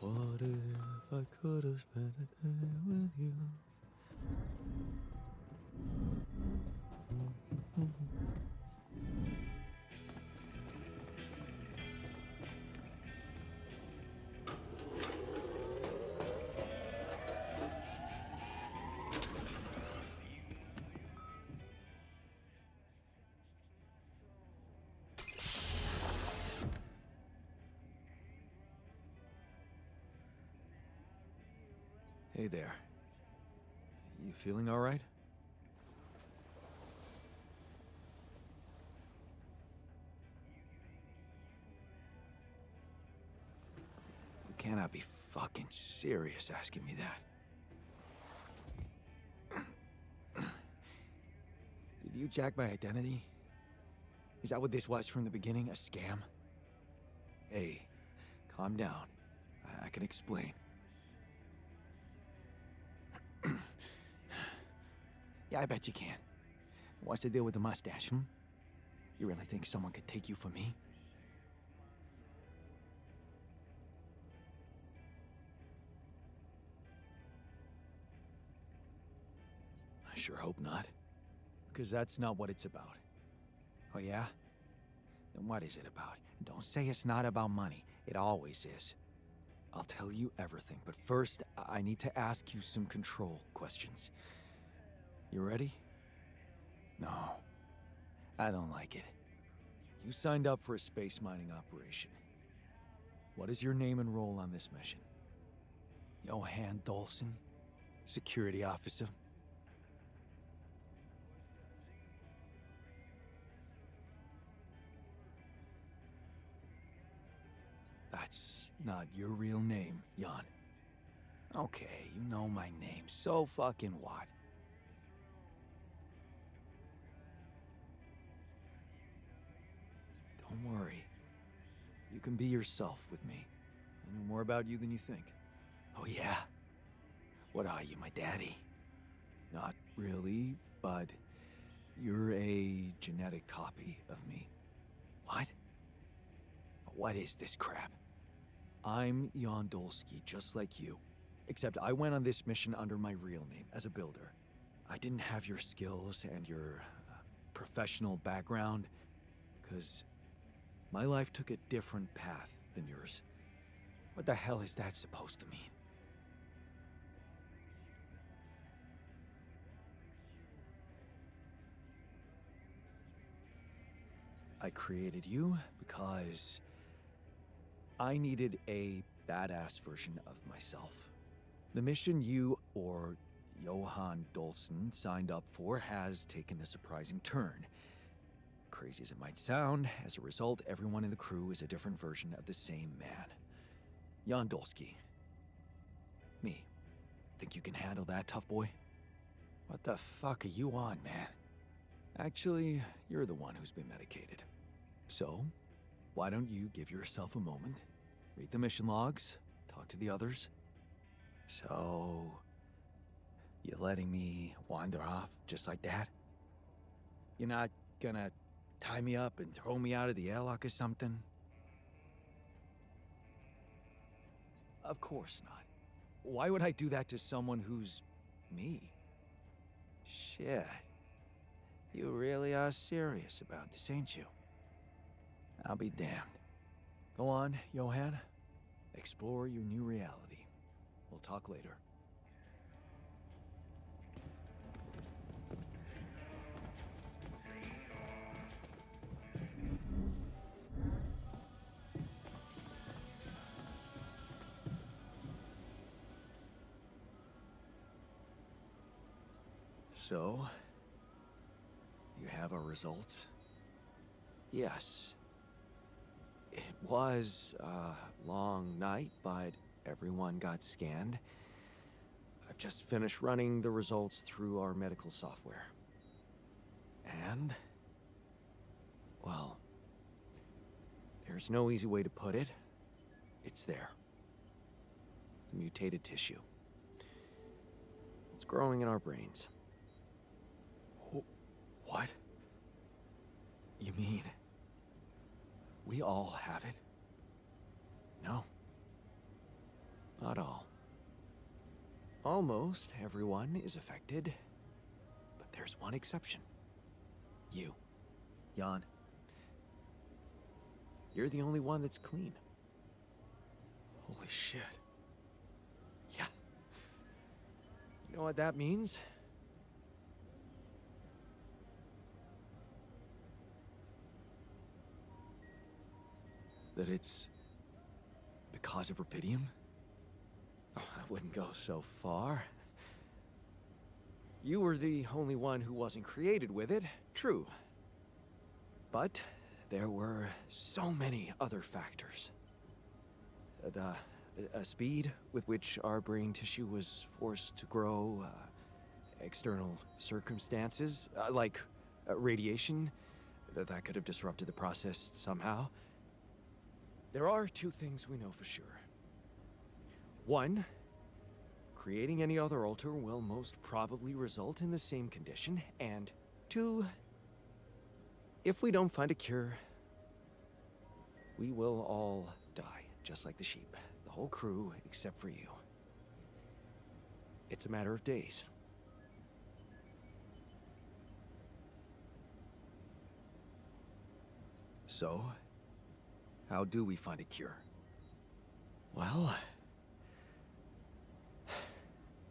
What if I could have spent a day with you? Hey there. You feeling all right? You cannot be fucking serious asking me that. Did you jack my identity? Is that what this was from the beginning? A scam? Hey, calm down. I can explain. Yeah, I bet you can. What's the deal with the mustache, hmm? You really think someone could take you for me? I sure hope not. Because that's not what it's about. Oh yeah? Then what is it about? And don't say it's not about money. It always is. I'll tell you everything, but first, I need to ask you some control questions. You ready? No. I don't like it. You signed up for a space mining operation. What is your name and role on this mission? Johan Dolson? Security officer? That's not your real name, Jan. Okay, you know my name, so fucking what? Don't worry. You can be yourself with me. I know more about you than you think. Oh yeah? What are you, my daddy? Not really, but you're a genetic copy of me. What? What is this crap? I'm Jan Dolsky, just like you. Except I went on this mission under my real name, as a builder. I didn't have your skills and your professional background, because my life took a different path than yours. What the hell is that supposed to mean? I created you because I needed a badass version of myself. The mission you, or Johan Dolson, signed up for has taken a surprising turn. Crazy as it might sound, as a result, everyone in the crew is a different version of the same man. Jan Dolsky. Me. Think you can handle that, tough boy? What the fuck are you on, man? Actually, you're the one who's been medicated. So, why don't you give yourself a moment, read the mission logs, talk to the others? So, you letting me wander off just like that? You're not gonna tie me up and throw me out of the airlock or something? Of course not. Why would I do that to someone who's me? Shit. You really are serious about this, ain't you? I'll be damned. Go on, Johan. Explore your new reality. We'll talk later. So, you have our results? Yes. It was a long night, but everyone got scanned. I've just finished running the results through our medical software. And, well, there's no easy way to put it. It's there. The mutated tissue. It's growing in our brains. What? You mean we all have it? No. Not all. Almost everyone is affected, but there's one exception. You, Jan. You're the only one that's clean. Holy shit. Yeah. You know what that means? That it's because of Rubidium? Oh, I wouldn't go so far. You were the only one who wasn't created with it, true. But there were so many other factors. The speed with which our brain tissue was forced to grow, external circumstances, like radiation, that could have disrupted the process somehow. There are two things we know for sure. One, creating any other altar will most probably result in the same condition. And two, if we don't find a cure, we will all die, just like the sheep. The whole crew, except for you. It's a matter of days. So, how do we find a cure? Well,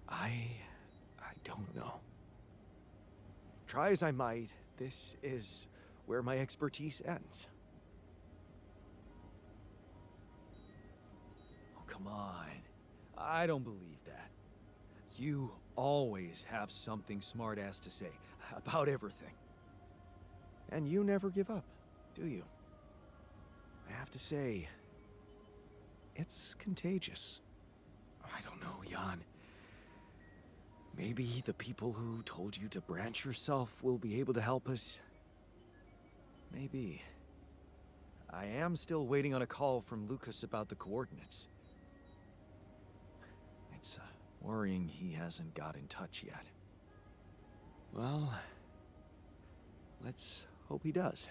I don't know. Try as I might, this is where my expertise ends. Oh, come on. I don't believe that. You always have something smart-ass to say about everything. And you never give up, do you? I have to say, it's contagious. I don't know, Jan. Maybe the people who told you to branch yourself will be able to help us. Maybe. I am still waiting on a call from Lucas about the coordinates. It's worrying he hasn't got in touch yet. Well, let's hope he does.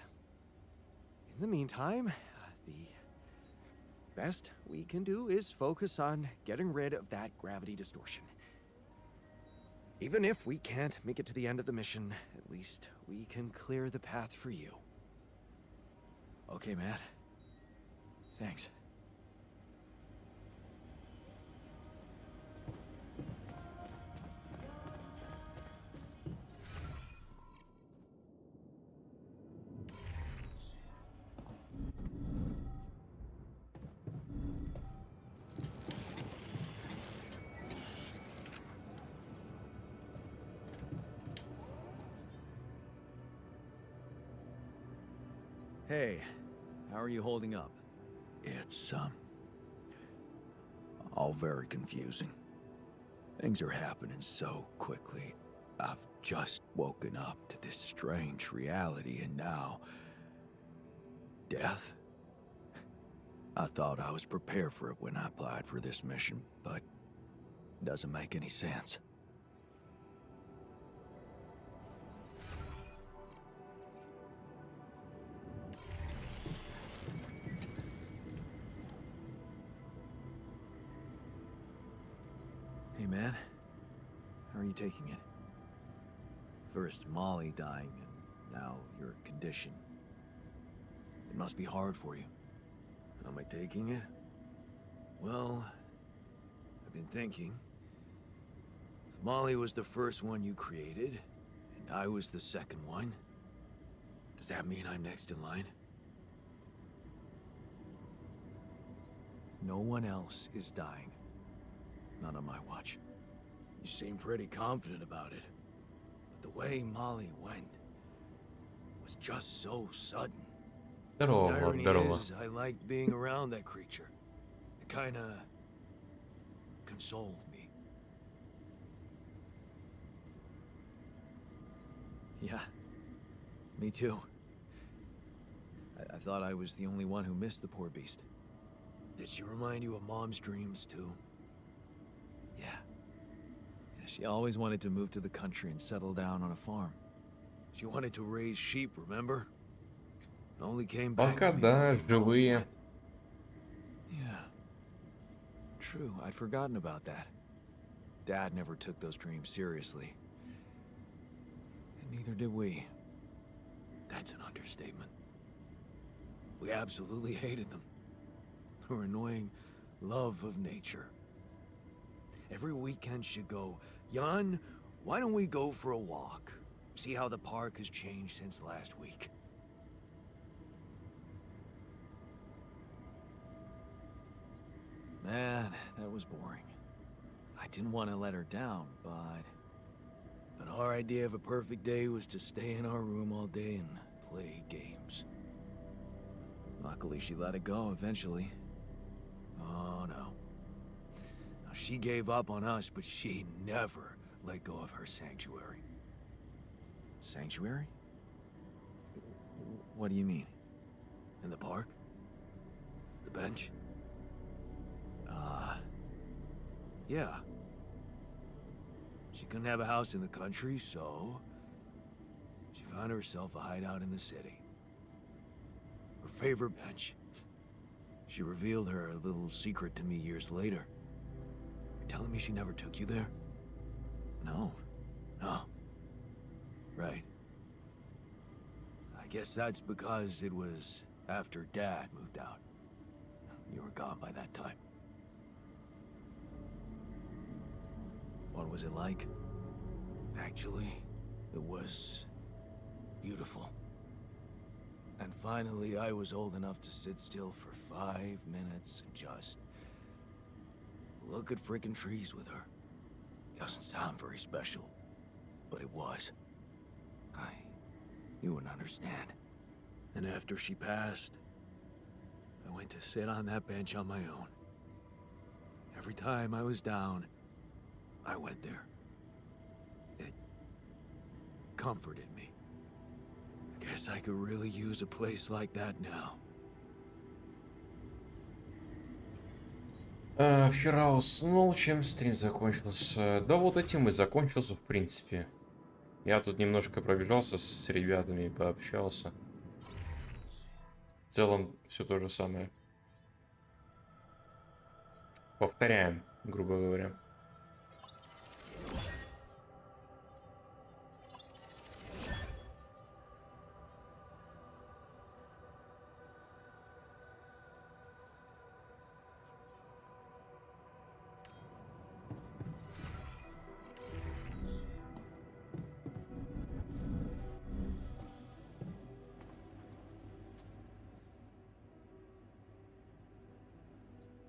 In the meantime, the best we can do is focus on getting rid of that gravity distortion. Even if we can't make it to the end of the mission, at least we can clear the path for you. Okay, Matt. Thanks. Hey, how are you holding up? It's, all very confusing. Things are happening so quickly. I've just woken up to this strange reality, and now... death? I thought I was prepared for it when I applied for this mission, but it doesn't make any sense. Hey, man. How are you taking it? First Molly dying, and now your condition. It must be hard for you. How am I taking it? Well, I've been thinking. If Molly was the first one you created, and I was the second one, does that mean I'm next in line? No one else is dying. Not on my watch. You seem pretty confident about it. But the way Molly went was just so sudden. The irony is, I liked being around that creature. It kinda consoled me. Yeah, me too. I thought I was the only one who missed the poor beast. Did she remind you of Mom's dreams too? Yeah. She always wanted to move to the country and settle down on a farm. She wanted to raise sheep, remember? Only came back. Пока да, живые. Yeah. true. I'd forgotten about that. Dad never took those dreams seriously. And neither did we. That's an understatement. We absolutely hated them. Her annoying love of nature. Every weekend she'd go, Jan, why don't we go for a walk? See how the park has changed since last week. Man, that was boring. I didn't want to let her down, but our idea of a perfect day was to stay in our room all day and play games. Luckily, she let it go eventually. Oh, no. Now, she gave up on us, but she never let go of her sanctuary. Sanctuary? What do you mean? In the park? The bench? Yeah. She couldn't have a house in the country, so she found herself a hideout in the city. Her favorite bench. She revealed her little secret to me years later. You're telling me she never took you there? No. No. Right. I guess that's because it was after Dad moved out. You were gone by that time. What was it like? Actually, it was beautiful. And finally, I was old enough to sit still for 5 minutes and just look at frickin' trees with her. Doesn't sound very special, but it was. You wouldn't understand. And after she passed, I went to sit on that bench on my own. Every time I was down, I went there. It comforted me. I guess I could really use a place like that now. Вчера уснул, чем стрим закончился. Да вот этим и закончился, в принципе. Я тут немножко пробежался с ребятами, пообщался. В целом все то же самое. Повторяем, грубо говоря.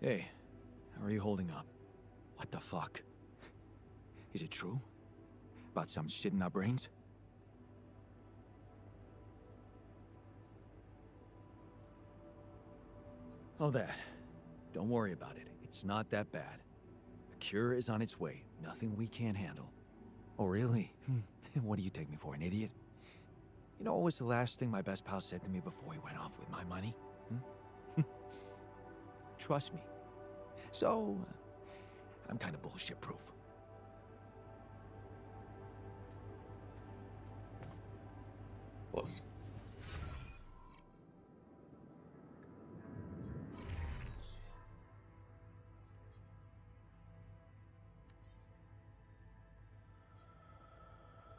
Hey, how are you holding up? What the fuck? Is it true? About some shit in our brains? Oh, that. Don't worry about it. It's not that bad. A cure is on its way. Nothing we can't handle. Oh, really? What do you take me for, an idiot? You know what was the last thing my best pal said to me before he went off with my money? Trust me. So, I'm kind of bullshit-proof. Класс.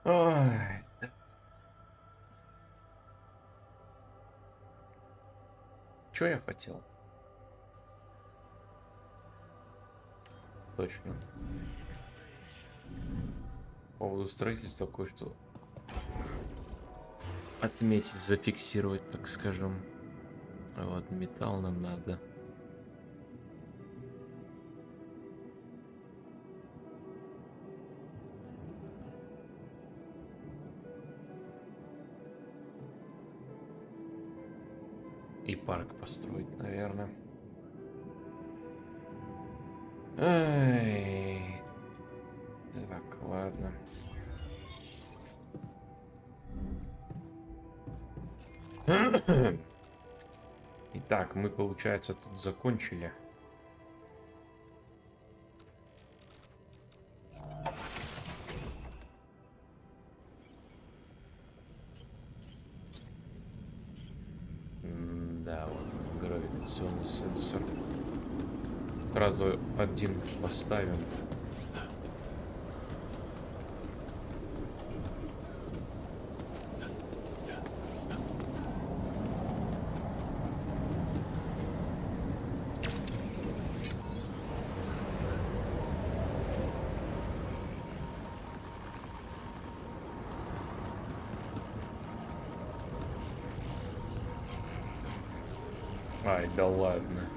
Ой, да. Чё я хотел? Точно. По поводу строительства кое-что отметить, зафиксировать, так скажем. Вот, металл нам надо. И парк построить, наверное. Ай. Так, ладно. Итак, мы, получается, тут закончили. Да, вот гравитационный сенсор. Сразу один поставим. Ай, да ладно.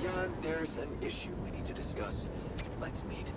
Jan, there's an issue we need to discuss. Let's meet.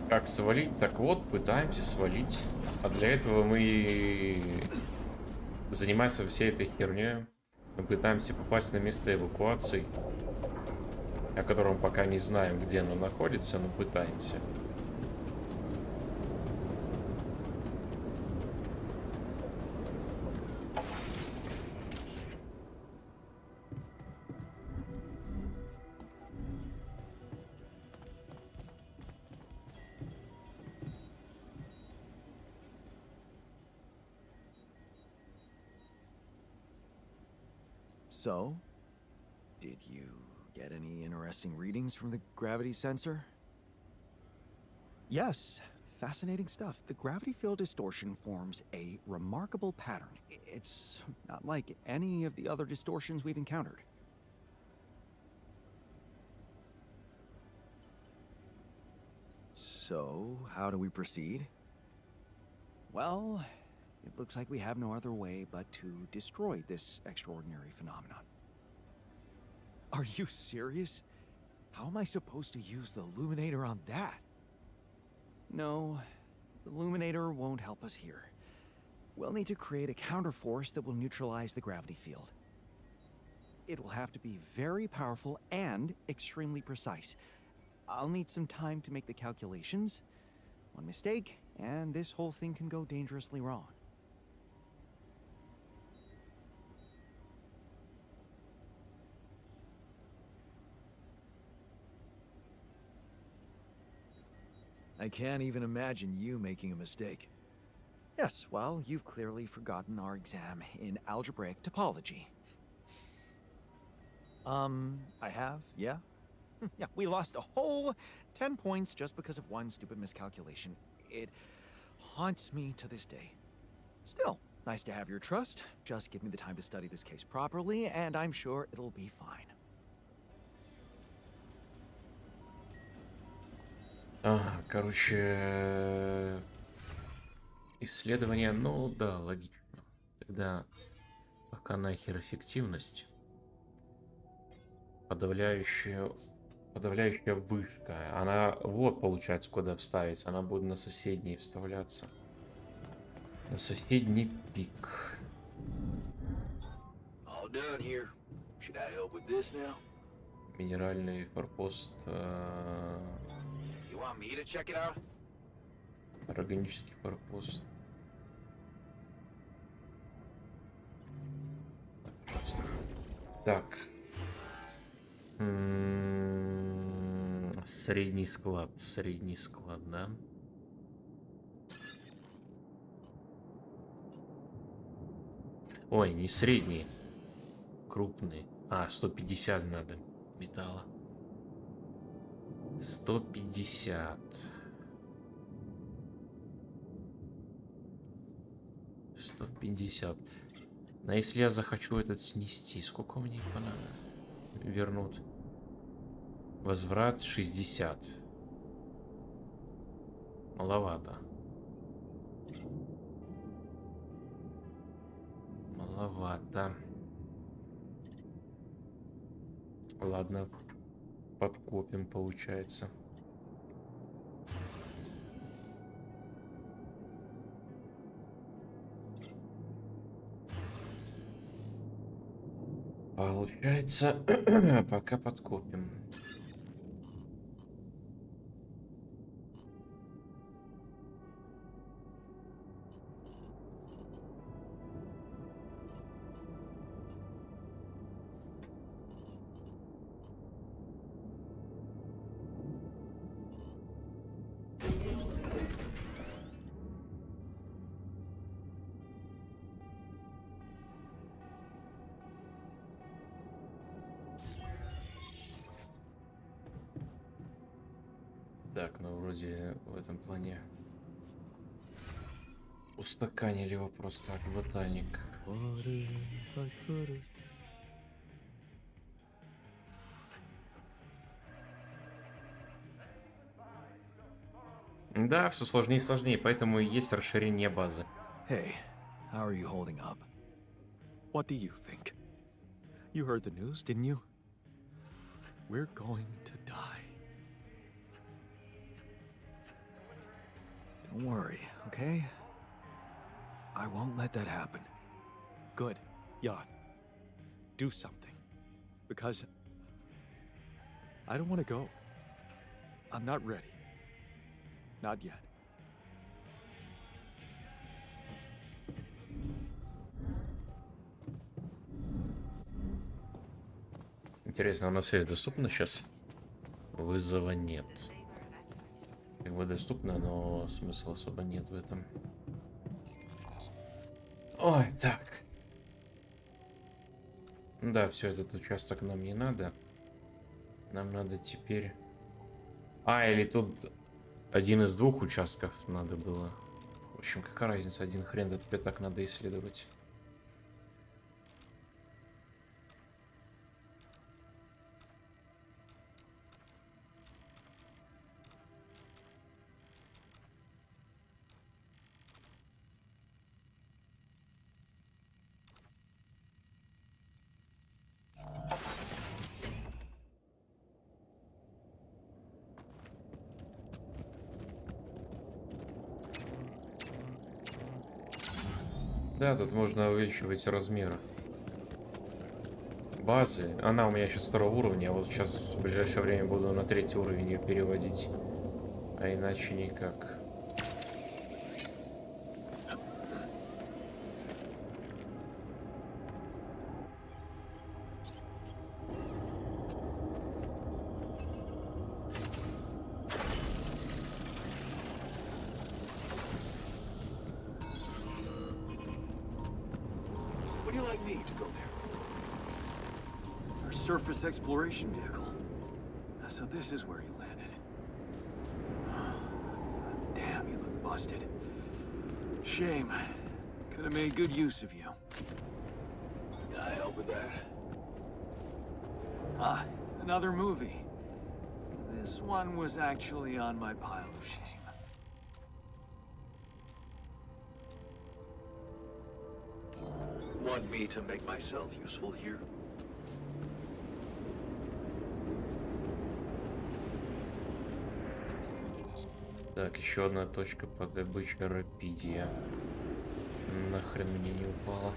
Как свалить? Так вот, пытаемся свалить. А для этого мы занимаемся всей этой херней. Мы пытаемся попасть на место эвакуации, о котором пока не знаем, где оно находится, но пытаемся. So, did you get any interesting readings from the gravity sensor? Yes, fascinating stuff. The gravity field distortion forms a remarkable pattern. It's not like any of the other distortions we've encountered. So, how do we proceed? Well, it looks like we have no other way but to destroy this extraordinary phenomenon. Are you serious? How am I supposed to use the Illuminator on that? No, the Illuminator won't help us here. We'll need to create a counterforce that will neutralize the gravity field. It will have to be very powerful and extremely precise. I'll need some time to make the calculations. One mistake, and this whole thing can go dangerously wrong. I can't even imagine you making a mistake. Yes, well, you've clearly forgotten our exam in algebraic topology. I have, yeah. Yeah, we lost a whole 10 points just because of one stupid miscalculation. It haunts me to this day. Still, nice to have your trust. Just give me the time to study this case properly, and I'm sure it'll be fine. Ага, короче, исследование, ну да, логично. Тогда пока нахер эффективность. Подавляющая вышка. Она вот получается куда вставить. Она будет на соседний вставляться. На соседний пик. Минеральный форпост. Органический форпост. Так. Средний склад, да? Ой, не средний. Крупный. 150 надо металла. 150. 150. А если я захочу этот снести, сколько мне вернут? Возврат 60. Маловато. Маловато. Ладно, подкопим, получается. Получается, пока подкопим. Так, ну вроде в этом плане устаканили вопрос. Так, ботаник. Да, все сложнее и сложнее, поэтому и есть расширение базы. Hey, how are you holding up? What do you think? You heard the news, didn't you? We're going to die. Don't worry, okay? I won't let that happen. Good, Jan. Do something. Because I don't want to go. I'm not ready. Not yet. Интересно, у нас связь доступна сейчас? Вызова нет. Как бы доступно, но смысла особо нет в этом. Ой, так. Да, все, этот участок нам не надо. Нам надо теперь... или тут один из двух участков надо было. В общем, какая разница, один хрен, да тебе так надо исследовать. Да, тут можно увеличивать размеры базы. Она у меня сейчас 2-го уровня, а вот сейчас в ближайшее время буду на 3-й уровень ее переводить. А иначе никак. Would you like me to go there? Our surface exploration vehicle. So this is where you landed. Damn, you look busted. Shame. Could have made good use of you. Can I help with that? Ah, another movie. This one was actually on my pile of shame. Want me to make myself useful here? Так, еще одна точка по добыче рапидия. Нахрен мне не упала.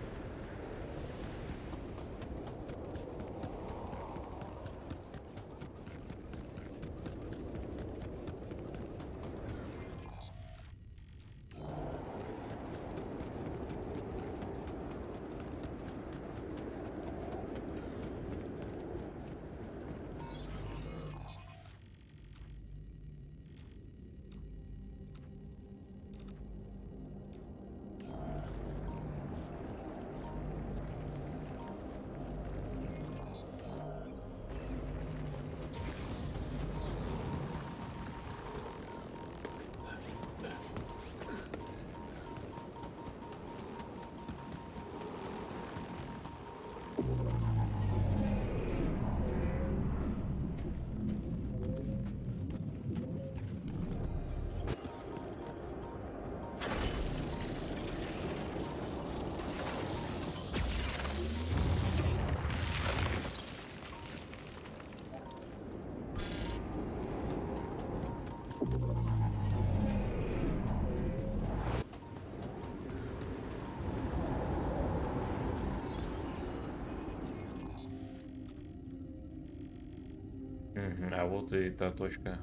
А вот и та точка,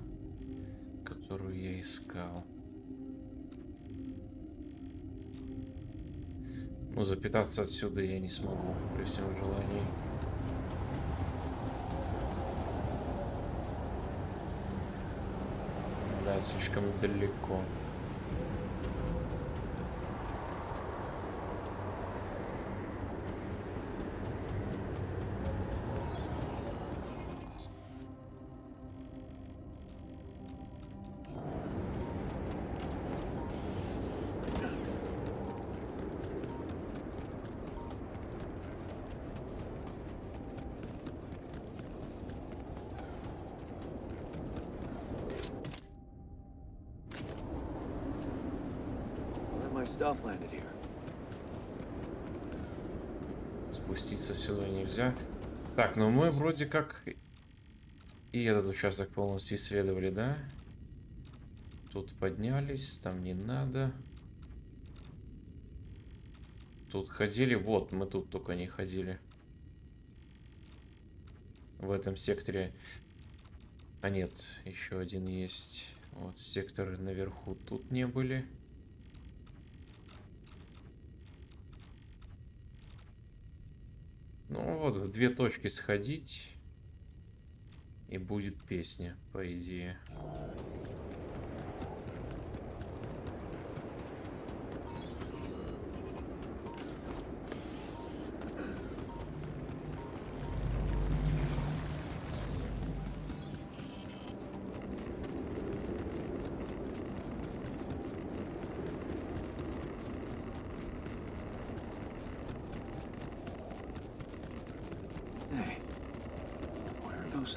которую я искал. Ну, запитаться отсюда я не смогу при всем желании. Да, слишком далеко. My stuff landed here. Спуститься сюда нельзя. Так, ну мы вроде как и этот участок полностью исследовали, да? Тут поднялись, там не надо. Тут ходили, вот, мы тут только не ходили. В этом секторе. А нет, еще один есть. Вот сектор наверху тут не были. Ну вот, в две точки сходить, и будет песня, по идее.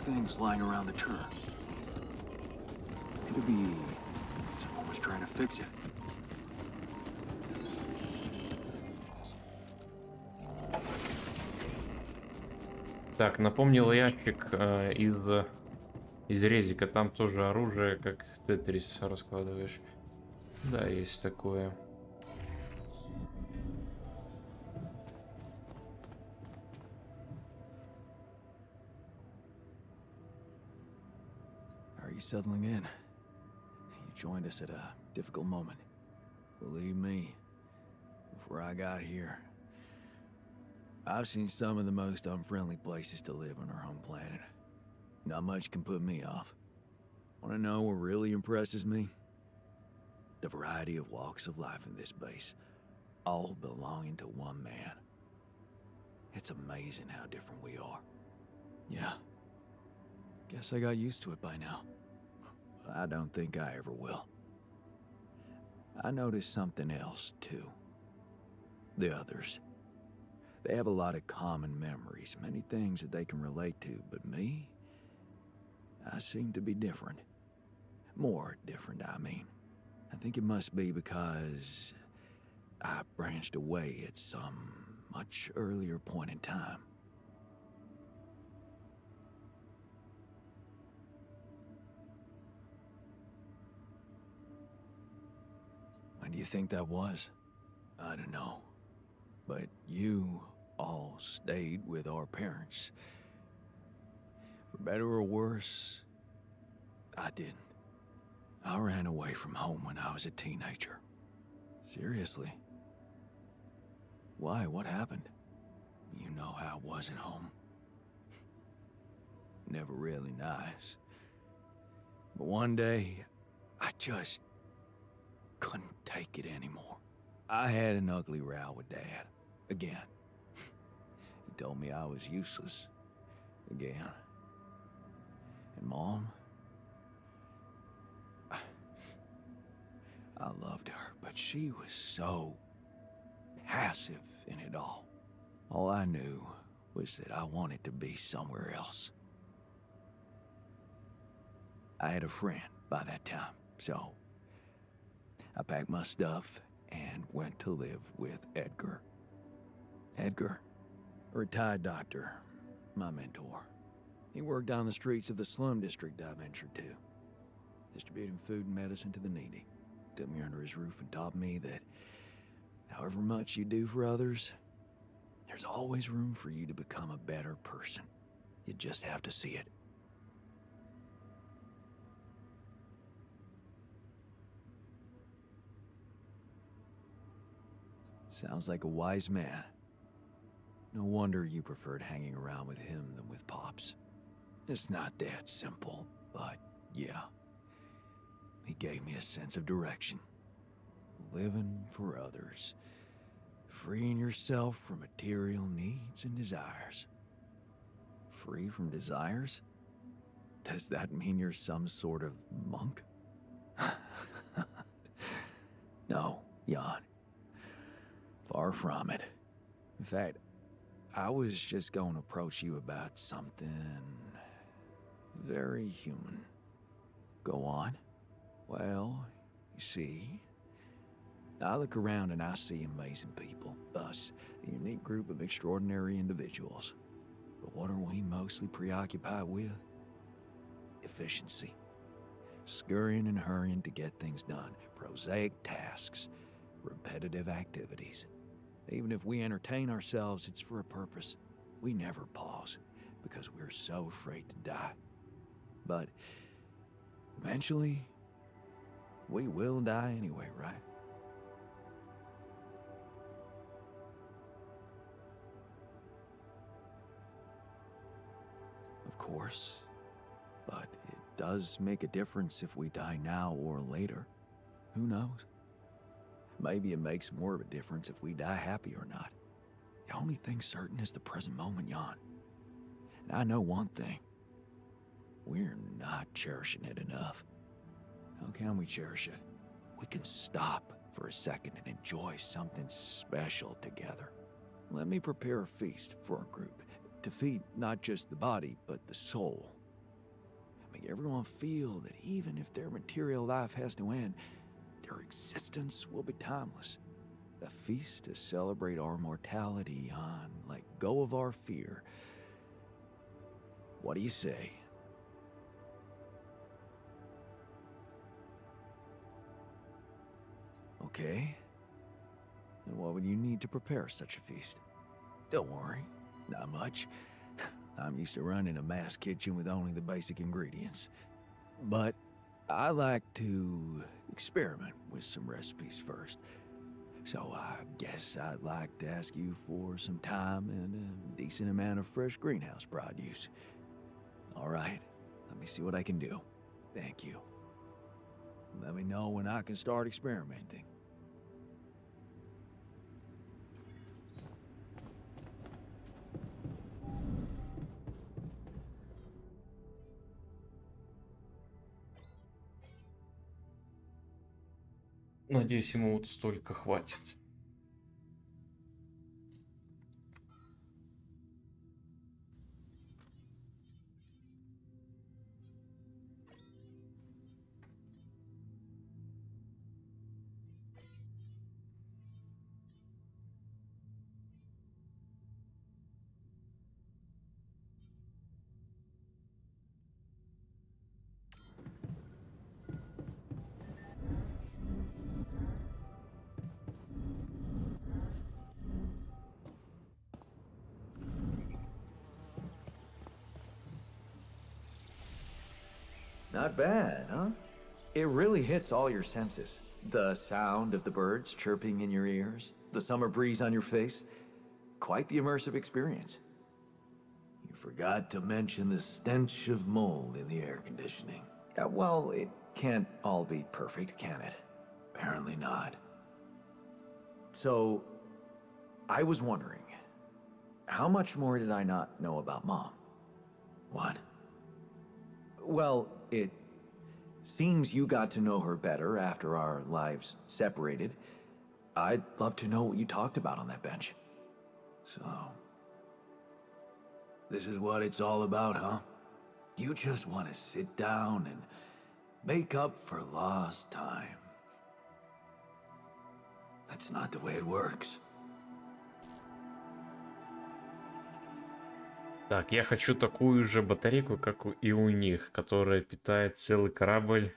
Things lying around the turn. Could it be someone was trying to fix it? Так, напомнил ящик из резика. Там тоже оружие, как тетрис раскладываешь. Да, есть такое. Settling in. You joined us at a difficult moment. Believe me, before I got here, I've seen some of the most unfriendly places to live on our home planet. Not much can put me off. Want to know what really impresses me? The variety of walks of life in this base, all belonging to one man. It's amazing how different we are. Yeah. Guess I got used to it by now. I don't think I ever will. I noticed something else, too. The others. They have a lot of common memories, many things that they can relate to, but me? I seem to be different. More different, I mean. I think it must be because I branched away at some much earlier point in time. When do you think that was? I don't know. But you all stayed with our parents. For better or worse, I didn't. I ran away from home when I was a teenager. Seriously. Why? What happened? You know how it was at home. Never really nice. But one day, I just couldn't take it anymore. I had an ugly row with Dad. Again. He told me I was useless. Again. And Mom? I loved her, but she was so passive in it all. All I knew was that I wanted to be somewhere else. I had a friend by that time, so I packed my stuff and went to live with Edgar. Edgar, a retired doctor, my mentor. He worked down the streets of the slum district I ventured to, distributing food and medicine to the needy. Took me under his roof and taught me that however much you do for others, there's always room for you to become a better person. You just have to see it. Sounds like a wise man. No wonder you preferred hanging around with him than with Pops. It's not that simple, but yeah. He gave me a sense of direction. Living for others. Freeing yourself from material needs and desires. Free from desires? Does that mean you're some sort of monk? No, Jan. Far from it. In fact, I was just going to approach you about something very human. Go on. Well, you see, I look around and I see amazing people, us, a unique group of extraordinary individuals. But what are we mostly preoccupied with? Efficiency. Scurrying and hurrying to get things done, prosaic tasks, repetitive activities. Even if we entertain ourselves, it's for a purpose. We never pause, because we're so afraid to die. But eventually, we will die anyway, right? Of course. But it does make a difference if we die now or later. Who knows? Maybe it makes more of a difference if we die happy or not. The only thing certain is the present moment, Jan. And I know one thing. We're not cherishing it enough. How can we cherish it? We can stop for a second and enjoy something special together. Let me prepare a feast for our group to feed not just the body, but the soul. Make everyone feel that even if their material life has to end, their existence will be timeless. A feast to celebrate our mortality, Jan. Let go of our fear. What do you say? Okay. Then what would you need to prepare such a feast? Don't worry, not much. I'm used to running a mass kitchen with only the basic ingredients. But I like to experiment with some recipes first. So I guess I'd like to ask you for some time and a decent amount of fresh greenhouse produce. All right, let me see what I can do. Thank you. Let me know when I can start experimenting. Надеюсь, ему вот столько хватит. Not bad, huh? It really hits all your senses. The sound of the birds chirping in your ears, the summer breeze on your face. Quite the immersive experience. You forgot to mention the stench of mold in the air conditioning. Well, it can't all be perfect, can it? Apparently not. So, I was wondering, how much more did I not know about Mom? What? Well, it seems you got to know her better after our lives separated. I'd love to know what you talked about on that bench. So, this is what it's all about, huh? You just want to sit down and make up for lost time. That's not the way it works. Так, я хочу такую же батарейку, как и у них, которая питает целый корабль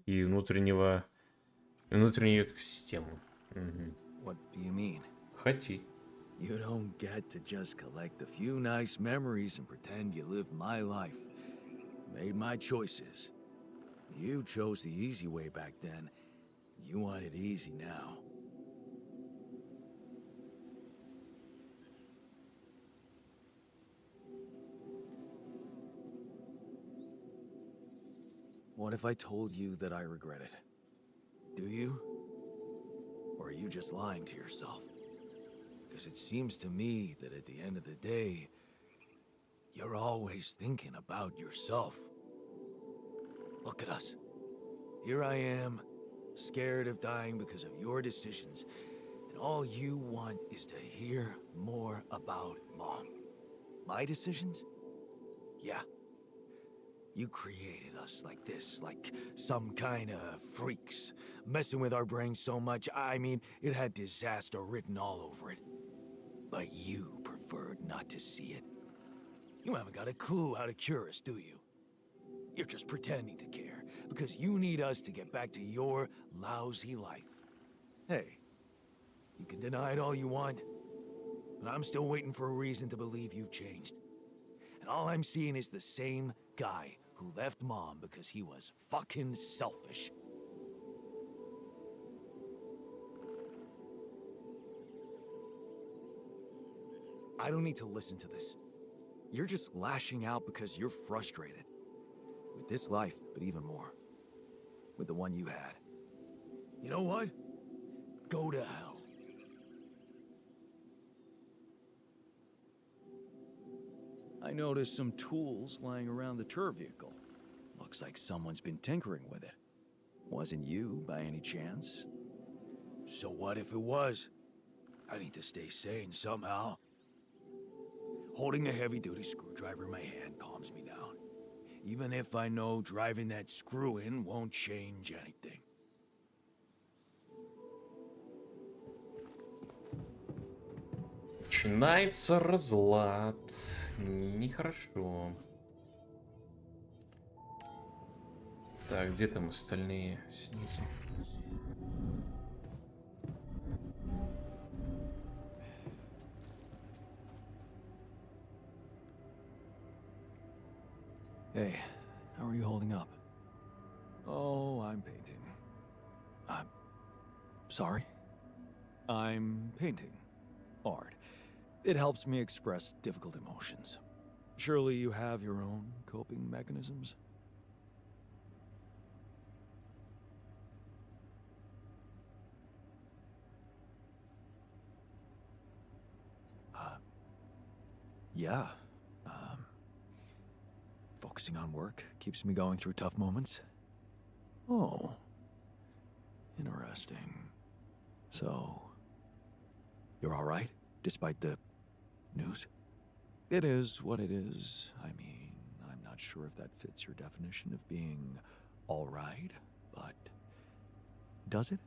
и внутреннюю экосистему. What do you mean? Хоти. You don't get to just collect a few nice memories and pretend you lived my life. Made my choices. You chose the easy way back then. You want it easy now. What if I told you that I regret it? Do you? Or are you just lying to yourself? Because it seems to me that at the end of the day, you're always thinking about yourself. Look at us. Here I am, scared of dying because of your decisions, and all you want is to hear more about Mom. My decisions? Yeah. You created us like this, like some kind of freaks, messing with our brains so much, I mean, it had disaster written all over it. But you preferred not to see it. You haven't got a clue how to cure us, do you? You're just pretending to care, because you need us to get back to your lousy life. Hey, you can deny it all you want, but I'm still waiting for a reason to believe you've changed. And all I'm seeing is the same guy who left Mom because he was fucking selfish. I don't need to listen to this. You're just lashing out because you're frustrated. With this life, but even more. With the one you had. You know what? Go to hell. I noticed some tools lying around the tour vehicle. Looks like someone's been tinkering with it. Wasn't you, by any chance? So what if it was? I need to stay sane somehow. Holding a heavy-duty screwdriver in my hand calms me down. Even if I know driving that screw-in won't change anything. Начинается разлад. Нехорошо. Так, где там остальные? Снизу. Hey, how are you holding up? Oh, I'm painting. I'm sorry? I'm painting. Art. It helps me express difficult emotions. Surely you have your own coping mechanisms? Yeah. Focusing on work keeps me going through tough moments. Oh. Interesting. So, you're all right, despite the news? It is what it is. I mean, I'm not sure if that fits your definition of being all right, but does it?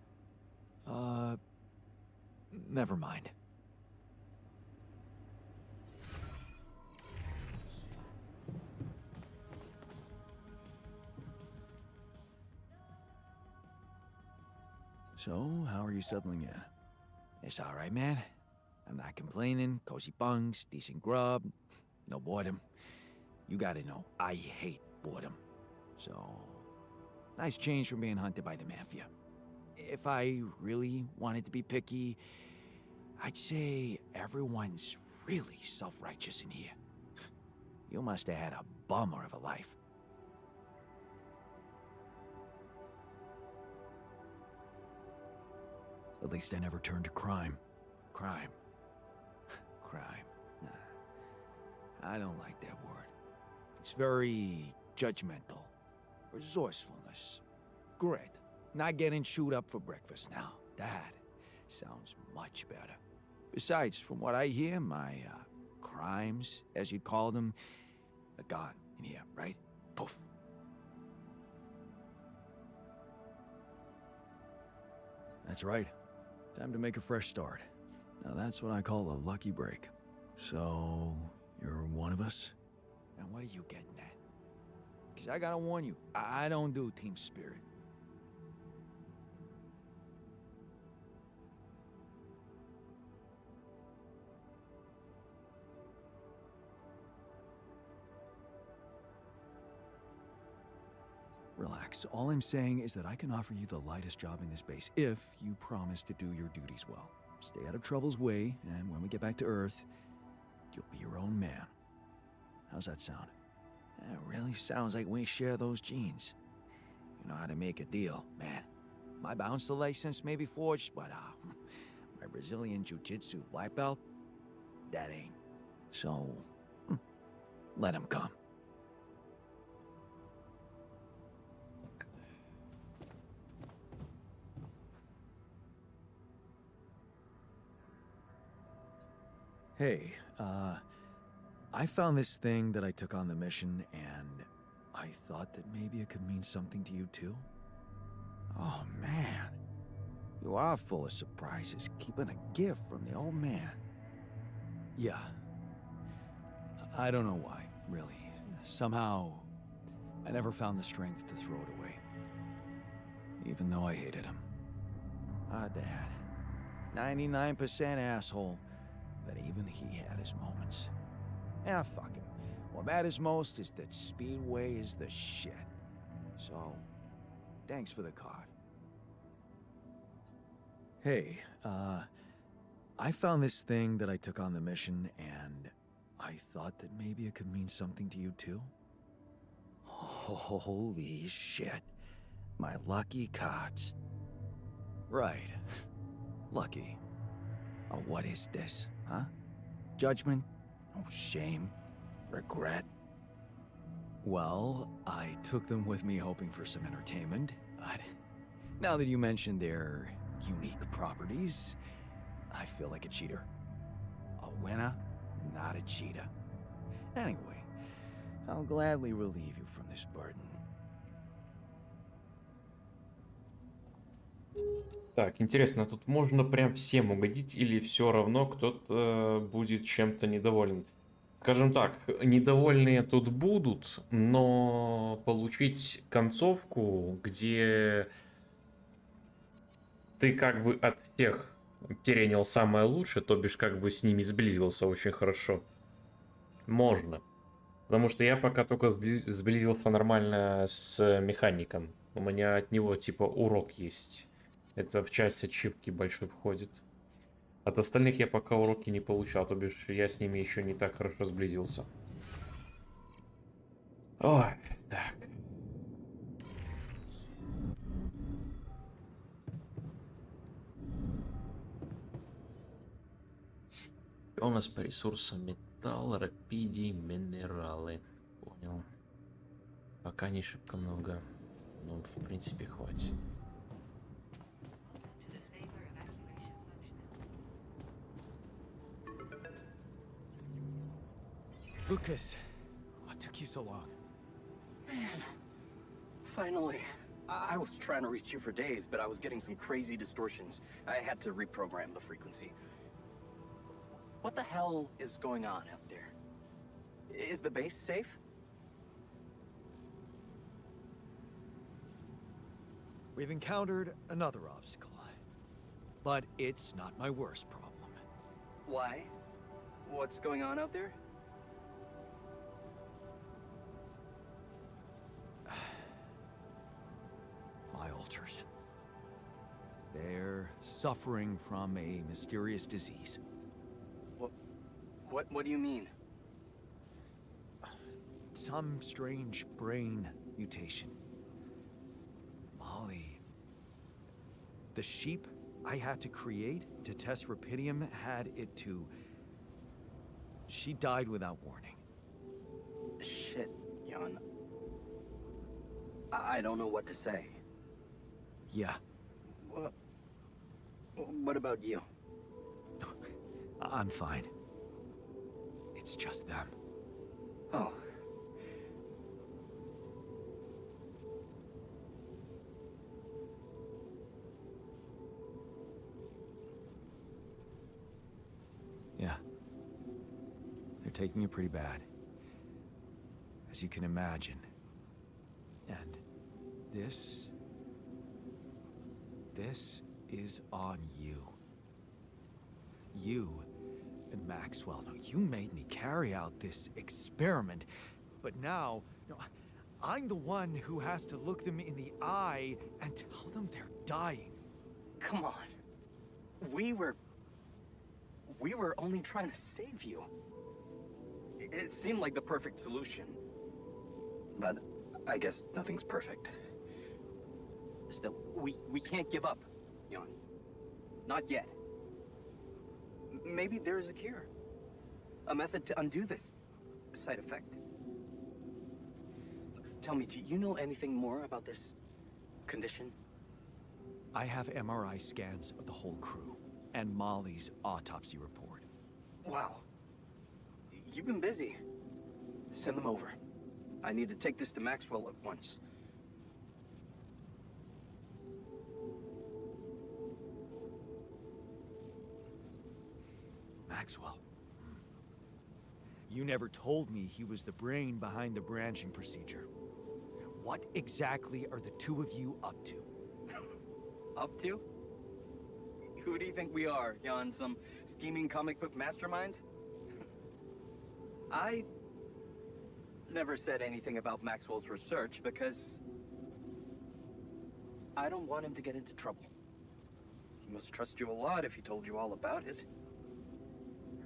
Never mind. So, how are you settling in? It's all right, man. I'm not complaining. Cozy bunks, decent grub, no boredom. You gotta know, I hate boredom. So, nice change from being hunted by the mafia. If I really wanted to be picky, I'd say everyone's really self-righteous in here. You must have had a bummer of a life. At least I never turned to crime. Crime. Crime. Nah. I don't like that word. It's very judgmental. Resourcefulness. Grit. Not getting chewed up for breakfast now. That sounds much better. Besides, from what I hear, my, crimes, as you'd call them, are gone in here, right? Poof. That's right. Time to make a fresh start. Now that's what I call a lucky break. So, you're one of us? And what are you getting at? Because I gotta warn you, I don't do team spirit. Relax. All I'm saying is that I can offer you the lightest job in this base if you promise to do your duties well. Stay out of trouble's way, and when we get back to Earth, you'll be your own man. How's that sound? It really sounds like we share those genes. You know how to make a deal, man. My bouncer license may be forged, but my Brazilian Jiu-Jitsu black belt, that ain't. So, let him come. Hey, I found this thing that I took on the mission, and I thought that maybe it could mean something to you too. Oh man, you are full of surprises, keeping a gift from the old man. Yeah. I don't know why, really. Somehow, I never found the strength to throw it away. Even though I hated him. Dad. 99% asshole. But even he had his moments. Fuck him. What matters most is that Speedway is the shit. So, thanks for the card. Hey, I found this thing that I took on the mission, and I thought that maybe it could mean something to you too. Holy shit. My lucky cards. Right. Lucky. Oh, what is this, huh? Judgment? Oh, shame? Regret? Well, I took them with me hoping for some entertainment, but now that you mentioned their unique properties, I feel like a cheater. A winner, not a cheater. Anyway, I'll gladly relieve you from this burden. Так, интересно, тут можно прям всем угодить или все равно кто-то будет чем-то недоволен? Скажем так, недовольные тут будут, но получить концовку, где ты как бы от всех перенял самое лучшее, то бишь как бы с ними сблизился очень хорошо, можно. Потому что я пока только сблизился нормально с механиком. У меня от него типа урок есть. Это в часть ачивки большой входит. От остальных я пока уроки не получал, то бишь я с ними еще не так хорошо сблизился. Ой, так. У нас по ресурсам металл, рапидий, минералы. Понял. Пока не шибко много. Ну, в принципе, хватит. Lucas, what took you so long? Man, finally. I was trying to reach you for days, but I was getting some crazy distortions. I had to reprogram the frequency. What the hell is going on out there? Is the base safe? We've encountered another obstacle, but it's not my worst problem. Why? What's going on out there? My alters. They're suffering from a mysterious disease. What do you mean? Some strange brain mutation. Molly. The sheep I had to create to test Rapidium had it too. She died without warning. Shit, Jan. I don't know what to say. Yeah, What about you? I'm fine. It's just them. Oh. Yeah. They're taking it pretty bad. As you can imagine. And this is on you. You and Maxwell. No, you made me carry out this experiment. But now, I'm the one who has to look them in the eye and tell them they're dying. Come on. We were only trying to save you. It seemed like the perfect solution. But I guess nothing's perfect. Still, we can't give up, Jan. Not yet. Maybe there's a cure. A method to undo this side effect. Tell me, do you know anything more about this condition? I have MRI scans of the whole crew and Molly's autopsy report. Wow. You've been busy. Send them over. I need to take this to Maxwell at once. Maxwell. You never told me he was the brain behind the branching procedure. What exactly are the two of you up to? Up to? Who do you think we are, Jan? Some scheming comic book masterminds? I never said anything about Maxwell's research because I don't want him to get into trouble. He must trust you a lot if he told you all about it.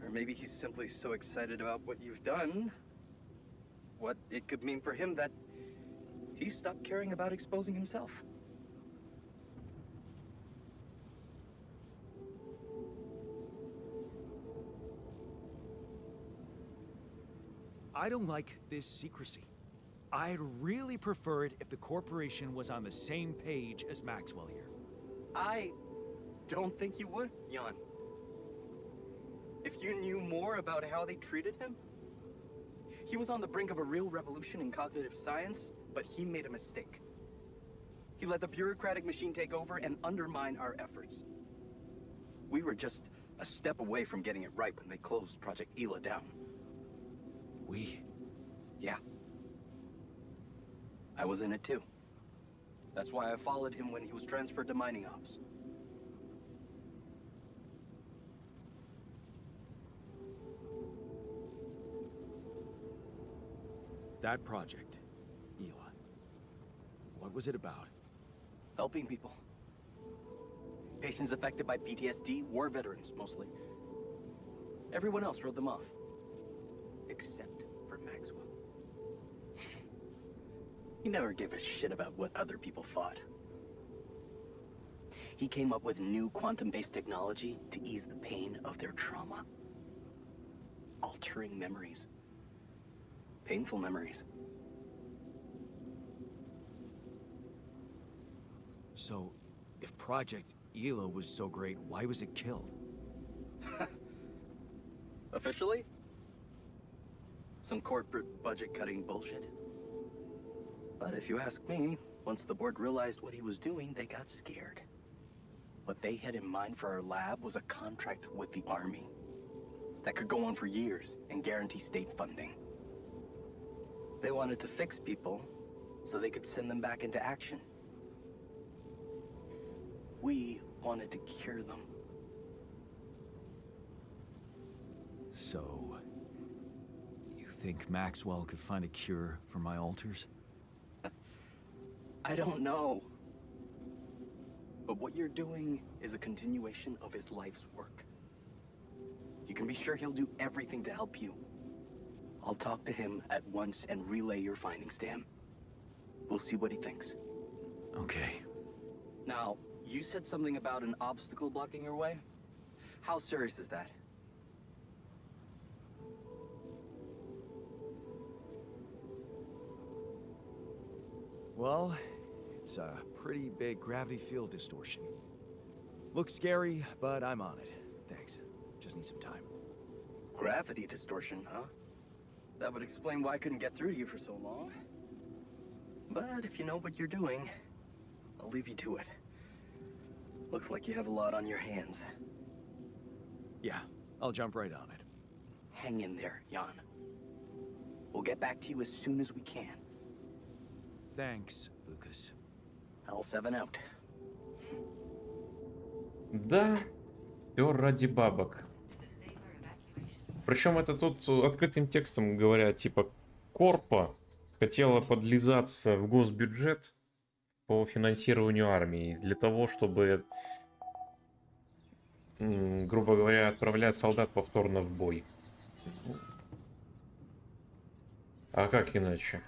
Or maybe he's simply so excited about what you've done, what it could mean for him, that he stopped caring about exposing himself. I don't like this secrecy. I'd really prefer it if the corporation was on the same page as Maxwell here. I don't think you would, Jan. If you knew more about how they treated him, he was on the brink of a real revolution in cognitive science, but he made a mistake. He let the bureaucratic machine take over and undermine our efforts. We were just a step away from getting it right when they closed Project Ela down. Yeah. I was in it too. That's why I followed him when he was transferred to mining ops. That project, Ela. What was it about? Helping people. Patients affected by PTSD, war veterans mostly. Everyone else wrote them off. Except for Maxwell. He never gave a shit about what other people thought. He came up with new quantum-based technology to ease the pain of their trauma. Altering memories. Painful memories. So, if Project Ela was so great, why was it killed? Officially? Some corporate budget-cutting bullshit. But if you ask me, once the board realized what he was doing, they got scared. What they had in mind for our lab was a contract with the Army that could go on for years and guarantee state funding. They wanted to fix people so they could send them back into action. We wanted to cure them. So, you think Maxwell could find a cure for my alters? I don't know. But what you're doing is a continuation of his life's work. You can be sure he'll do everything to help you. I'll talk to him at once and relay your findings to him. We'll see what he thinks. Okay. Now, you said something about an obstacle blocking your way? How serious is that? Well, it's a pretty big gravity field distortion. Looks scary, but I'm on it. Thanks. Just need some time. Gravity distortion, huh? That would explain why I couldn't get through to you for so long. But if you know what you're doing, I'll leave you to it. Looks like you have a lot on your hands. Yeah, I'll jump right on it. Hang in there, Jan. We'll get back to you as soon as we can. Thanks, Lucas. L7 out. Да, все ради бабок. Причем это тут открытым текстом говорят, типа, Корпа хотела подлизаться в госбюджет по финансированию армии для того, чтобы, грубо говоря, отправлять солдат повторно в бой. А как иначе?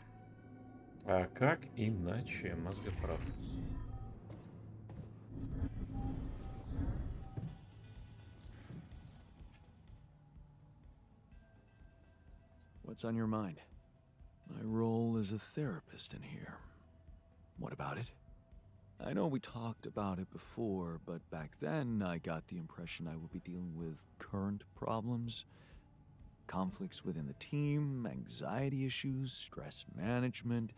А как иначе, мозгоправ. What's on your mind? My role as a therapist in here. What about it? I know we talked about it before, but back then I got the impression I would be dealing with current problems. Conflicts within the team, anxiety issues, stress management.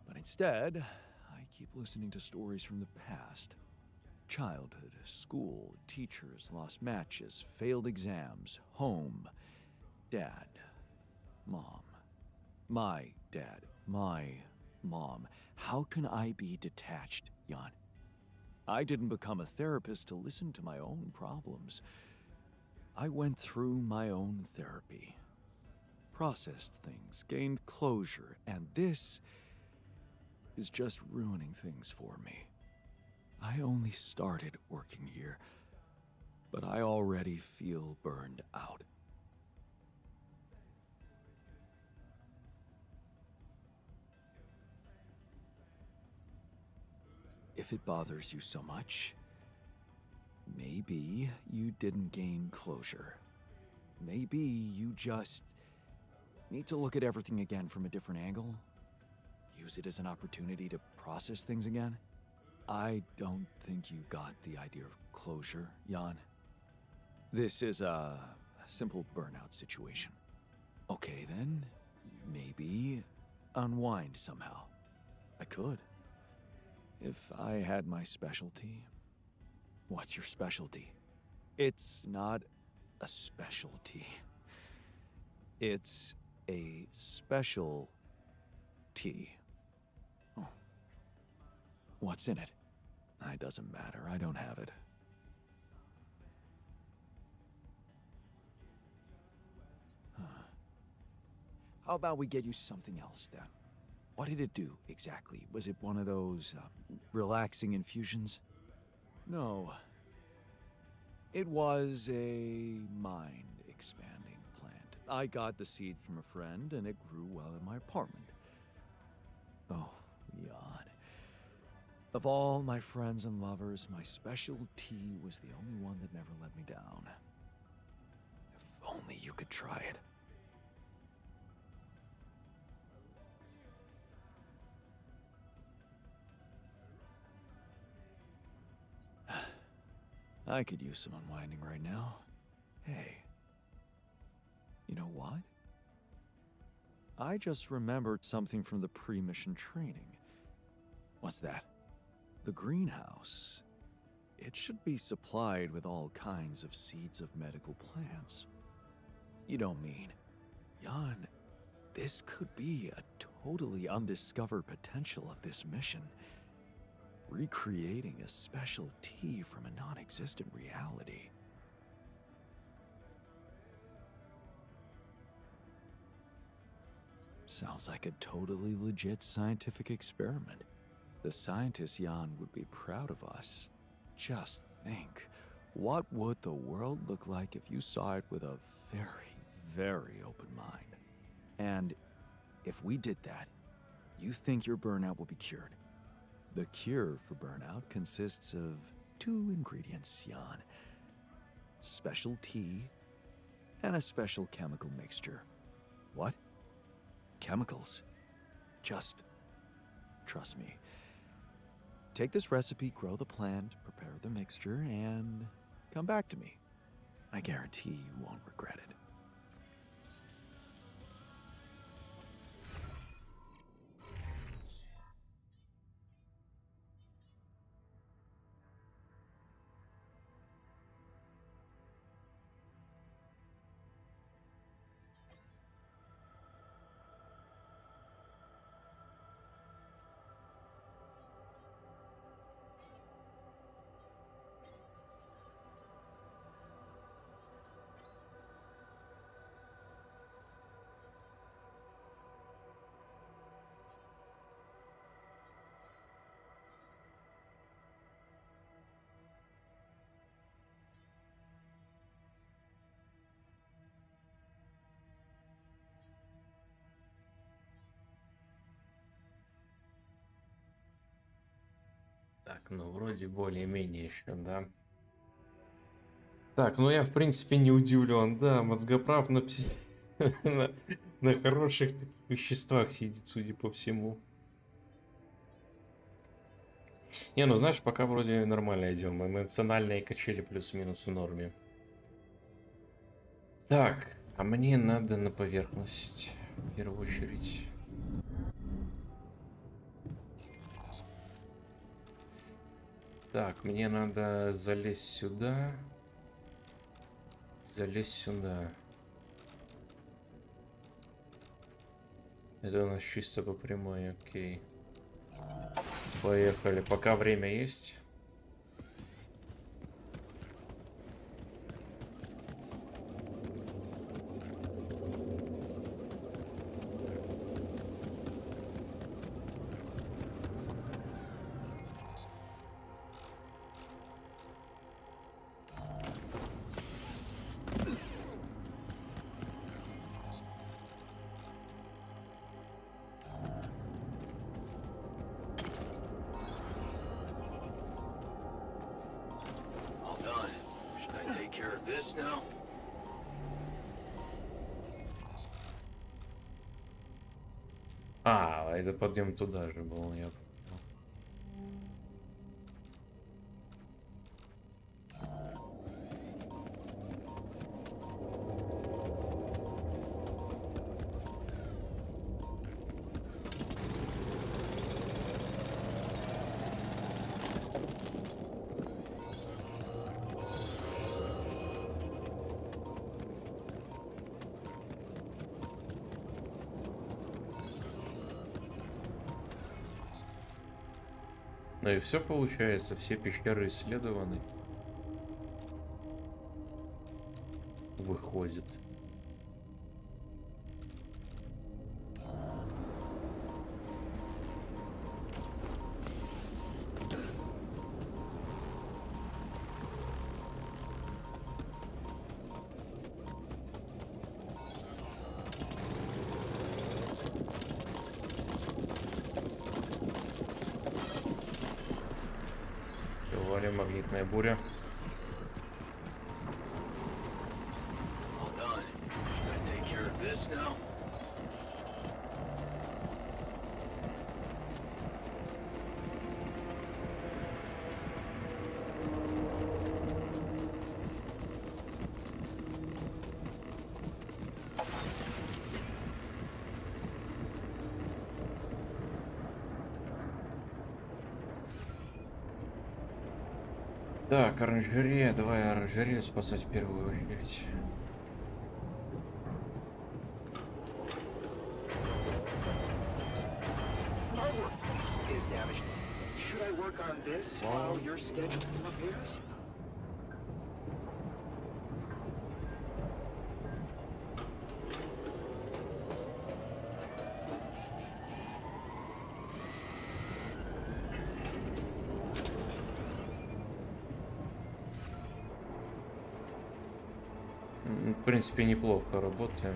But instead, I keep listening to stories from the past. Childhood, school, teachers, lost matches, failed exams, home, dad, mom. My dad, my mom. How can I be detached, Jan? I didn't become a therapist to listen to my own problems. I went through my own therapy, processed things, gained closure, and this is just ruining things for me. I only started working here, but I already feel burned out. If it bothers you so much, maybe you didn't gain closure. Maybe you just need to look at everything again from a different angle. Use it as an opportunity to process things again. I don't think you got the idea of closure, Jan. This is a simple burnout situation. Okay then, maybe unwind somehow. I could. If I had my specialty. What's your specialty? It's not a specialty. It's a special tea. Oh. What's in it? It doesn't matter. I don't have it. How about we get you something else then? What did it do exactly? Was it one of those relaxing infusions? No. It was a mind-expanding plant. I got the seed from a friend, and it grew well in my apartment. Oh, Jan. Of all my friends and lovers, my special tea was the only one that never let me down. If only you could try it. I could use some unwinding right now. Hey, you know what? I just remembered something from the pre-mission training. What's that? The greenhouse. It should be supplied with all kinds of seeds of medical plants. You don't mean... Jan, this could be a totally undiscovered potential of this mission. Recreating a special tea from a non-existent reality. Sounds like a totally legit scientific experiment. The scientist Jan would be proud of us. Just think, what would the world look like if you saw it with a very, very open mind? And if we did that, you think your burnout will be cured? The cure for burnout consists of 2 ingredients, Jan. Special tea and a special chemical mixture. What? Chemicals? Just trust me. Take this recipe, grow the plant, prepare the mixture, and come back to me. I guarantee you won't regret it. Так, ну вроде более-менее еще, да. Так, ну я в принципе не удивлен, да, мозгоправ на, на хороших таких веществах сидит, судя по всему. Не, ну знаешь, пока вроде нормально идем, эмоциональные качели плюс-минус в норме. Так, а мне надо на поверхность, в первую очередь. Так, мне надо залезть сюда. Залезть сюда. Это у нас чисто по прямой, окей. Поехали, пока время есть. А, это подъем туда же был, я понял. Ну и все получается, все пещеры исследованы. Выходит. Магнитная буря. Так, оранжерея. Давай оранжерею спасать в первую очередь. Our workpiece is damaged. Should I work on this while you're scheduling repairs? В принципе, неплохо работаем.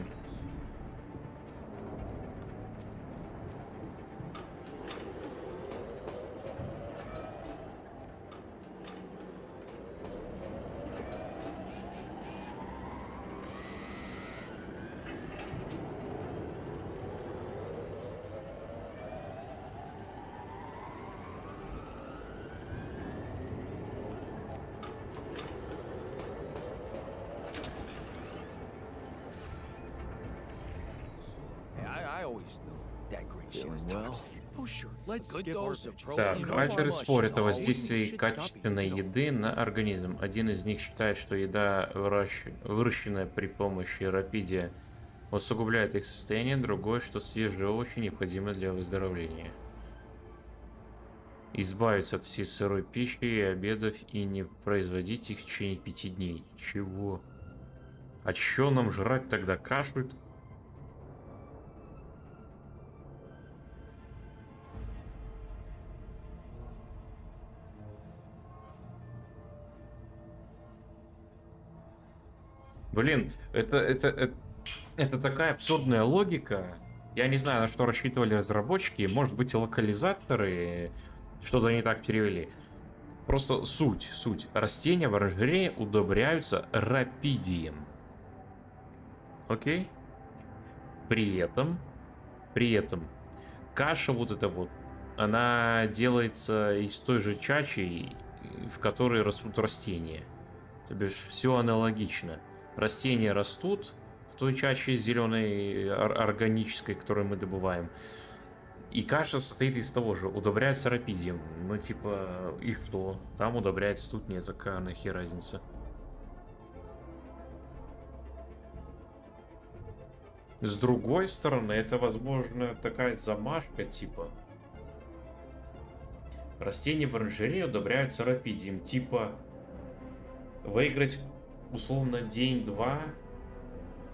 I always knew that great shit is toxic. Oh sure, let's Good skip dose our of protein. Так, You know альтеры how much спорят о is воздействии always качественной shopping, еды на организм. Один из них считает, что еда, выращенная при помощи рапидия, усугубляет их состояние, другой, что свежие овощи необходимы для выздоровления. Избавиться от всей сырой пищи и обедов и не производить их в течение 5 дней. Чего? А чё нам жрать тогда? Кашу? Блин, это такая абсурдная логика. Я не знаю, на что рассчитывали разработчики. Может быть, и локализаторы что-то не так перевели. Просто суть. Растения в оранжерее удобряются рапидием. Окей? При этом, каша вот эта вот, она делается из той же чачи, в которой растут растения. То бишь, все аналогично. Растения растут в той чаше зеленой органической, которую мы добываем. И каша состоит из того же, удобряется рапидием. Ну, типа, и что? Там удобряется, тут нет, какая нахер разница? С другой стороны, это, возможно, такая замашка, типа. Растения в оранжерее удобряются рапидием. Типа, выиграть, условно, день-два,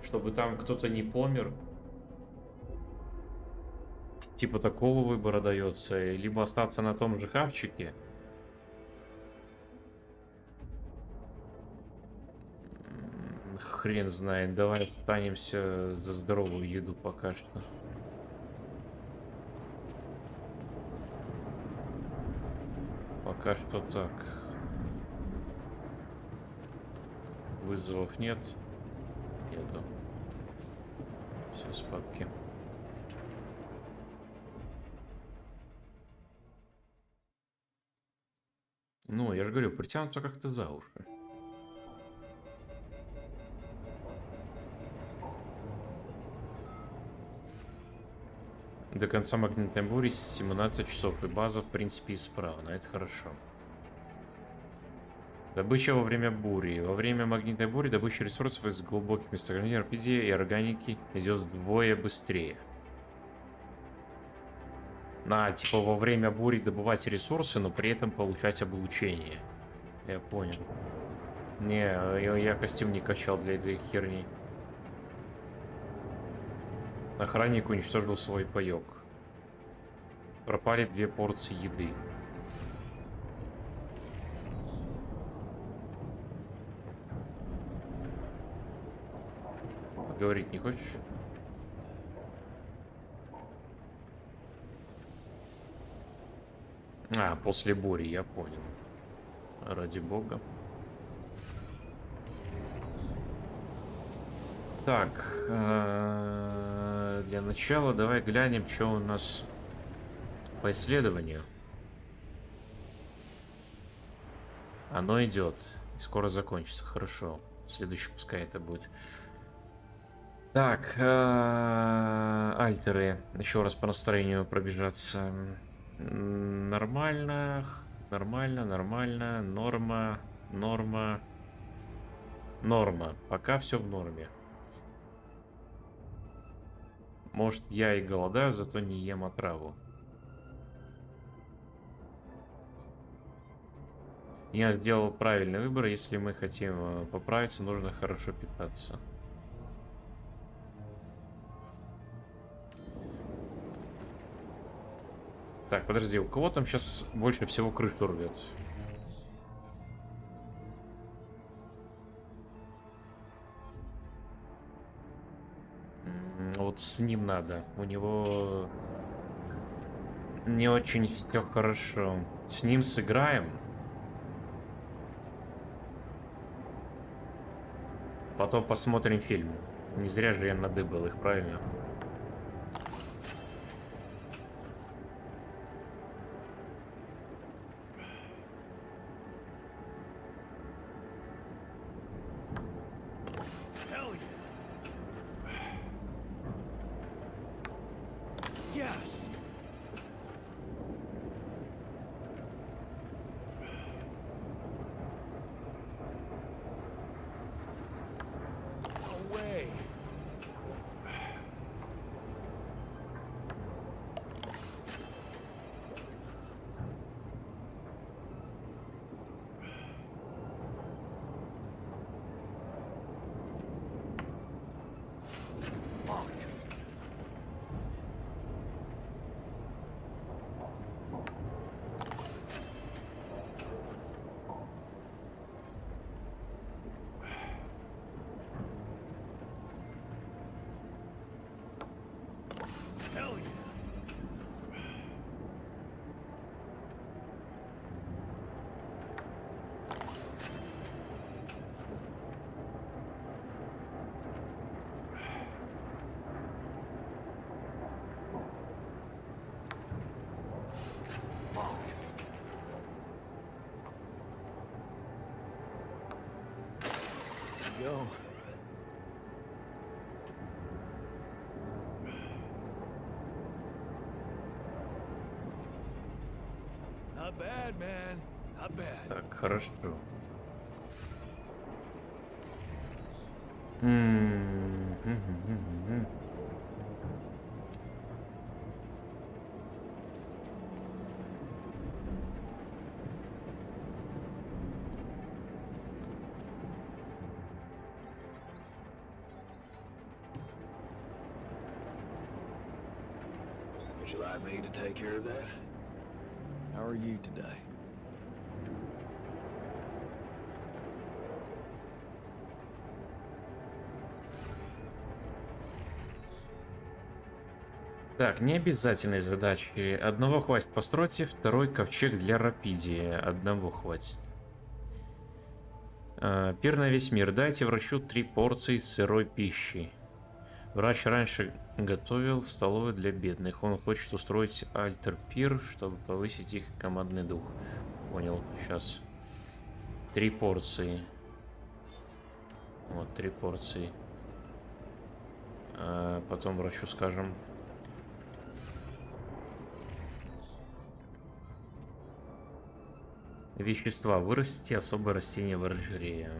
чтобы там кто-то не помер. Типа такого выбора дается. Либо остаться на том же хавчике. Хрен знает. Давай останемся за здоровую еду пока что. Пока что так. Вызовов нет. Нету. Все, спадки. Ну, я же говорю, притянуто как-то за уши. До конца магнитной бури 17 часов, и база, в принципе, исправна. Это хорошо. Добыча во время бури. Во время магнитной бури добыча ресурсов из глубоких месторождений рапидия и органики идет вдвое быстрее. Типа во время бури добывать ресурсы, но при этом получать облучение. Я понял. Не, я костюм не качал для этой херни. Охранник уничтожил свой паёк. Пропали 2 порции еды. Поговорить не хочешь? После бури, я понял. Ради бога. Так, для начала давай глянем, что у нас по исследованию. Оно идет. Скоро закончится. Хорошо. Следующий пускай это будет. Так, альтеры. Еще раз по настроению пробежаться. Нормально. Нормально, нормально. Норма, норма, норма. Пока все в норме. Может, я и голодаю, зато не ем отраву. Я сделал правильный выбор. Если мы хотим поправиться, нужно хорошо питаться. Так, подожди, у кого там сейчас больше всего крышу рвет? Вот с ним надо. У него не очень все хорошо. С ним сыграем. Потом посмотрим фильм. Не зря же я надыбал их, правильно? Hell yeah. Yes. Away. Fuck. Hell yeah. Fuck. There you go. Not bad, man. Not bad. Так, хорошо. Would you like me to take care of that? How are you today? Так, необязательные задачи. Одного хватит, постройте второй ковчег для Рапидии. Одного хватит. Пир на весь мир. Дайте врачу 3 порции сырой пищи. Врач раньше готовил в столовой для бедных. Он хочет устроить альтер-пир, чтобы повысить их командный дух. Понял, сейчас. 3 порции. Вот, 3 порции. Потом врачу скажем. Вещества. Вырастите особое растение в оранжерее.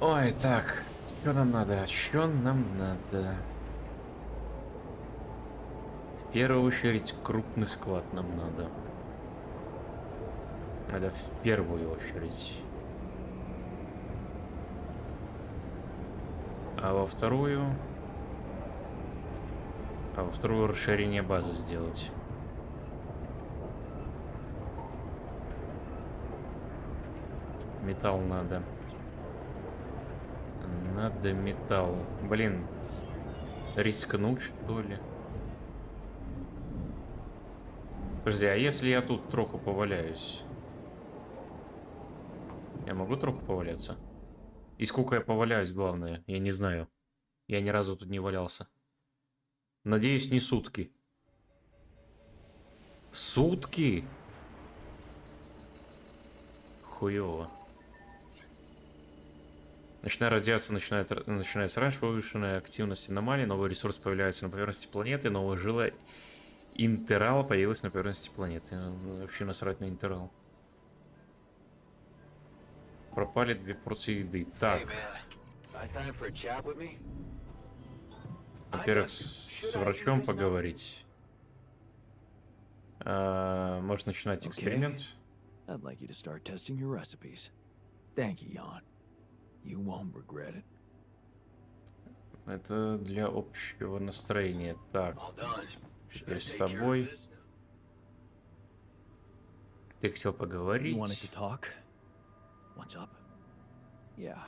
Ой, так. Что нам надо? Что нам надо? В первую очередь крупный склад нам надо. Это в первую очередь. А во вторую расширение базы сделать. Металл надо. Надо металл. Блин. Рискнуть, что ли? Подожди, а если я тут троху поваляюсь? Я могу троху поваляться? И сколько я поваляюсь, главное, я не знаю. Я ни разу тут не валялся. Надеюсь, не сутки. Сутки? Хуёво. Ночная радиация начинается раньше, повышенная активность аномалий, новый ресурс появляется на поверхности планеты, новая жила интерала появилась на поверхности планеты. Вообще насрать на интерал. Пропали 2 порции еды. Так. Во-первых, с врачом поговорить. Может начинать эксперимент. I'd like you to start testing your recipes. Thank you, Jan. You won't regret it. Это для общего настроения. Так. Теперь с тобой. Ты хотел You wanted to поговорить. talk? What's up? Yeah.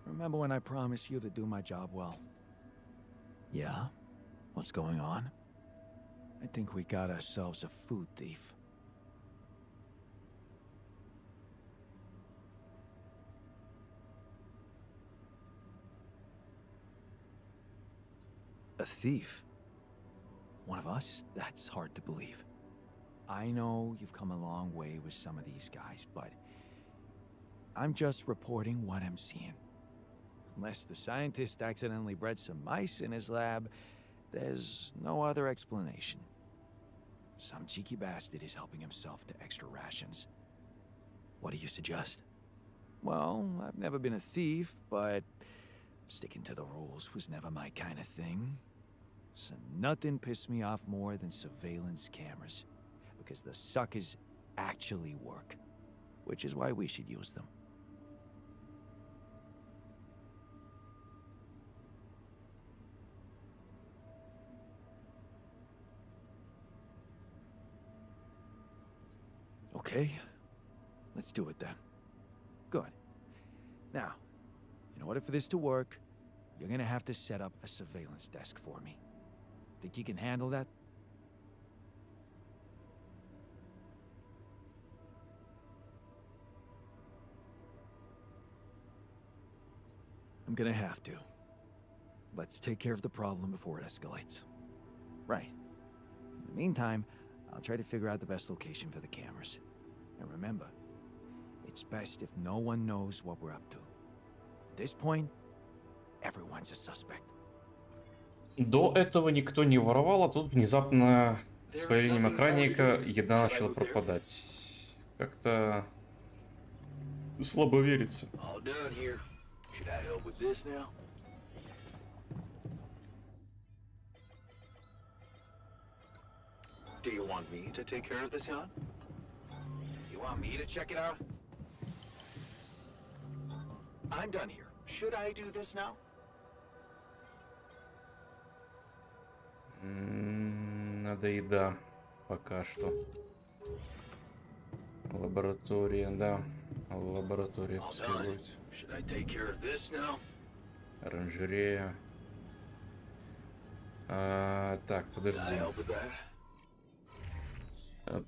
Remember when I promised you to do my job well? Yeah? What's going on? I think we got ourselves a food thief. A thief? One of us? That's hard to believe. I know you've come a long way with some of these guys, but I'm just reporting what I'm seeing. Unless the scientist accidentally bred some mice in his lab, there's no other explanation. Some cheeky bastard is helping himself to extra rations. What do you suggest? Well, I've never been a thief, but sticking to the rules was never my kind of thing. So nothing pissed me off more than surveillance cameras, because the suckers actually work, which is why we should use them. Okay, let's do it then. Good. Now, in order for this to work, you're gonna have to set up a surveillance desk for me. Think you can handle that? I'm gonna have to. Let's take care of the problem before it escalates. Right. In the meantime, I'll try to figure out the best location for the cameras. And remember, it's best if no one knows what we're up to. At this point, everyone's a suspect. До этого никто не воровал, а тут внезапно с появлением охранника еда начала пропадать. Как-то слабо верится. All done here. Should I help with this now? Do you want me to take care of this, Jan? You want me to check it out? I'm done here. Should I do this now? Надо еда пока что. Лаборатория, да. Лаборатория пускай будет. Should I take care of this now? Оранжерея. Так, подожди. Can I help with that?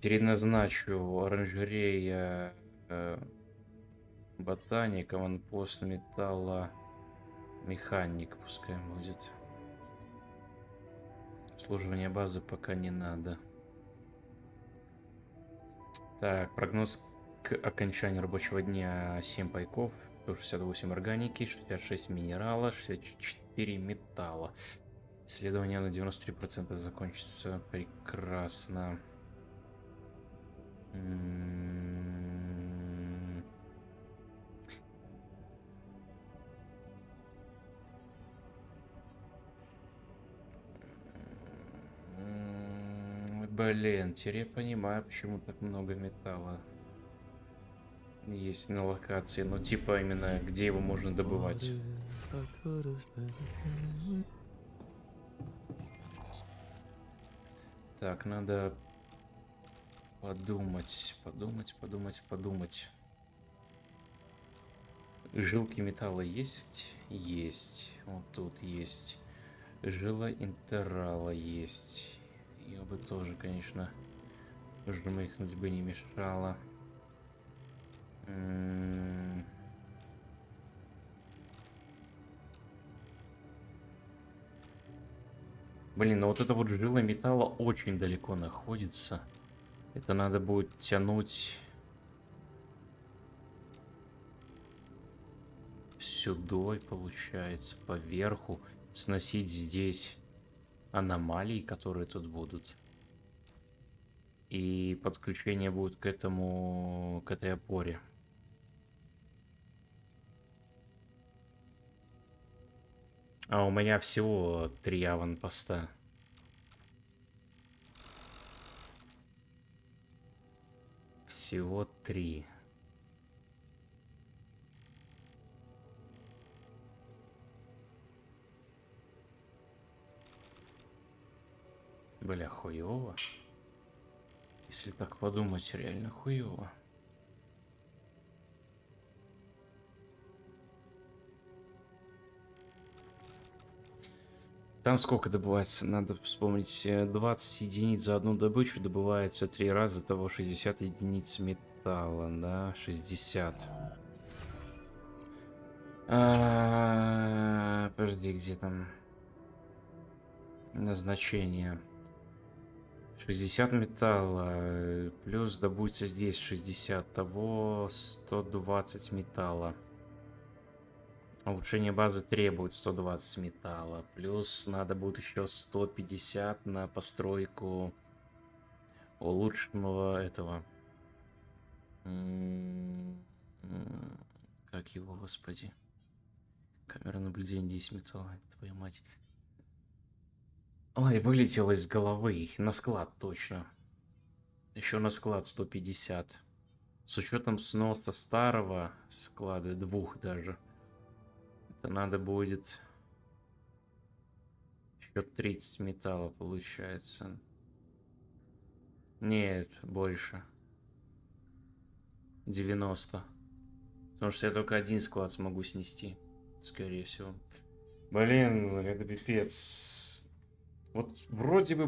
Переназначу оранжерея, ботаник, аванпост металла, механик пускай будет. Обслуживание базы пока не надо. Так, прогноз к окончанию рабочего дня: 7 пайков, 168 органики, 66 минерала, 64 металла. Исследование на 93% закончится. Прекрасно. Блин, теперь я понимаю, почему так много металла есть на локации. Ну, типа, именно где его можно добывать. Так, надо подумать. Жилки металла есть? Есть. Вот тут есть. Жила интерала есть. Ее бы тоже, конечно, жмыхнуть бы не мешало. Блин, ну вот эта вот жила металла очень далеко находится. Это надо будет тянуть сюда, получается, поверху. Сносить здесь аномалии, которые тут будут. И подключение будет к этому, к этой опоре. А у меня всего 3 аванпоста. Всего 3. Бля, хуёво. Если так подумать, реально хуёво. Там сколько добывается? Надо вспомнить. 20 единиц за одну добычу добывается 3 раза, того 60 единиц металла, да? 60. Подожди, где там назначение? 60 металла, плюс добудется здесь 60, того 120 металла. Улучшение базы требует 120 металла, плюс надо будет еще 150 на постройку улучшенного этого. Как его, господи? Камера наблюдения 10 металла, твою мать. Ой, вылетело из головы. На склад, точно. Еще на склад 150. С учетом сноса старого склада, 2 даже. Это надо будет еще 30 металла, получается. Нет, больше. 90. Потому что я только один склад смогу снести, скорее всего. Блин, это пипец. Вот вроде бы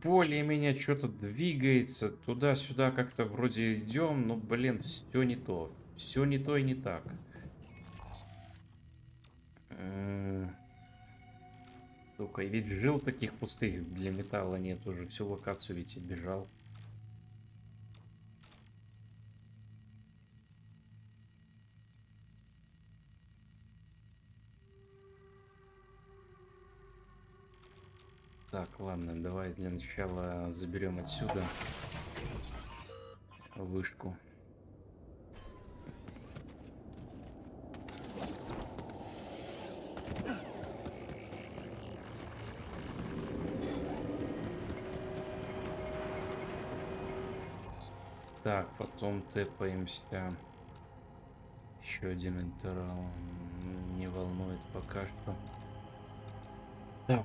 более-менее что-то двигается, туда-сюда как-то вроде идем, но, блин, все не то. Все не то и не так. Сука, и ведь жил таких пустых для металла нет уже. Всю локацию ведь бежал. Так, ладно, давай для начала заберем отсюда вышку. Так, потом тэпаемся. Еще один интервал. Не волнует пока что. Да.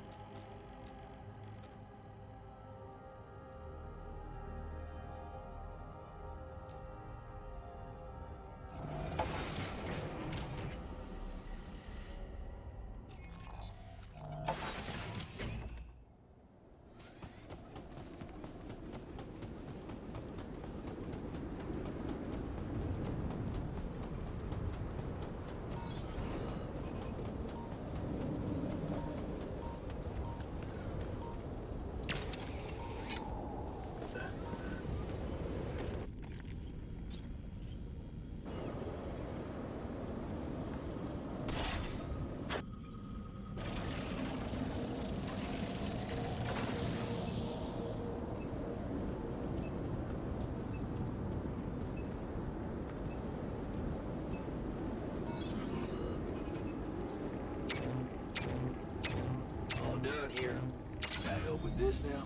Here. Can I help with this now?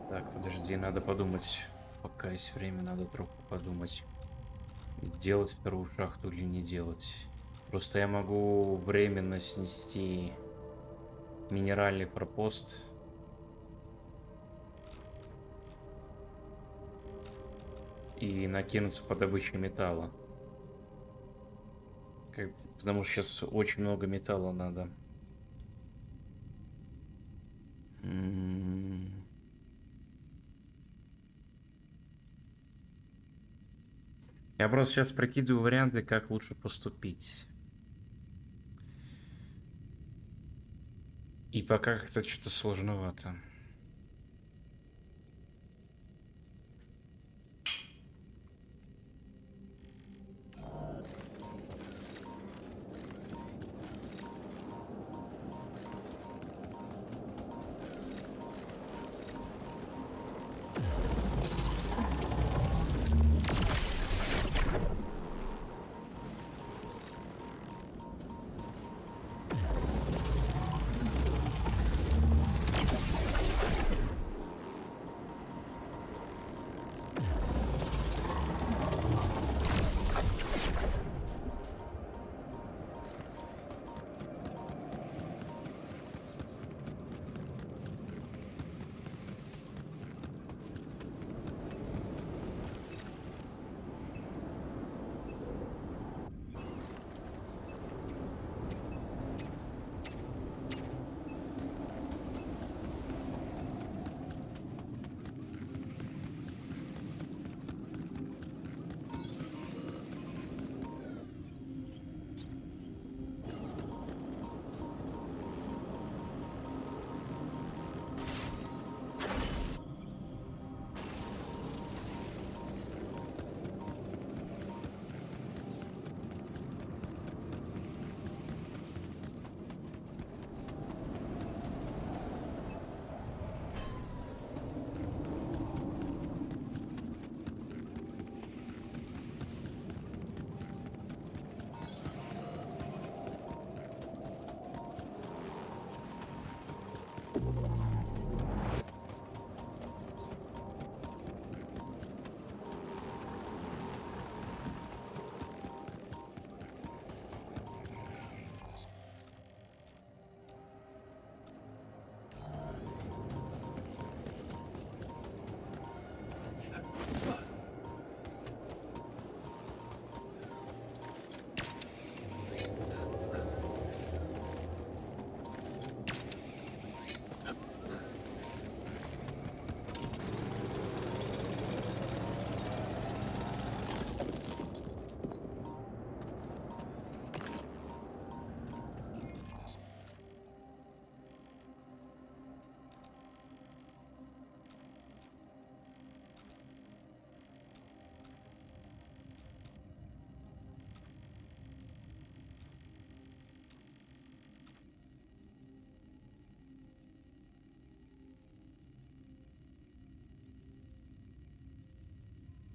Так, подожди, надо подумать. Пока есть время, надо троху подумать. Делать вторую шахту или не делать. Просто я могу временно снести минеральный форпост. И накинуться по добыче металла. Потому что сейчас очень много металла надо. Я просто сейчас прикидываю варианты, как лучше поступить. И пока как-то что-то сложновато.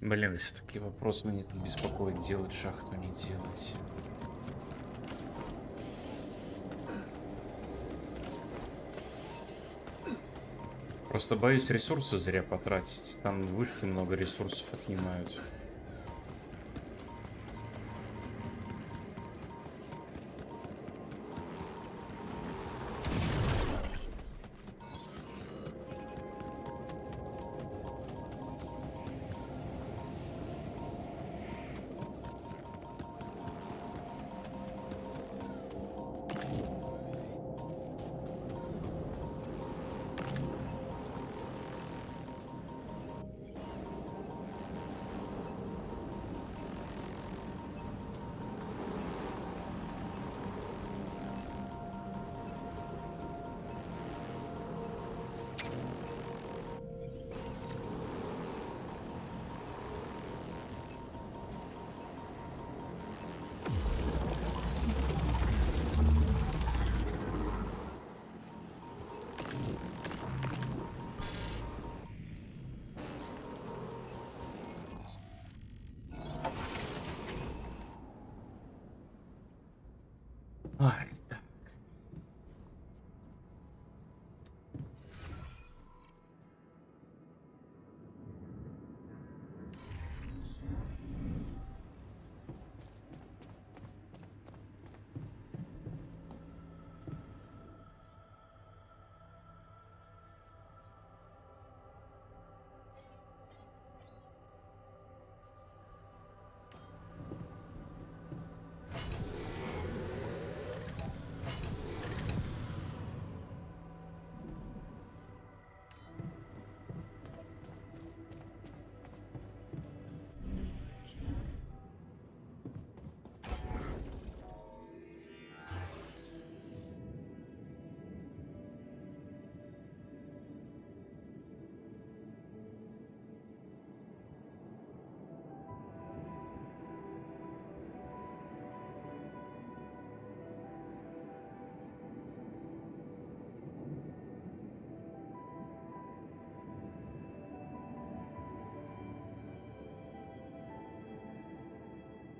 Блин, все-таки вопрос меня тут беспокоит, делать шахту, не делать. Просто боюсь ресурсы зря потратить. Там вышки много ресурсов отнимают. Ай, да.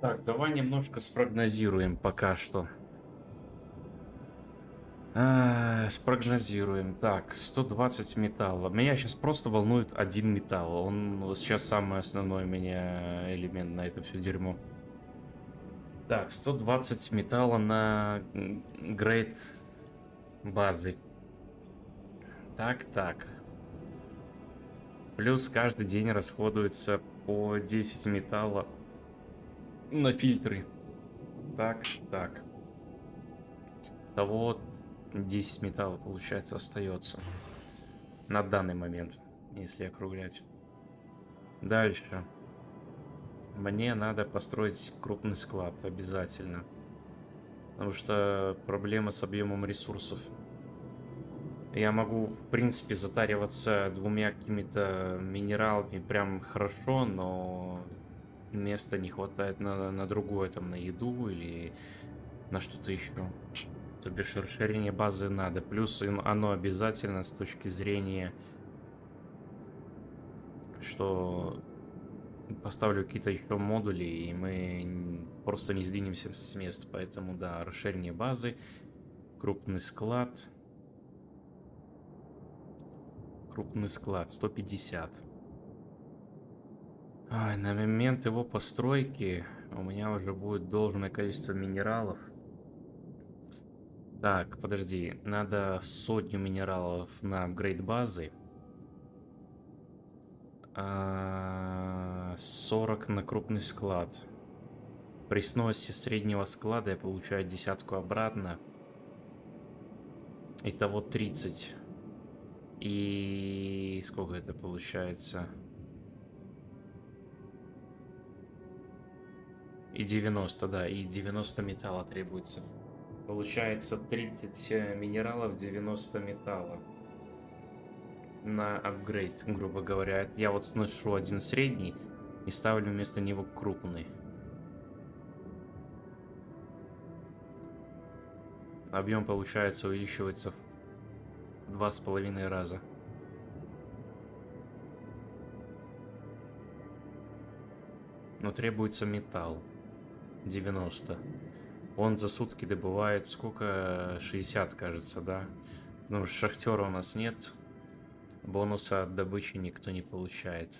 Так, давай немножко спрогнозируем пока что. Спрогнозируем. Так, 120 металла. Меня сейчас просто волнует один металл. Он вот сейчас самый основной у меня элемент на это все дерьмо. Так, 120 металла на грейд базы. Так. Плюс каждый день расходуется по 10 металла на фильтры. Так. Того 10 металла, получается, остается. На данный момент, если округлять. Дальше. Мне надо построить крупный склад обязательно. Потому что проблема с объемом ресурсов. Я могу, в принципе, затариваться двумя какими-то минералами прям хорошо, но места не хватает на другое, там, на еду или на что-то еще. То бишь расширение базы надо. Плюс оно обязательно с точки зрения, что поставлю какие-то еще модули, и мы просто не сдвинемся с места. Поэтому, да, расширение базы, крупный склад. Крупный склад, 150. На момент его постройки у меня уже будет должное количество минералов. Так, подожди, надо 100 минералов на апгрейд базы. 40 на крупный склад. При сносе среднего склада я получаю десятку обратно. Итого 30. И сколько это получается? И 90, да, и 90 металла требуется. Получается 30 минералов, 90 металла. На апгрейд, грубо говоря. Я вот сношу один средний и ставлю вместо него крупный. Объем, получается, увеличивается в 2,5 раза. Но требуется металл. 90. Он за сутки добывает сколько? 60, кажется, да? Потому что шахтера у нас нет. Бонуса от добычи никто не получает.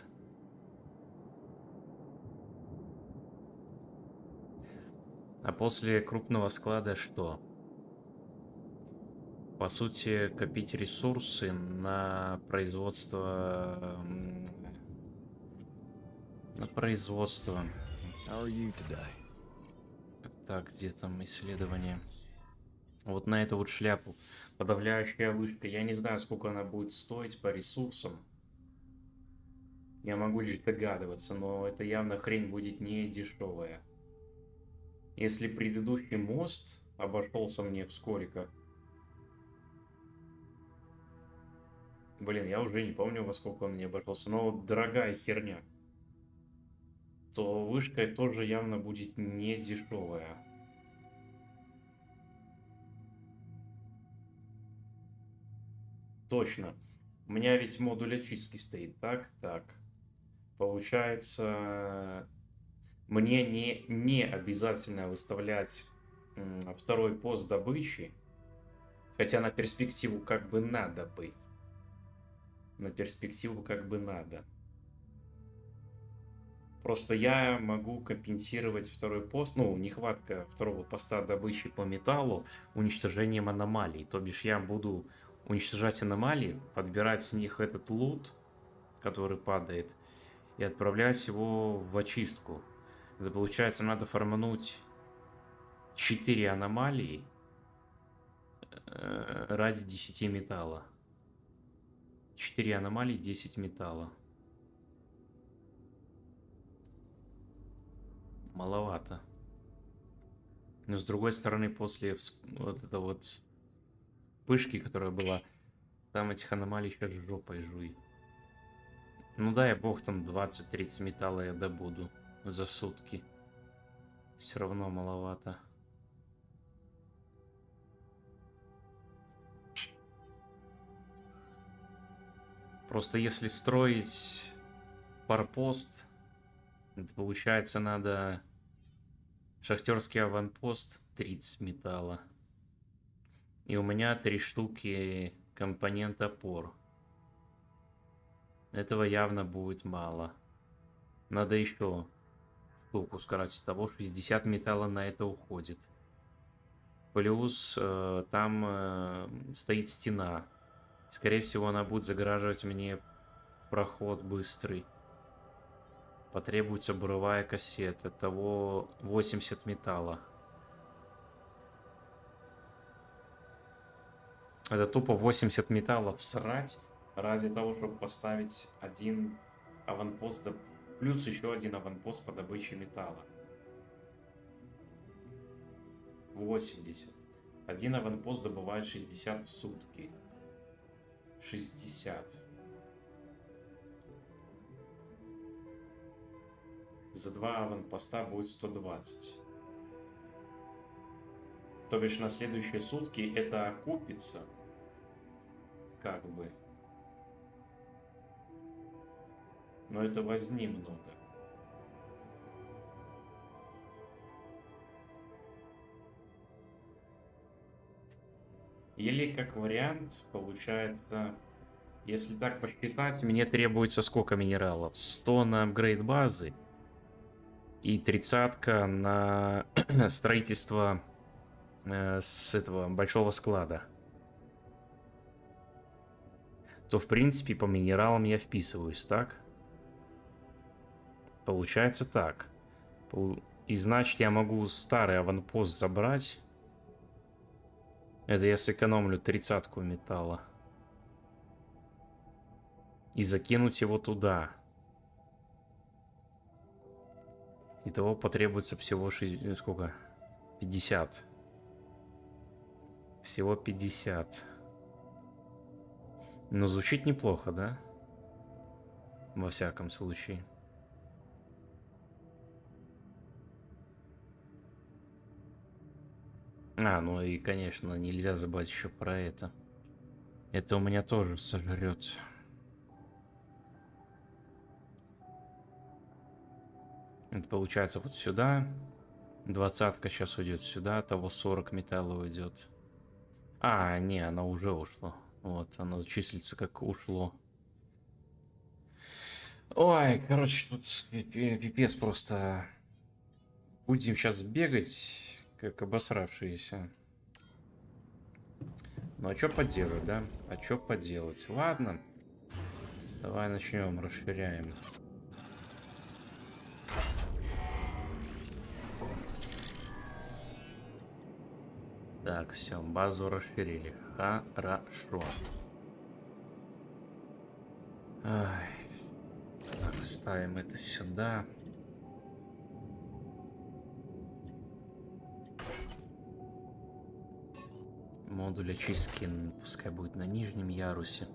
А после крупного склада что? По сути, копить ресурсы на производство... На производство. How are you today? Так, где там исследование? Вот на эту вот шляпу. Подавляющая вышка. Я не знаю, сколько она будет стоить по ресурсам. Я могу лишь догадываться, но это явно хрень будет не дешевая. Если предыдущий мост обошелся мне в сколько? Блин, я уже не помню, во сколько он мне обошелся. Но дорогая херня. То вышка тоже явно будет не дешевая. Точно. У меня ведь модуль очистки стоит. Так. Получается, мне не обязательно выставлять второй пост добычи. Хотя на перспективу как бы надо бы. Просто я могу компенсировать второй пост, ну, нехватка второго поста добычи по металлу уничтожением аномалий. То бишь я буду уничтожать аномалии, подбирать с них этот лут, который падает, и отправлять его в очистку. Это получается, надо фармануть 4 аномалии ради 10 металла. 4 аномалии, 10 металла. Маловато. Но с другой стороны, после вот этой вот вспышки, которая была, там этих аномалий сейчас жопой жуй. Ну дай бог, там 20-30 металла я добуду за сутки. Все равно маловато. Просто если строить парпост, это получается надо Шахтерский аванпост 30 металла. И у меня 3 штуки компонент опор. Этого явно будет мало. Надо еще штуку скоротить. Того 60 металла на это уходит. Плюс там стоит стена. Скорее всего, она будет загораживать мне проход быстрый. Потребуется буровая кассета. Того 80 металла. Это тупо 80 металлов срать ради того, чтобы поставить один аванпост, плюс еще один аванпост по добыче металла. 80. Один аванпост добывает 60 в сутки. 60. За 2 аванпоста будет 120. То бишь на следующие сутки это окупится. Как бы. Но это возни много. Или как вариант, получается, если так посчитать, мне требуется сколько минералов? 100 на апгрейд базы и 30 на строительство с этого большого склада. То в принципе по минералам я вписываюсь, так? Получается так. И значит я могу старый аванпост забрать. Это я сэкономлю 30 металла. И закинуть его туда. Итого потребуется всего 60... Сколько? 50. Всего 50. Но звучит неплохо, да? Во всяком случае. Ну и, конечно, нельзя забывать еще про это. Это у меня тоже сожрет. Это получается вот сюда. 20 сейчас уйдет сюда. Того 40 металла уйдет. Не, она уже ушла. Вот, оно числится как ушло. Ой, короче, тут пипец просто. Будем сейчас бегать, как обосравшиеся. Ну а что поделать, да? А что поделать? Ладно. Давай начнем, расширяем. Так, все, базу расширили. Хорошо. Ай, так, ставим это сюда. Модуль очистки пускай будет на нижнем ярусе.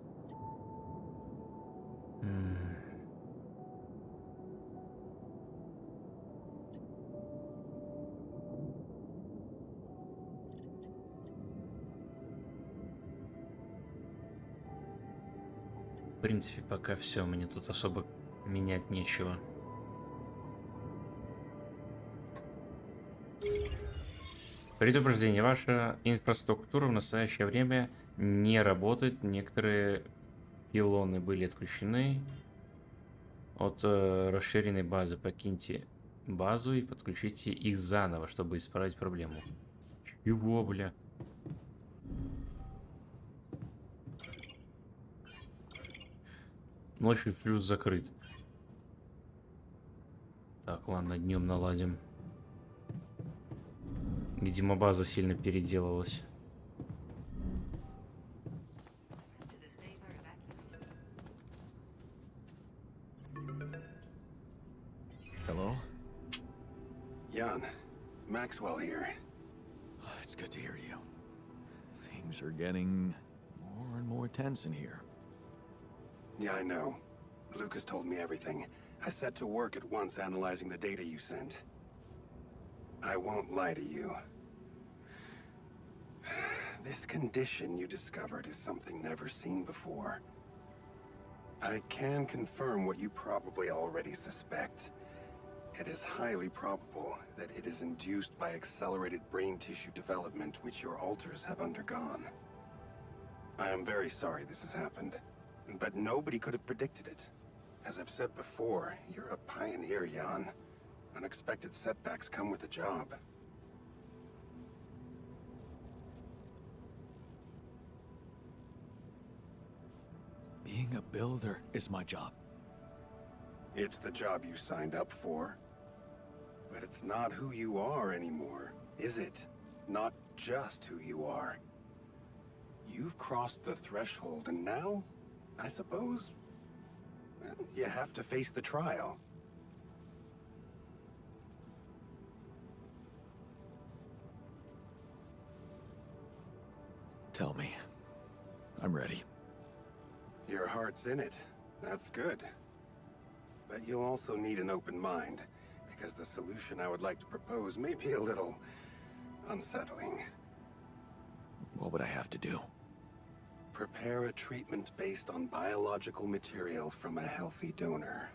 В принципе, пока все, мне тут особо менять нечего. Предупреждение. Ваша инфраструктура в настоящее время не работает. Некоторые пилоны были отключены от расширенной базы. Покиньте базу и подключите их заново, чтобы исправить проблему. Чего, бля? Ночью шлюз закрыт. Так, ладно, днем наладим. Видимо, база сильно переделалась. Hello? Jan, Maxwell here. It's good to hear you. Things are getting more and more tense in here. Yeah, I know. Lucas told me everything. I set to work at once analyzing the data you sent. I won't lie to you. This condition you discovered is something never seen before. I can confirm what you probably already suspect. It is highly probable that it is induced by accelerated brain tissue development which your alters have undergone. I am very sorry this has happened, but nobody could have predicted it. As I've said before, you're a pioneer, Jan. Unexpected setbacks come with the job. Being a builder is my job. It's the job you signed up for. But it's not who you are anymore, is it? Not just who you are. You've crossed the threshold, and now, I suppose, well, you have to face the trial. Tell me. I'm ready. Your heart's in it. That's good. But you'll also need an open mind, because the solution I would like to propose may be a little unsettling. What would I have to do? Prepare a treatment based on biological material from a healthy donor.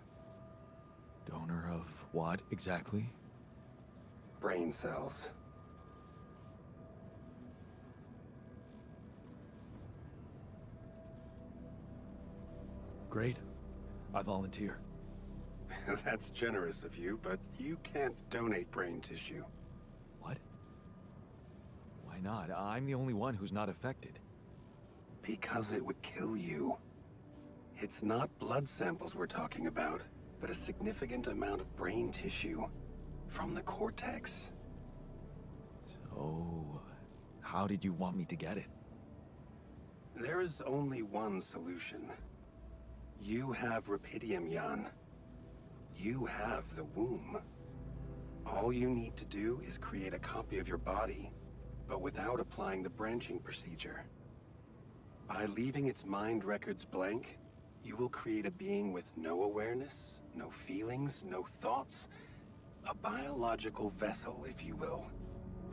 Donor of what exactly? Brain cells. Great. I volunteer. That's generous of you, but you can't donate brain tissue. What? Why not? I'm the only one who's not affected. Because it would kill you. It's not blood samples we're talking about, but a significant amount of brain tissue. From the cortex. So, how did you want me to get it? There is only one solution. You have Rapidium, Jan. You have the womb. All you need to do is create a copy of your body, but without applying the branching procedure. By leaving its mind records blank, you will create a being with no awareness, no feelings, no thoughts. A biological vessel, if you will.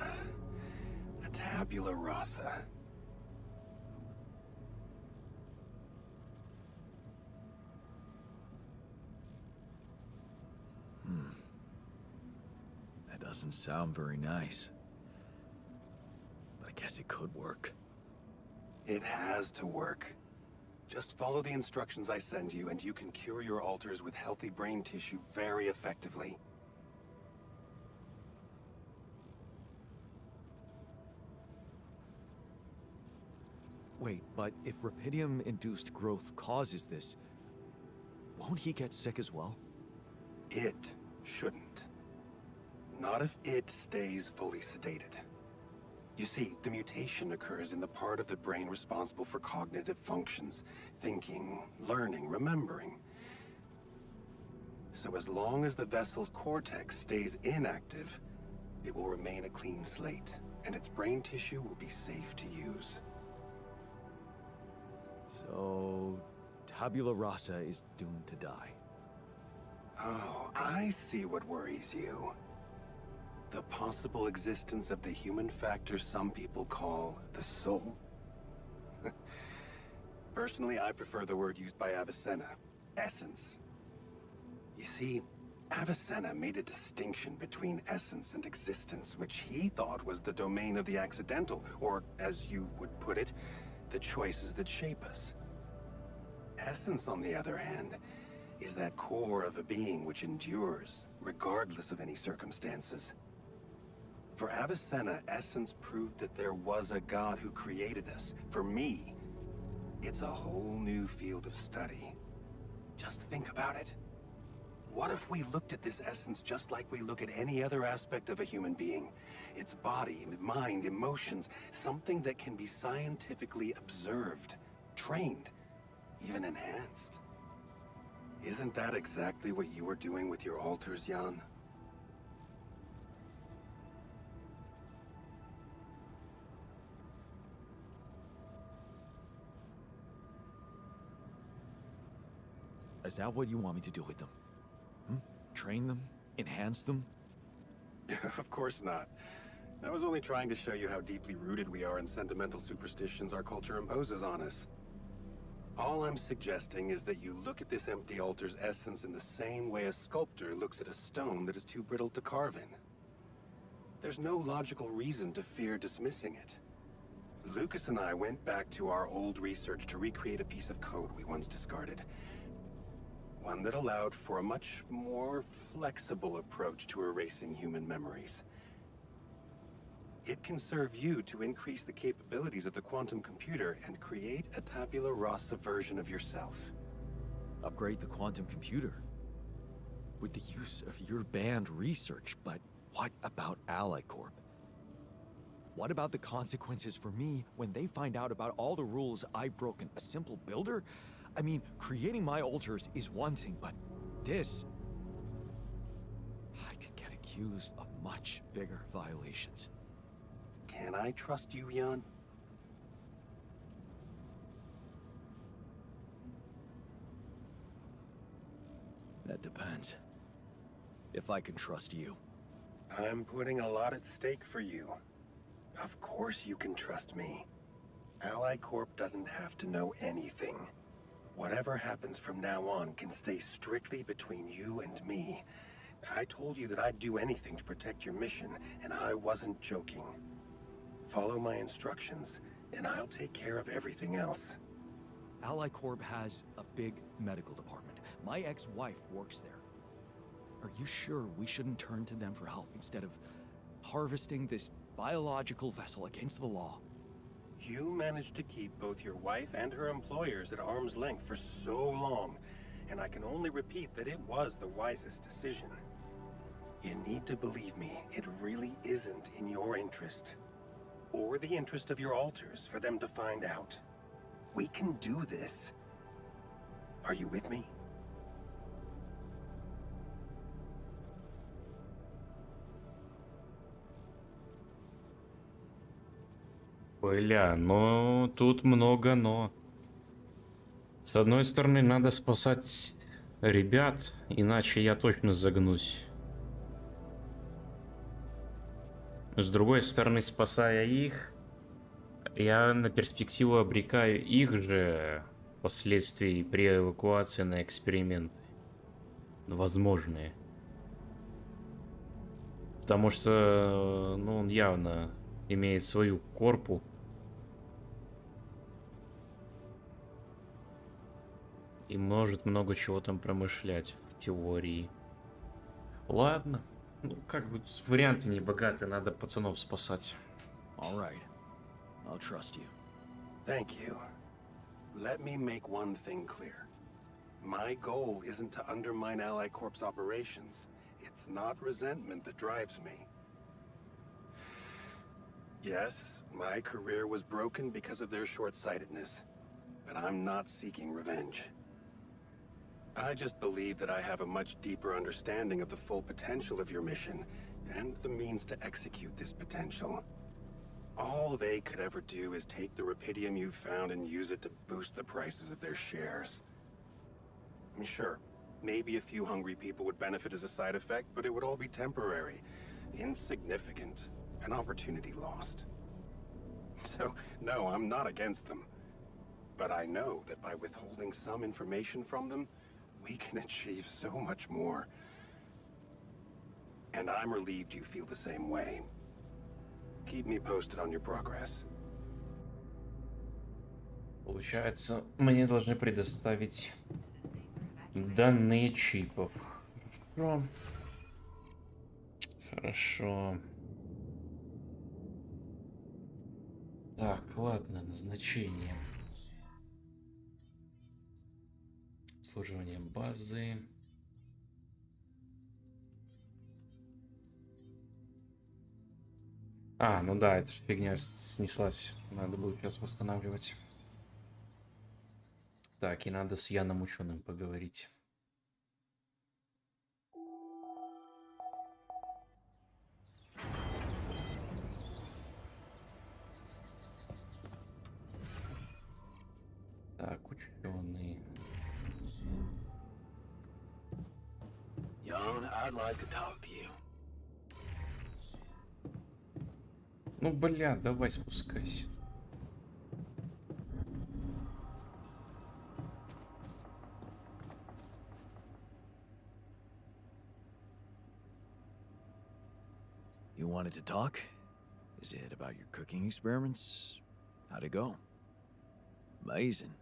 A tabula rasa. That doesn't sound very nice. But I guess it could work. It has to work. Just follow the instructions I send you, and you can cure your alters with healthy brain tissue very effectively. Wait, but if Rapidium-induced growth causes this, won't he get sick as well? It shouldn't. Not if it stays fully sedated. You see, the mutation occurs in the part of the brain responsible for cognitive functions, thinking, learning, remembering. So as long as the vessel's cortex stays inactive, it will remain a clean slate, and its brain tissue will be safe to use. So, tabula rasa is doomed to die. Oh, I see what worries you. The possible existence of the human factor some people call the soul. Personally, I prefer the word used by Avicenna, essence. You see, Avicenna made a distinction between essence and existence, which he thought was the domain of the accidental, or, as you would put it, the choices that shape us. Essence, on the other hand, is that core of a being which endures, regardless of any circumstances. For Avicenna, essence proved that there was a God who created us. For me, it's a whole new field of study. Just think about it. What if we looked at this essence just like we look at any other aspect of a human being? Its body, mind, emotions, something that can be scientifically observed, trained, even enhanced. Isn't that exactly what you were doing with your alters, Jan? Is that what you want me to do with them? Train them? Enhance them? Of course not. I was only trying to show you how deeply rooted we are in sentimental superstitions our culture imposes on us. All I'm suggesting is that you look at this empty altar's essence in the same way a sculptor looks at a stone that is too brittle to carve in. There's no logical reason to fear dismissing it. Lucas and I went back to our old research to recreate a piece of code we once discarded. One that allowed for a much more flexible approach to erasing human memories. It can serve you to increase the capabilities of the quantum computer and create a tabula rasa version of yourself. Upgrade the quantum computer? With the use of your banned research, but what about Ally Corp? What about the consequences for me when they find out about all the rules I've broken? A simple builder? I mean, creating my altars is one thing, but this... I could get accused of much bigger violations. Can I trust you, Jan? That depends. If I can trust you. I'm putting a lot at stake for you. Of course you can trust me. Ally Corp doesn't have to know anything. Whatever happens from now on can stay strictly between you and me. I told you that I'd do anything to protect your mission, and I wasn't joking. Follow my instructions, and I'll take care of everything else. Ally Corp has a big medical department. My ex-wife works there. Are you sure we shouldn't turn to them for help instead of harvesting this biological vessel against the law? You managed to keep both your wife and her employers at arm's length for so long, and I can only repeat that it was the wisest decision. You need to believe me, it really isn't in your interest. Or the interest of your alters for them to find out. We can do this. Are you with me? Бля, но тут много но. С одной стороны, надо спасать ребят, иначе я точно загнусь. С другой стороны, спасая их, я на перспективу обрекаю их же последствий при эвакуации на эксперименты. Возможные. Потому что, ну, он явно имеет свою корпу. И может много чего там промышлять в теории. Ладно. Ну, как бы варианты не богатые, надо пацанов спасать. All right. I'll trust you. Thank you. Let me make one thing clear. My goal isn't to undermine Ally Corp's operations. It's not resentment that drives me. Yes, my career was broken because of their short-sightedness, but I'm not seeking revenge. I just believe that I have a much deeper understanding of the full potential of your mission, and the means to execute this potential. All they could ever do is take the Rapidium you've found and use it to boost the prices of their shares. Sure, maybe a few hungry people would benefit as a side effect, but it would all be temporary, insignificant, an opportunity lost. So, no, I'm not against them. But I know that by withholding some information from them, we can achieve so much more. And I'm relieved you feel the same way. Keep me posted on your progress. Получается, мне должны предоставить данные чипов. Хорошо. Хорошо. Так, ладно, назначение. Обслуживание базы. А, ну да, эта фигня снеслась. Надо будет сейчас восстанавливать. Так, и надо с Яном ученым поговорить. Так, ученый. Jan, I'd like to talk to you. Ну, бля, давай спускайся. You wanted to talk? Is it about your cooking experiments? How'd it go? Amazing.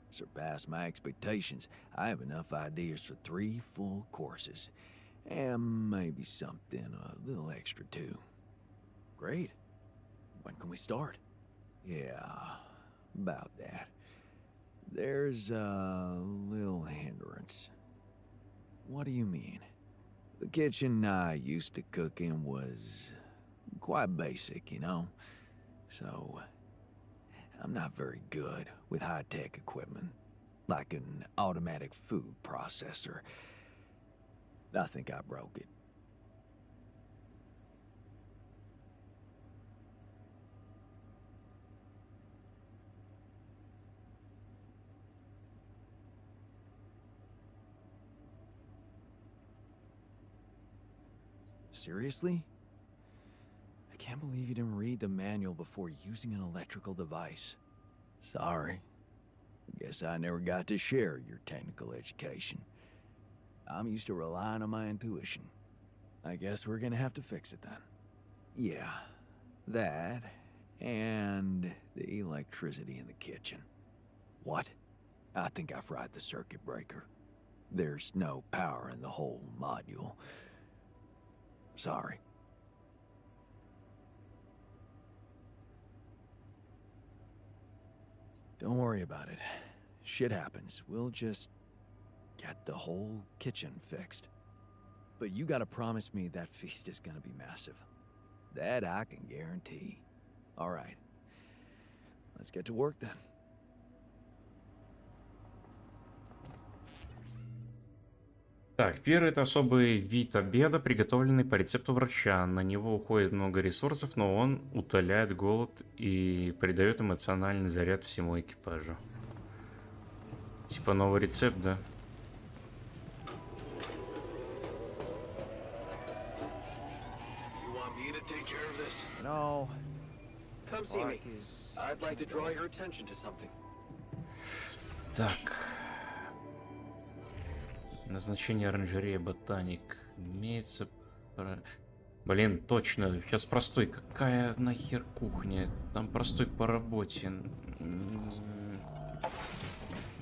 Surpassed my expectations. I have enough ideas for 3 full courses. And maybe something a little extra too. Great. When can we start? Yeah, about that. There's a little hindrance. What do you mean? The kitchen I used to cook in was quite basic, you know? So, I'm not very good with high-tech equipment, like an automatic food processor. I think I broke it. Seriously? I can't believe you didn't read the manual before using an electrical device. Sorry. Guess I never got to share your technical education. I'm used to relying on my intuition. I guess we're gonna have to fix it then. Yeah, that and the electricity in the kitchen. What? I think I fried the circuit breaker. There's no power in the whole module. Sorry. Don't worry about it. Shit happens. We'll just get the whole kitchen fixed. But you gotta promise me that feast is gonna be massive. That I can guarantee. All right. Let's get to work then. Так, первый — это особый вид обеда, приготовленный по рецепту врача. На него уходит много ресурсов, но он утоляет голод и придает эмоциональный заряд всему экипажу. Типа новый рецепт, да? No. Come see me. I'd like to draw your attention to something. Так. Назначение оранжереи ботаник. Имеется... Блин, точно. Сейчас простой. Какая нахер кухня? Там простой по работе.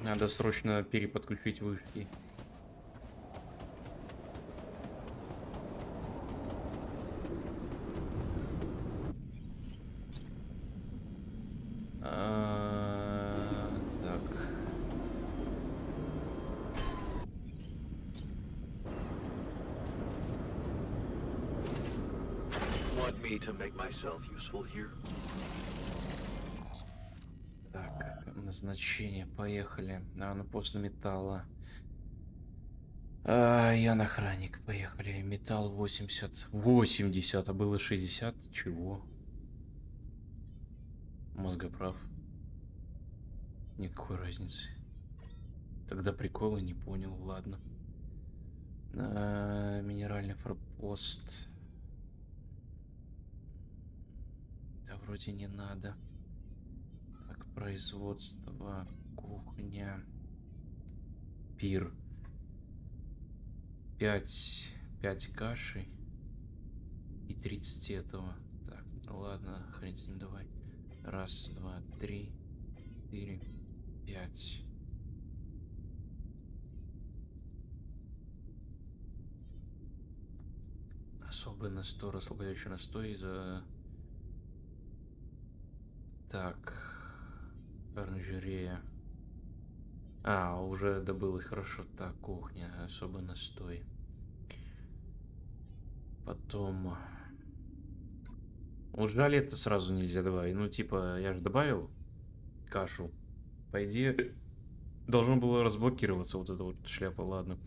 Надо срочно переподключить вышки. Так. Want me to make myself useful here? Так, назначение. Поехали. Ну после металла. Я охранник. Поехали. Металл 80. 80, а было 60. Чего? Мозгоправ. Никакой разницы. Тогда прикола не понял. Ладно. Минеральный форпост. Да вроде не надо. Так, производство, кухня, пир. 5 кашей и 30 этого. Так, ну ладно, хрен с ним, давай. 1, 2, 3, 4, 5. Особый настой, расслабляющий настой за... Так, оранжерея. Уже добыл их, хорошо. Так, кухня, особый настой. Потом... Вот жаль, это сразу нельзя добавить. Ну, типа, я же добавил кашу. По идее, должно было разблокироваться вот эта вот шляпа, ладно.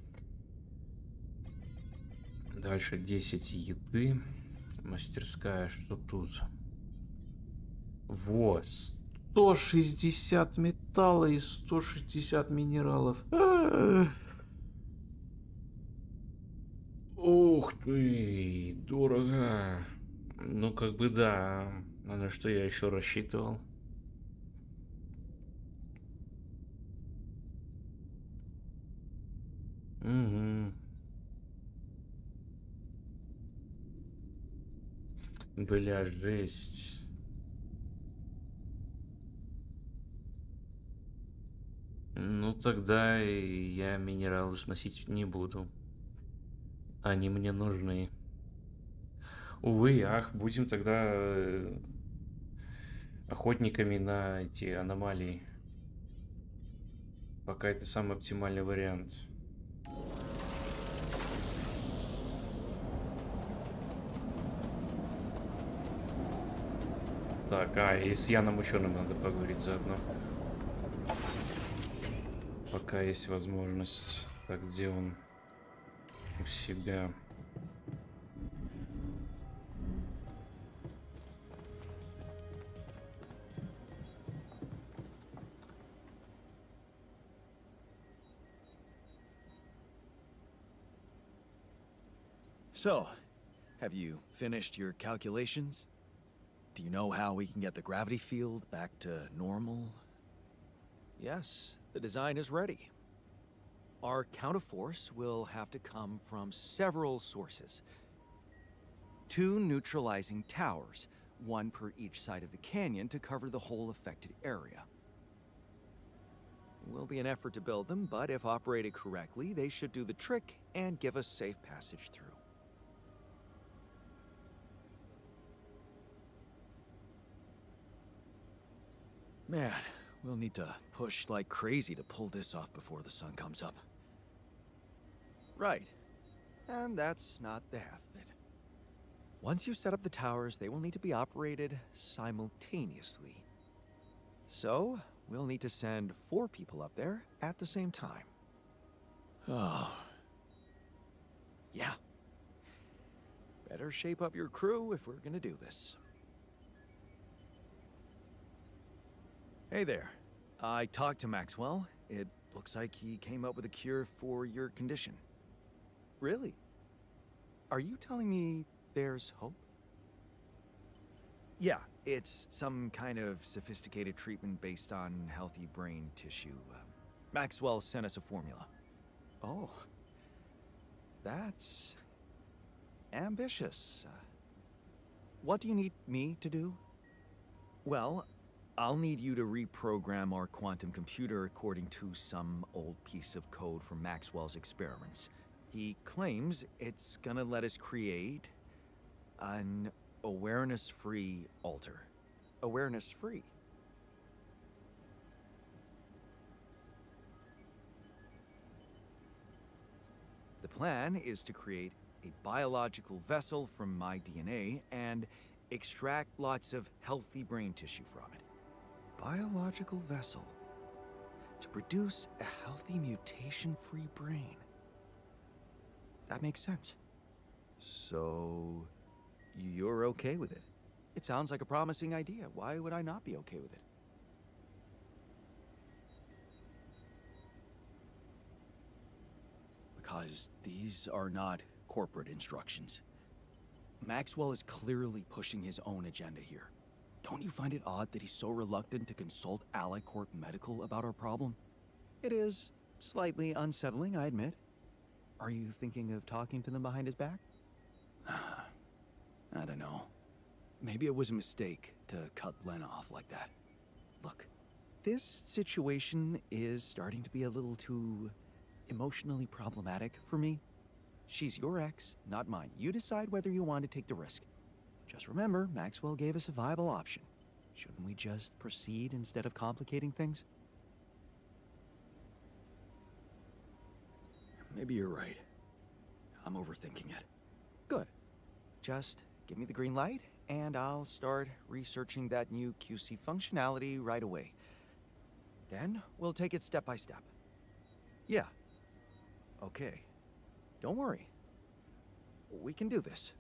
Дальше 10 еды. Мастерская, что тут? Во, 160 металла и 160 минералов. Ух ты, дорого. Ну, как бы да. А на что я еще рассчитывал? Угу. Бля, жесть. Ну тогда я минералы сносить не буду. Они мне нужны. Увы, ах, будем тогда охотниками на эти аномалии. Пока это самый оптимальный вариант. Так, и с Яном Ученым надо поговорить заодно. Пока есть возможность. Так, где он? У себя. So, have you finished your calculations? Do you know how we can get the gravity field back to normal? Yes, the design is ready. Our counterforce will have to come from several sources. 2 neutralizing towers, 1 per each side of the canyon to cover the whole affected area. It will be an effort to build them, but if operated correctly, they should do the trick and give us safe passage through. Man, we'll need to push like crazy to pull this off before the sun comes up. Right. And that's not the half of it. Once you set up the towers, they will need to be operated simultaneously. So, we'll need to send 4 people up there at the same time. Oh. Yeah. Better shape up your crew if we're gonna do this. Hey there. I talked to Maxwell. It looks like he came up with a cure for your condition. Really? Are you telling me there's hope? Yeah, it's some kind of sophisticated treatment based on healthy brain tissue. Maxwell sent us a formula. Oh. That's ambitious. What do you need me to do? Well, I'll need you to reprogram our quantum computer according to some old piece of code from Maxwell's experiments. He claims it's gonna let us create an awareness-free alter. Awareness-free. The plan is to create a biological vessel from my DNA and extract lots of healthy brain tissue from it. Biological vessel to produce a healthy mutation-free brain. That makes sense. So, you're okay with it? It sounds like a promising idea. Why would I not be okay with it? Because these are not corporate instructions. Maxwell is clearly pushing his own agenda here. Don't you find it odd that he's so reluctant to consult AliCorp Medical about our problem? It is slightly unsettling, I admit. Are you thinking of talking to them behind his back? I don't know. Maybe it was a mistake to cut Len off like that. Look, this situation is starting to be a little too emotionally problematic for me. She's your ex, not mine. You decide whether you want to take the risk. Just remember, Maxwell gave us a viable option. Shouldn't we just proceed instead of complicating things? Maybe you're right. I'm overthinking it. Good. Just give me the green light, and I'll start researching that new QC functionality right away. Then we'll take it step by step. Yeah. Okay. Don't worry. We can do this.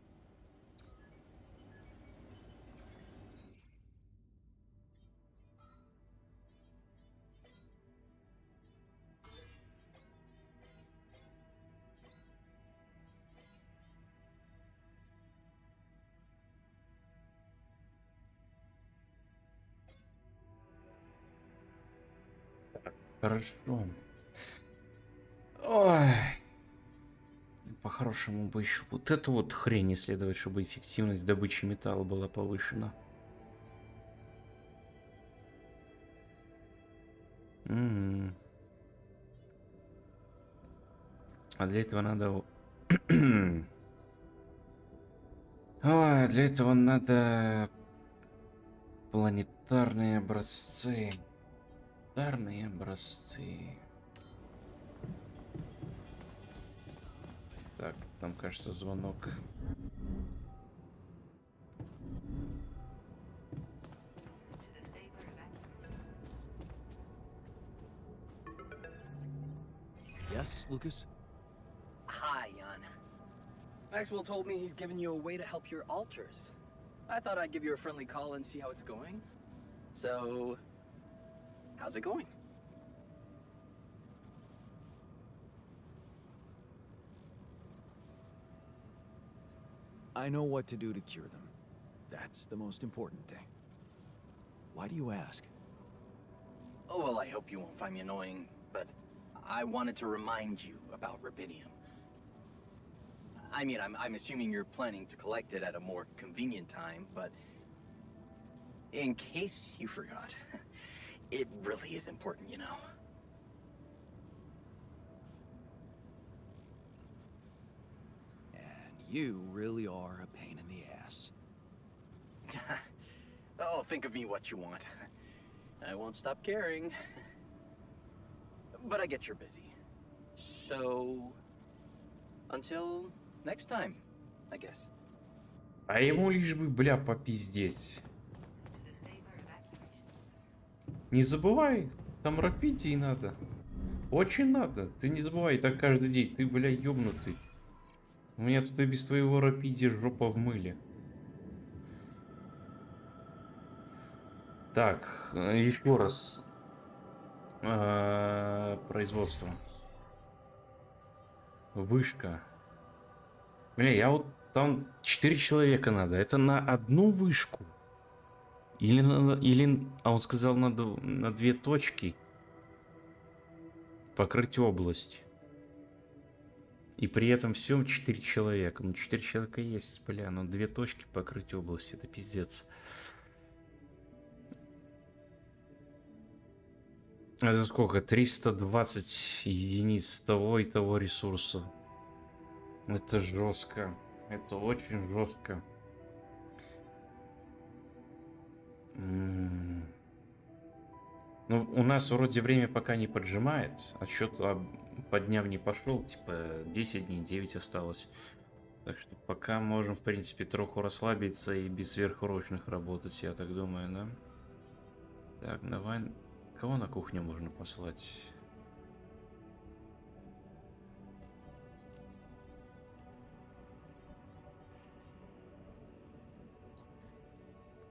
Хорошо. Ой. по-хорошему бы еще вот эту вот хрень исследовать, чтобы эффективность добычи металла была повышена. М. А для этого надо... Ой, для этого надо планетарные образцы. Планетарные образцы. Так, там, кажется, звонок. Yes, Lucas? Hi, Jan. Maxwell told me he's giving you a way to help your alters. I thought I'd give you a friendly call and see how it's going. So, how's it going? I know what to do to cure them. That's the most important thing. Why do you ask? Oh, well, I hope you won't find me annoying, but I wanted to remind you about rubidium. I mean, I'm assuming you're planning to collect it at a more convenient time, but in case you forgot, it really is important, you know. And you really are a pain in the ass. Oh, think of me what you want. I won't stop caring. But I get you're busy. So, until next time, I guess. А ему лишь бы, бля, попиздеть. Не забывай, там рапидий надо. Очень надо. Ты не забывай, так каждый день. Ты, бля, ёбнутый. У меня тут и без твоего рапидия жопа в мыле. Так, еще раз. Производство. Вышка. Бля, я вот там 4 человека надо. Это на одну вышку? Или... А он сказал, надо на 2 точки покрыть область. И при этом всем 4 человека. Ну, 4 человека есть, бля, но 2 точки покрыть область. Это пиздец. Это сколько? 320 единиц того и того ресурса. Это жестко. Это очень жестко. Ну, у нас вроде время пока не поджимает. Отсчет по дням не пошел. Типа 10 дней, 9 осталось. Так что пока можем, в принципе, троху расслабиться и без сверхурочных работать, я так думаю, да? Так, давай... Кого на кухню можно послать?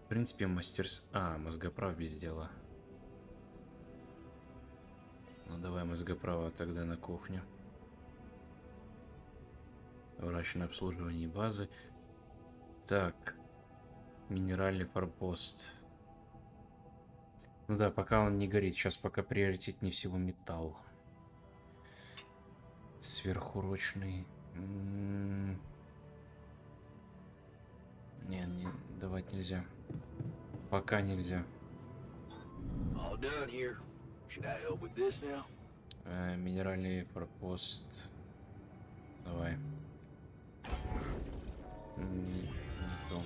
В принципе, мозгоправ без дела. Ну, давай мозгоправа тогда на кухню. Врачное обслуживание базы. Так. Минеральный форпост. Ну да, пока он не горит. Сейчас пока приоритет не всего металл. Сверхурочный. Не, давать нельзя. Пока нельзя. Минеральный форпост. Давай. Не то.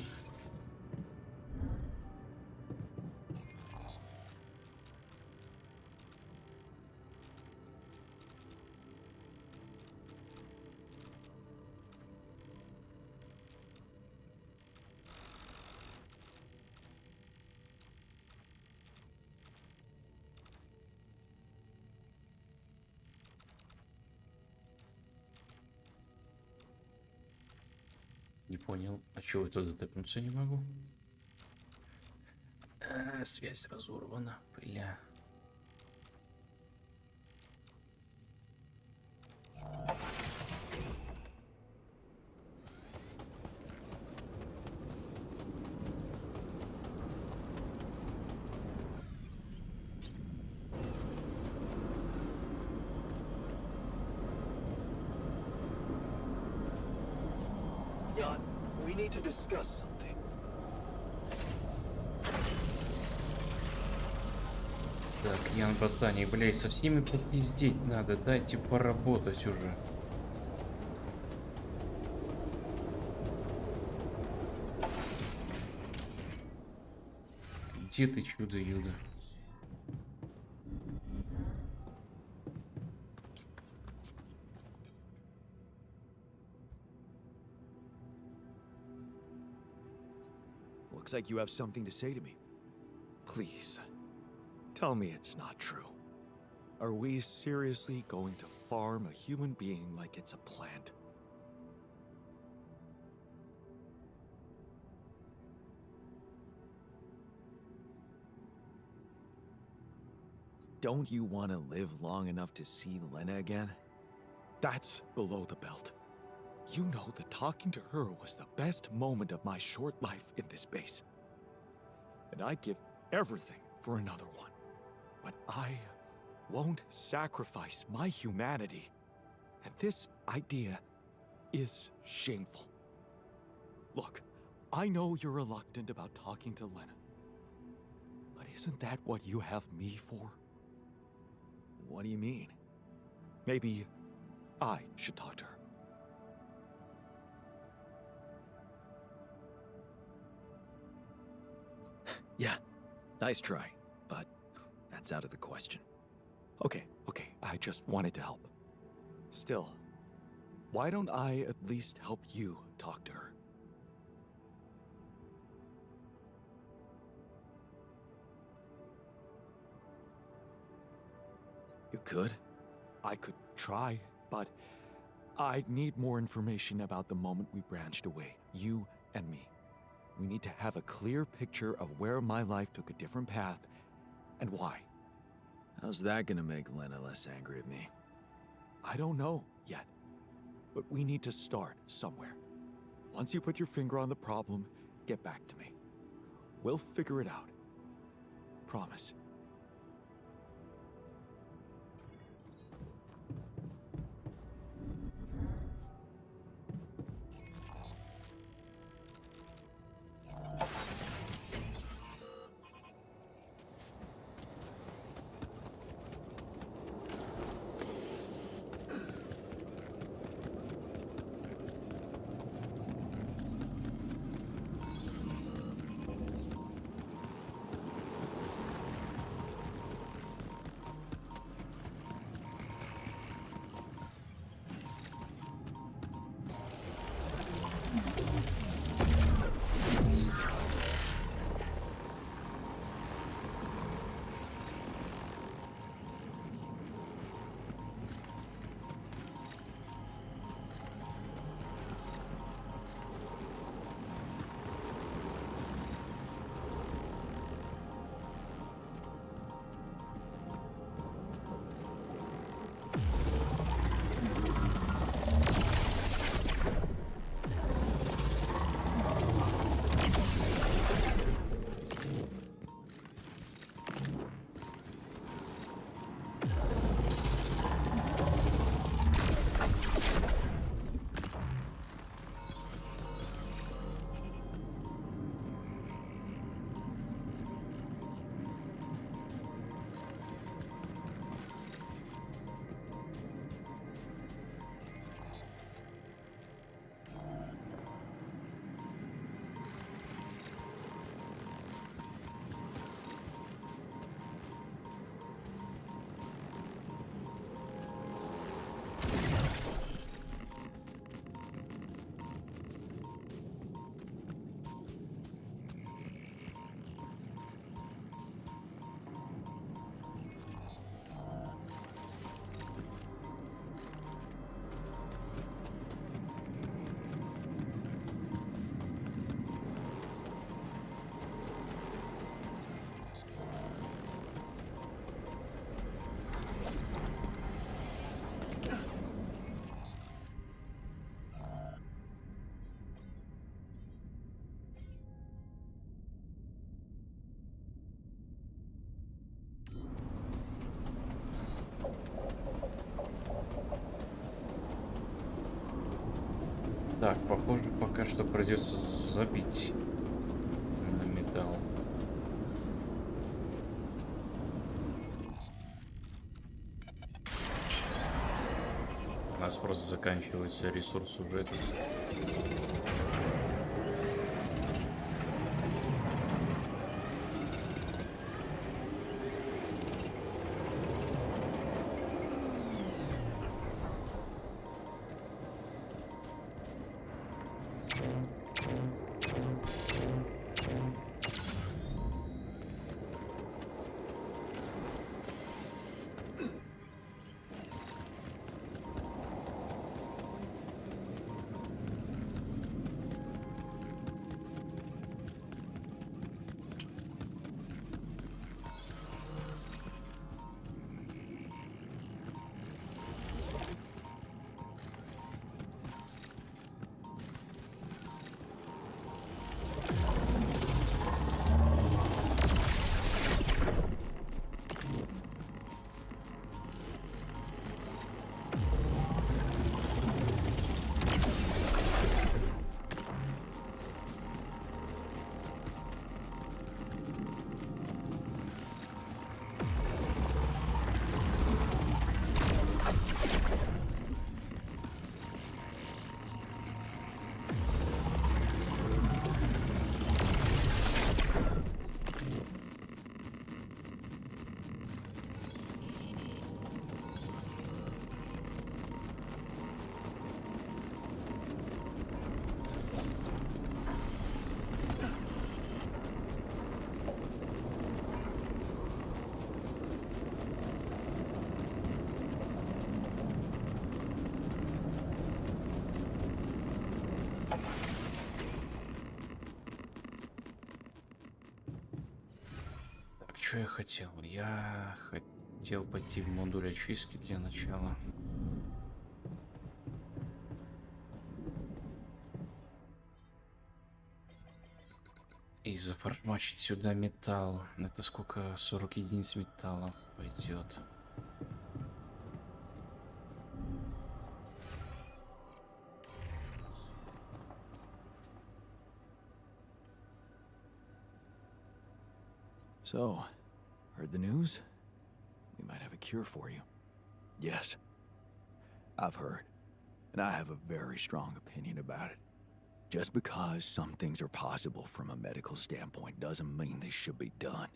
Не понял, а чего я туда тэпнуться не могу? Связь разорвана, бля. need to discuss something. Так, Ян Ботани, блядь, со всеми попиздеть надо, дайте поработать уже. Где ты, чудо-юдо? Looks like you have something to say to me. Please, tell me it's not true. Are we seriously going to farm a human being like it's a plant? Don't you want to live long enough to see Lena again? That's below the belt. You know that talking to her was the best moment of my short life in this base. And I'd give everything for another one. But I won't sacrifice my humanity. And this idea is shameful. Look, I know you're reluctant about talking to Lena. But isn't that what you have me for? What do you mean? Maybe I should talk to her. Yeah, nice try, but that's out of the question. Okay, I just wanted to help. Still, why don't I at least help you talk to her? You could? I could try, but I'd need more information about the moment we branched away, you and me. We need to have a clear picture of where my life took a different path and why. How's that gonna make Lena less angry at me? I don't know yet, but we need to start somewhere. Once you put your finger on the problem, get back to me. We'll figure it out. Promise. Так, похоже, пока что придется забить на металл. У нас просто заканчивается ресурс уже этот. Что я хотел? Я хотел пойти в модуль очистки для начала. И зафармачить сюда металл. Это сколько? 40 единиц металла пойдет. So, heard the news? We might have a cure for you. Yes, I've heard, and I have a very strong opinion about it. Just because some things are possible from a medical standpoint doesn't mean they should be done.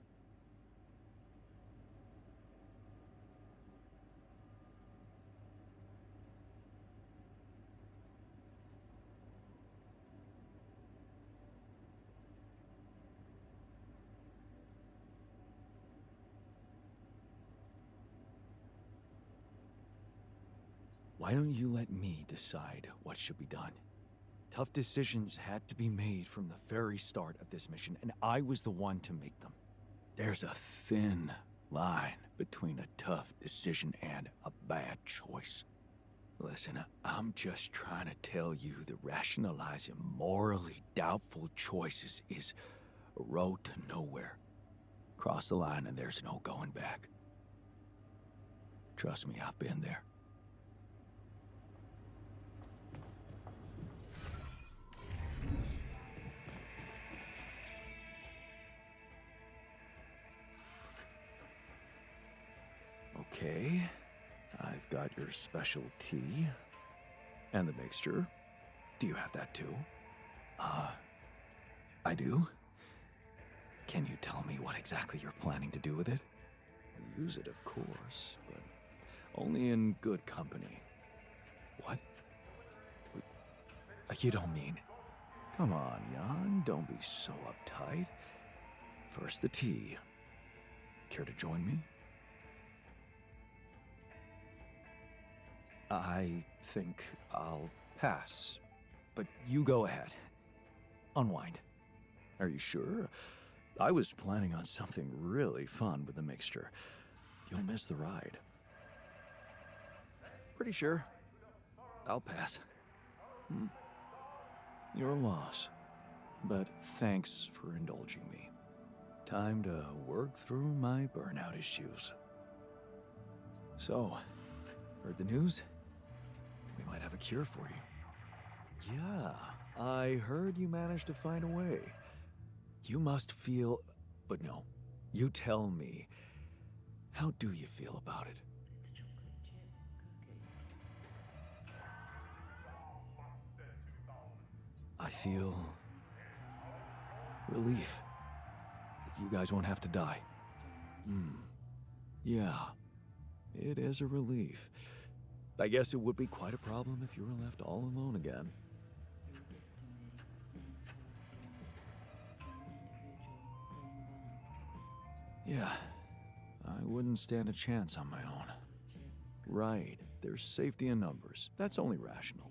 Why don't you let me decide what should be done? Tough decisions had to be made from the very start of this mission, and I was the one to make them. There's a thin line between a tough decision and a bad choice. Listen, I'm just trying to tell you that rationalizing morally doubtful choices is a road to nowhere. Cross the line and there's no going back. Trust me, I've been there. Okay, I've got your special tea and the mixture. Do you have that too? I do? Can you tell me what exactly you're planning to do with it? Use it, of course, but only in good company. What? You don't mean... Come on, Jan, don't be so uptight. First the tea. Care to join me? I think I'll pass, but you go ahead. Unwind. Are you sure? I was planning on something really fun with the mixture. You'll miss the ride. Pretty sure. I'll pass. Your loss. But thanks for indulging me. Time to work through my burnout issues. So, heard the news? We might have a cure for you. Yeah, I heard you managed to find a way. You must feel... But no, you tell me. How do you feel about it? I feel... relief. That you guys won't have to die. Yeah. It is a relief. I guess it would be quite a problem if you were left all alone again. Yeah, I wouldn't stand a chance on my own. Right, there's safety in numbers. That's only rational.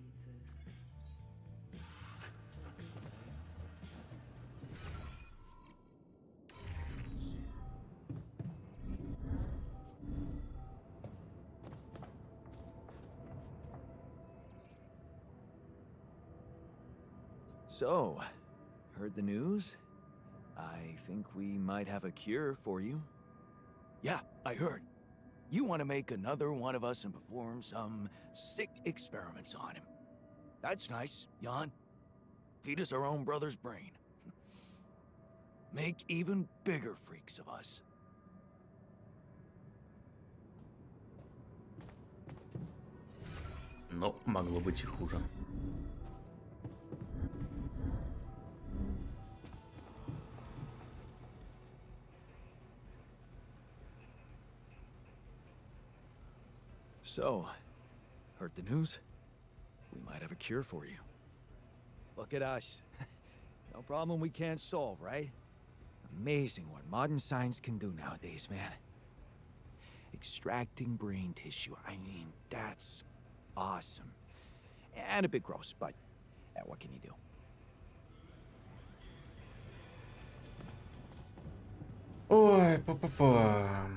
So, heard the news? I think we might have a cure for you. Yeah, I heard. You want to make another one of us and perform some sick experiments on him. That's nice, Jan. Feed us our own brother's brain. Make even bigger freaks of us. Но могло быть и хуже. So, heard the news? We might have a cure for you. Look at us. No problem we can't solve, right? Amazing what modern science can do nowadays, man. Extracting brain tissue, I mean, that's awesome. And a bit gross, but what can you do? Ой, па-па-па.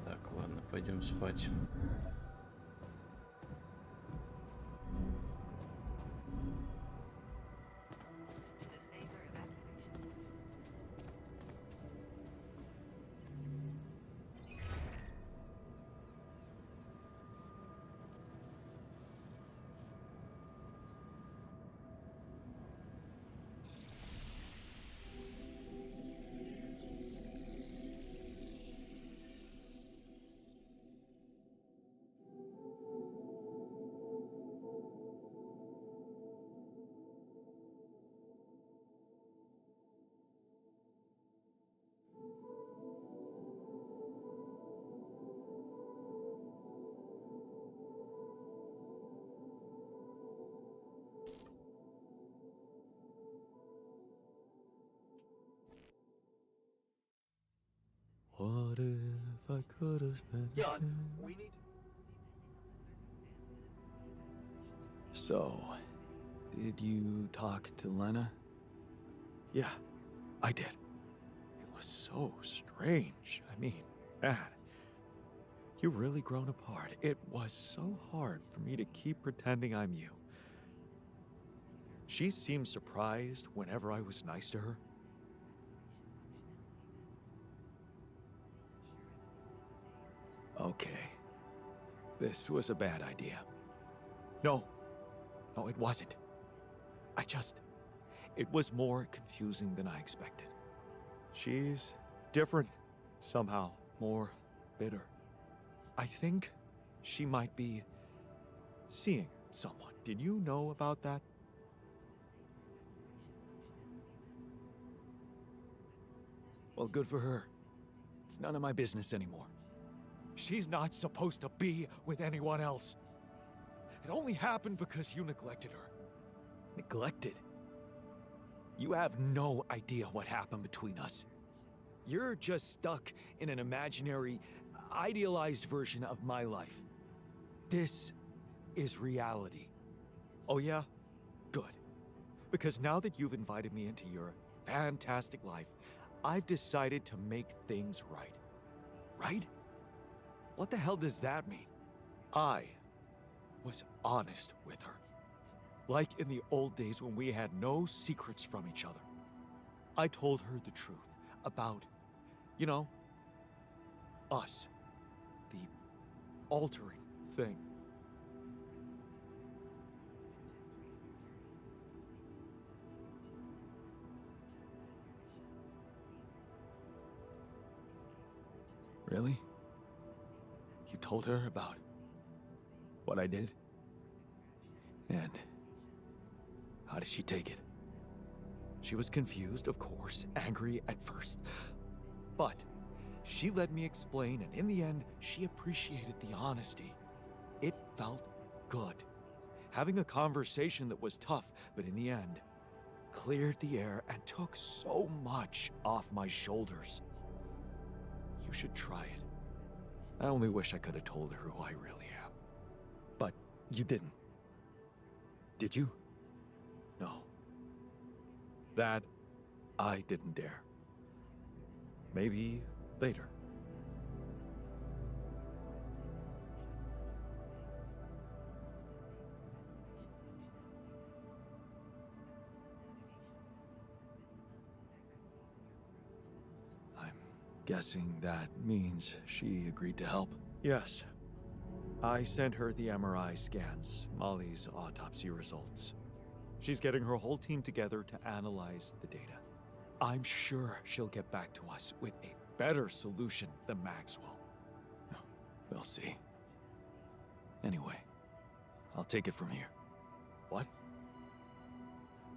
Так, ладно, пойдем спать. What if I could have spent... Jan, we need... So, did you talk to Lena? Yeah, I did. It was so strange. I mean, man, you've really grown apart. It was so hard for me to keep pretending I'm you. She seemed surprised whenever I was nice to her. Okay. This was a bad idea. No, it wasn't. It was more confusing than I expected. She's different, somehow, more bitter. I think she might be seeing someone. Did you know about that? Well, good for her. It's none of my business anymore. She's not supposed to be with anyone else. It only happened because you neglected her. Neglected? You have no idea what happened between us. You're just stuck in an imaginary, idealized version of my life. This is reality. Oh yeah? Good. Because now that you've invited me into your fantastic life, I've decided to make things right. Right? What the hell does that mean? I was honest with her. Like in the old days when we had no secrets from each other. I told her the truth about, you know, us. The altering thing. Really? You told her about what I did? And how did she take it? She was confused, of course, angry at first. But she let me explain, and in the end, she appreciated the honesty. It felt good. Having a conversation that was tough, but in the end, cleared the air and took so much off my shoulders. You should try it. I only wish I could have told her who I really am. But you didn't. Did you? No. That I didn't dare. Maybe later. I'm guessing that means she agreed to help. Yes. I sent her the MRI scans, Molly's autopsy results. She's getting her whole team together to analyze the data. I'm sure she'll get back to us with a better solution than Maxwell. We'll see. Anyway, I'll take it from here. What?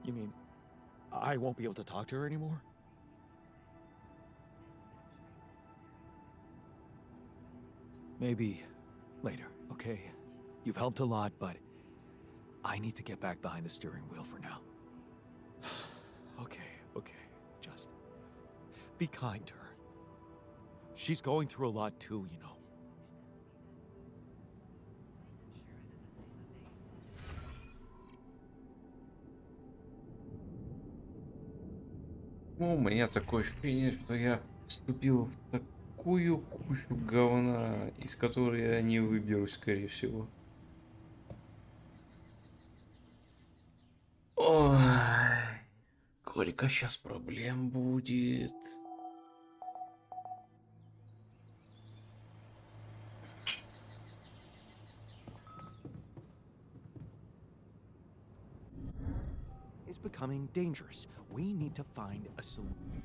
You mean I won't be able to talk to her anymore? Maybe later, okay? You've helped a lot, but I need to get back behind the steering wheel for now. Okay. Just be kind to her. She's going through a lot too, you know. Ну, у меня такое ощущение, что я вступил в такую кучу говна, из которой я не выберусь, скорее всего. Ой, сколько сейчас проблем будет. It's becoming dangerous. We need to find a solution.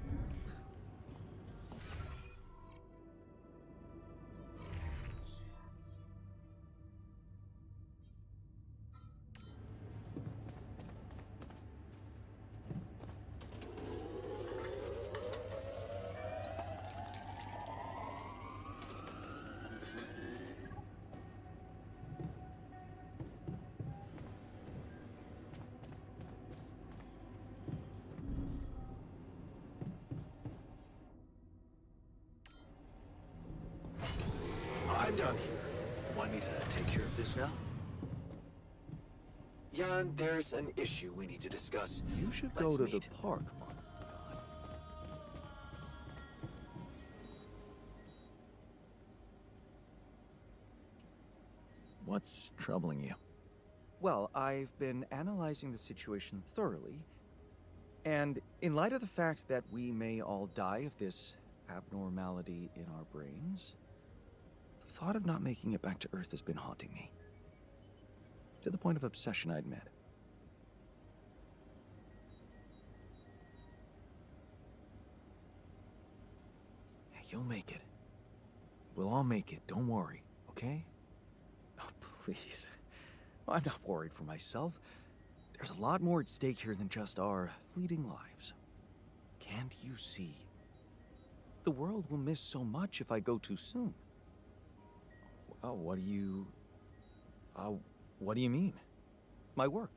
I'm done here. Want me to take care of this now? Jan, there's an issue we need to discuss. You should Let's go to meet. the park, Mom. What's troubling you? Well, I've been analyzing the situation thoroughly, and in light of the fact that we may all die of this abnormality in our brains, the thought of not making it back to Earth has been haunting me. To the point of obsession, I admit. Yeah, you'll make it. We'll all make it, don't worry, okay? Oh, please. I'm not worried for myself. There's a lot more at stake here than just our fleeting lives. Can't you see? The world will miss so much if I go too soon. Oh, what do you mean? My work.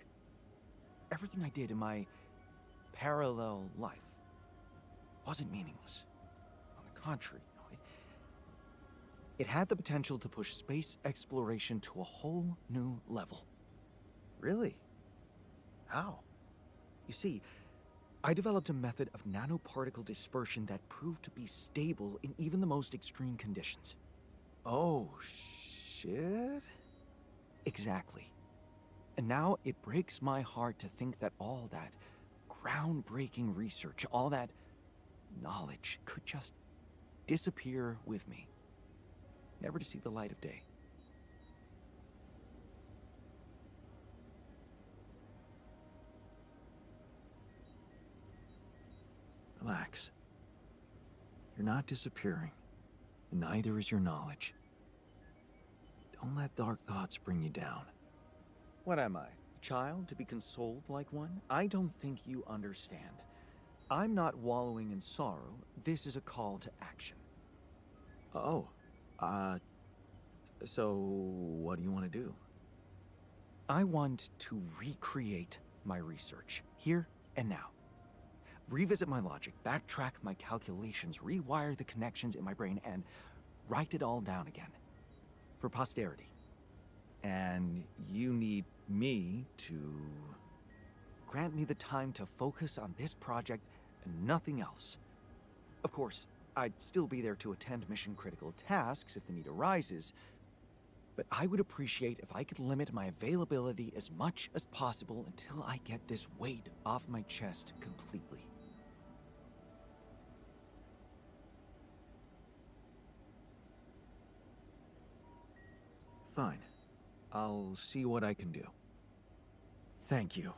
Everything I did in my parallel life wasn't meaningless. On the contrary, it had the potential to push space exploration to a whole new level. Really? How? You see, I developed a method of nanoparticle dispersion that proved to be stable in even the most extreme conditions. Oh, shit? Exactly. And now it breaks my heart to think that all that groundbreaking research, all that knowledge could just disappear with me, never to see the light of day. Relax. You're not disappearing, and neither is your knowledge. Don't let dark thoughts bring you down. What am I? A child to be consoled like one? I don't think you understand. I'm not wallowing in sorrow. This is a call to action. Oh, so what do you want to do? I want to recreate my research, here and now. Revisit my logic, backtrack my calculations, rewire the connections in my brain, and write it all down again. For posterity. And you need me to grant me the time to focus on this project and nothing else. Of course, I'd still be there to attend mission-critical tasks if the need arises, but I would appreciate if I could limit my availability as much as possible until I get this weight off my chest completely. Fine. I'll see what I can do. Thank you.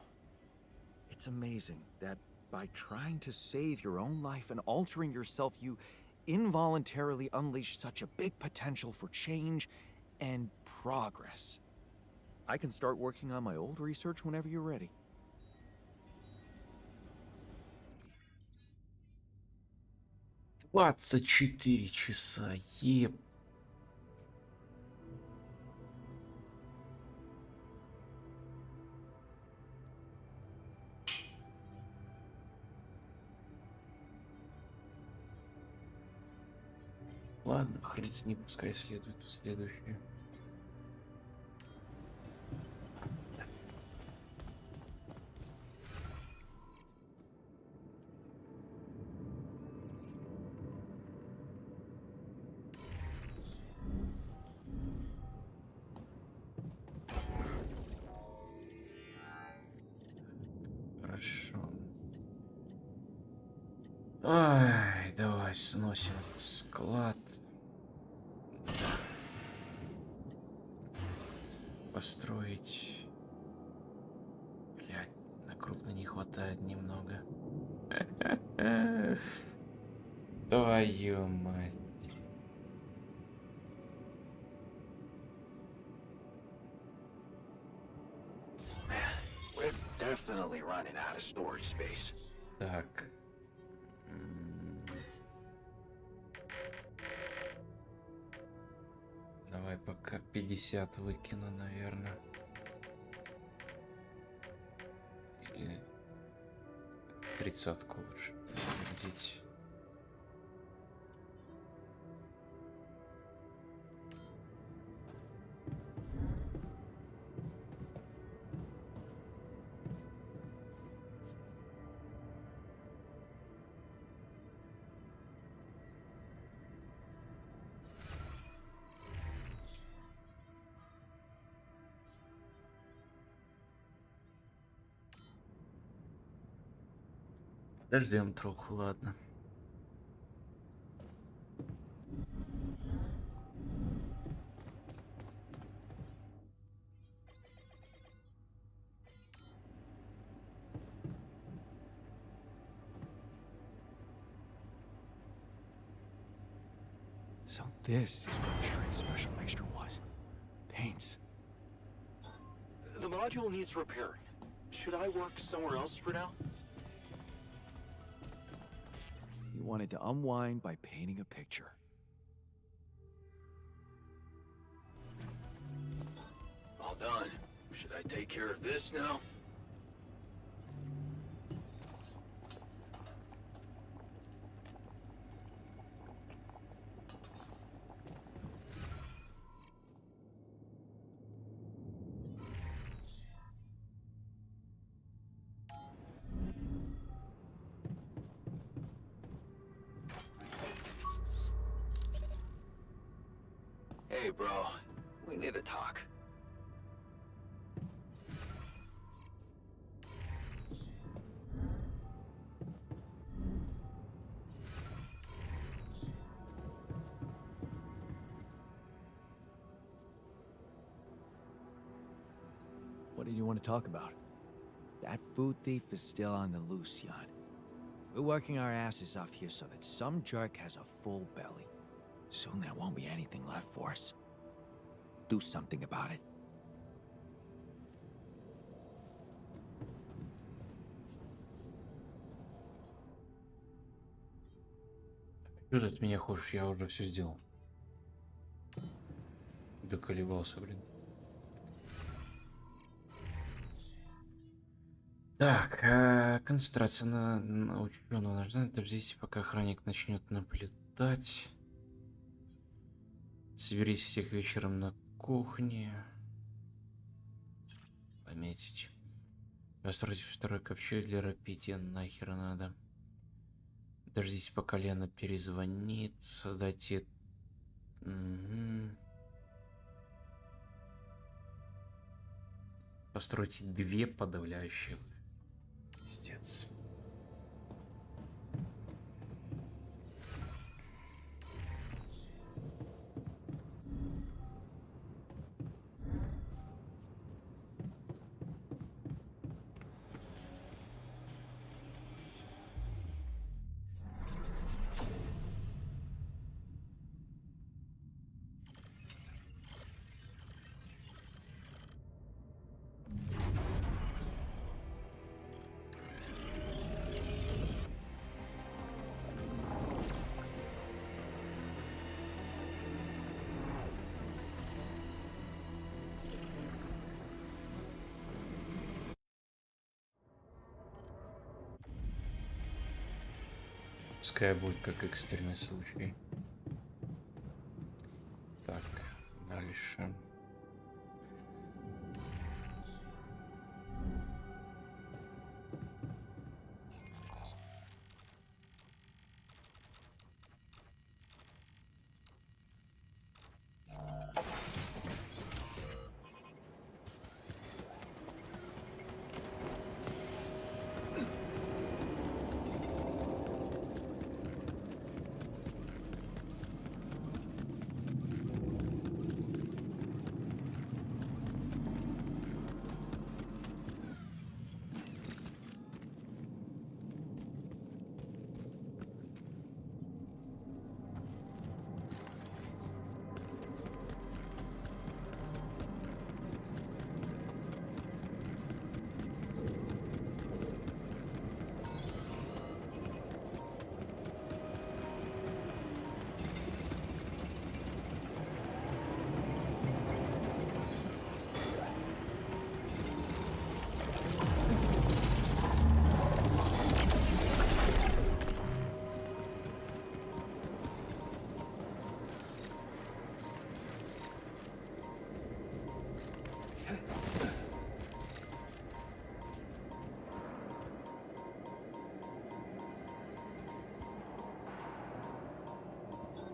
It's amazing that by trying to save your own life and altering yourself, you involuntarily unleash such a big potential for change and progress. I can start working on my old research whenever you're ready. «24 часа, еб...» Ладно, хрен с ним, пускай следует в следующую. Хорошо. Ай, давай сносим этот склад. Построить. Блядь, на крупно не хватает немного. Твою мать. We're definitely running out of storage space. Так. Давай пока 50 выкину, наверное. Или 30-ку лучше. Подождите. Подождем троху, ладно. So this is what the Shrink Special Mixture was. Paints. The module needs repairing. Should I work somewhere else for now? You wanted to unwind by painting a picture. All done. Should I take care of this now? Hey, bro. We need to talk. What did you want to talk about? That food thief is still on the loose, Jan. We're working our asses off here so that some jerk has a full belly. Soon there won't be anything left for us. Do something about it. Что ты от меня хочешь? Я уже все сделал. Доколебался, блин. Так, концентрация на ученого нужна. Дождитесь, пока охранник начнет наблюдать. Соберись всех вечером на кухне. Пометить. Построить второй ковчег для рапития. Нахер надо. Дождитесь, пока Лена перезвонит. Создайте... Постройте 2 подавляющие. Пиздец. Пускай будет как экстренный случай. Так, дальше.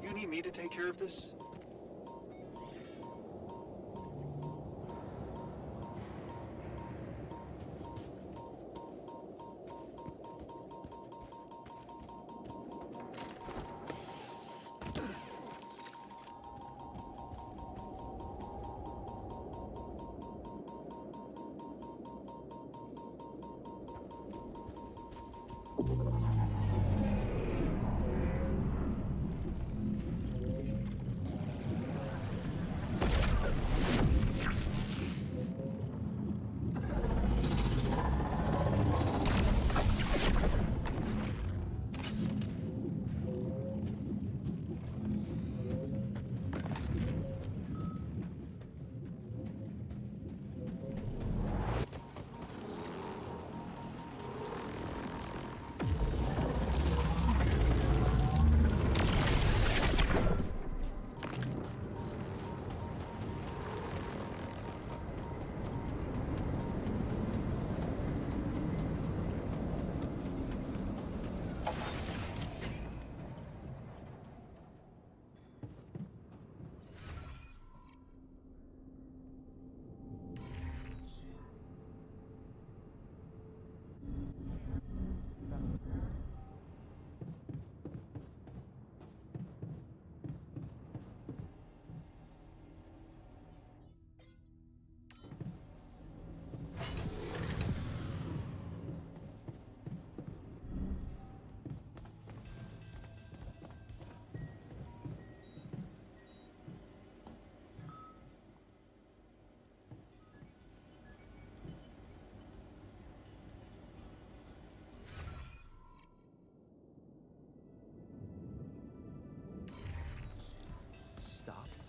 You need me to take care of this?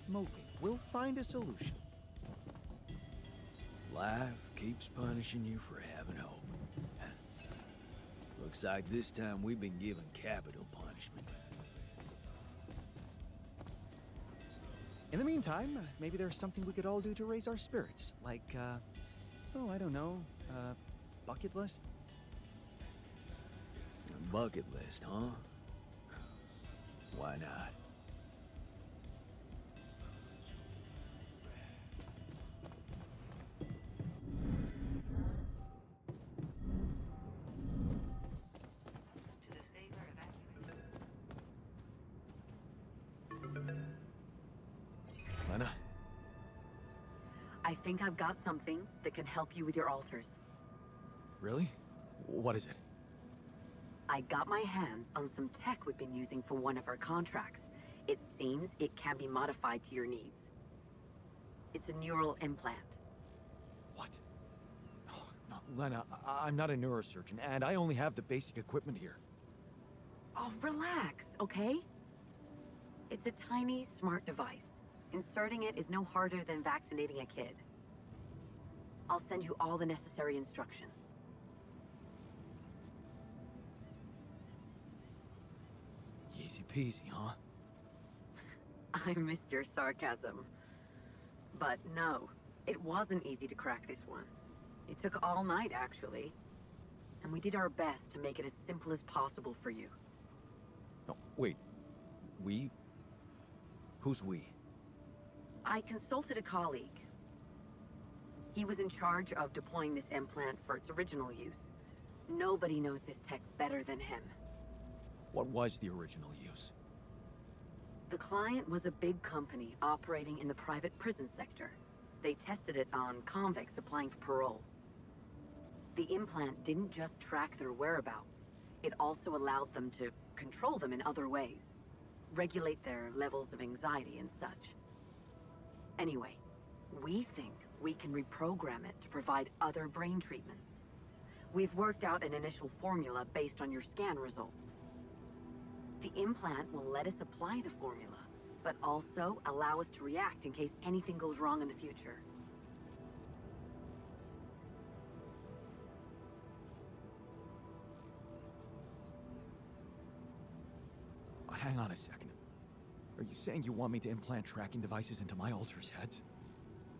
smoking. We'll find a solution. Life keeps punishing you for having hope. Looks like this time we've been given capital punishment. In the meantime, maybe there's something we could all do to raise our spirits. Like, oh, I don't know, bucket list? A bucket list, huh? Why not? Lena? I think I've got something that can help you with your altars. Really? What is it? I got my hands on some tech we've been using for one of our contracts. It seems it can be modified to your needs. It's a neural implant. What? Oh, no, Lena, I'm not a neurosurgeon, and I only have the basic equipment here. Oh, relax, okay? It's a tiny, smart device. Inserting it is no harder than vaccinating a kid. I'll send you all the necessary instructions. Easy peasy, huh? I missed your sarcasm. But no, it wasn't easy to crack this one. It took all night, actually. And we did our best to make it as simple as possible for you. No, wait. We? Who's we? I consulted a colleague. He was in charge of deploying this implant for its original use. Nobody knows this tech better than him. What was the original use? The client was a big company operating in the private prison sector. They tested it on convicts applying for parole. The implant didn't just track their whereabouts. It also allowed them to control them in other ways. Regulate their levels of anxiety and such. Anyway, we think we can reprogram it to provide other brain treatments. We've worked out an initial formula based on your scan results. The implant will let us apply the formula, but also allow us to react in case anything goes wrong in the future. Hang on a second. Are you saying you want me to implant tracking devices into my alters' heads?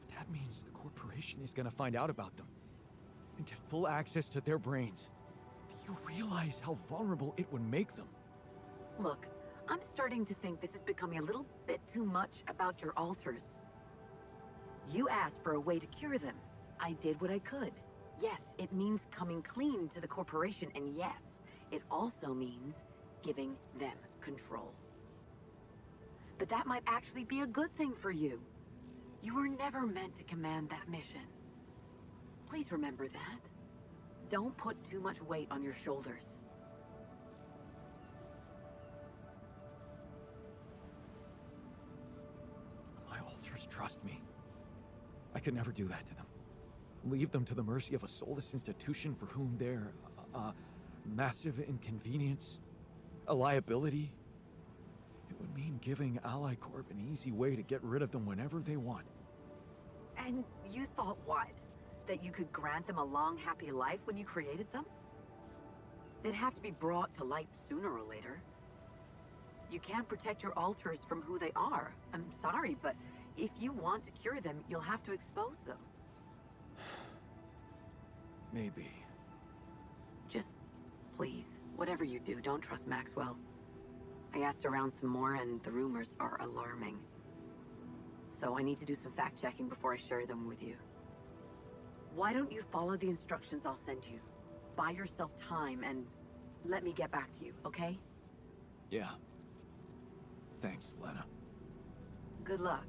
But that means the corporation is gonna find out about them and get full access to their brains. Do you realize how vulnerable it would make them? Look, I'm starting to think this is becoming a little bit too much about your alters. You asked for a way to cure them. I did what I could. Yes, it means coming clean to the corporation, and yes, it also means giving them control. But that might actually be a good thing for you. You were never meant to command that mission. Please remember that. Don't put too much weight on your shoulders. My alters trust me. I could never do that to them. Leave them to the mercy of a soulless institution for whom they're a massive inconvenience, a liability. It would mean giving Ally Corp an easy way to get rid of them whenever they want. And you thought what? That you could grant them a long, happy life when you created them? They'd have to be brought to light sooner or later. You can't protect your alters from who they are. I'm sorry, but if you want to cure them, you'll have to expose them. Maybe. Just, please, whatever you do, don't trust Maxwell. I asked around some more, and the rumors are alarming. So I need to do some fact-checking before I share them with you. Why don't you follow the instructions I'll send you? Buy yourself time and let me get back to you, okay? Yeah. Thanks, Lena. Good luck.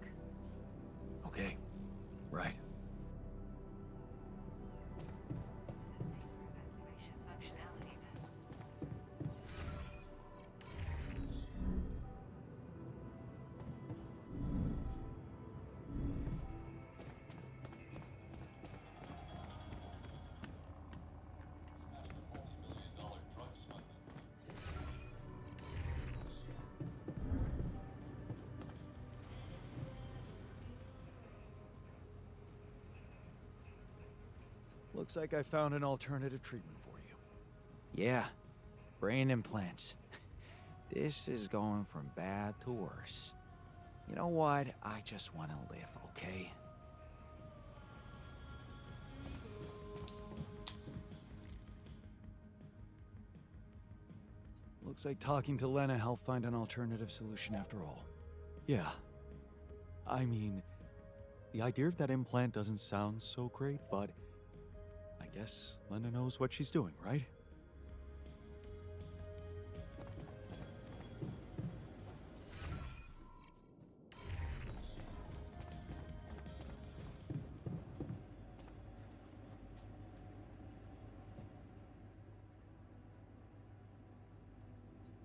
Okay. Right. Looks like I found an alternative treatment for you. Yeah, brain implants. This is going from bad to worse. You know what? I just want to live, okay? Looks like talking to Lena helped find an alternative solution after all. Yeah. I mean, the idea of that implant doesn't sound so great, but I guess Lena knows what she's doing, right?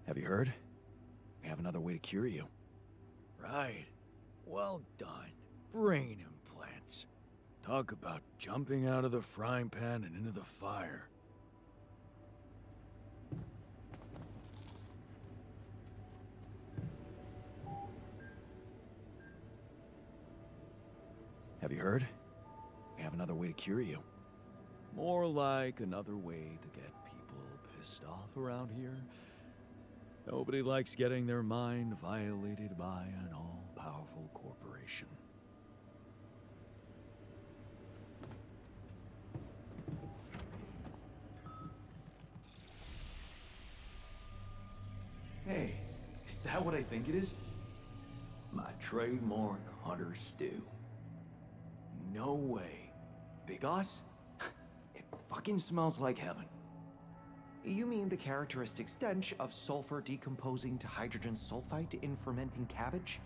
Have you heard? We have another way to cure you. Right. Well done. Brain implants. Talk about jumping out of the frying pan and into the fire. Have you heard? We have another way to cure you. More like another way to get people pissed off around here. Nobody likes getting their mind violated by an all-powerful corporation. Hey, is that what I think it is? My trademark hunter stew. No way. Big Oss? It fucking smells like heaven. You mean the characteristic stench of sulfur decomposing to hydrogen sulfite in fermenting cabbage?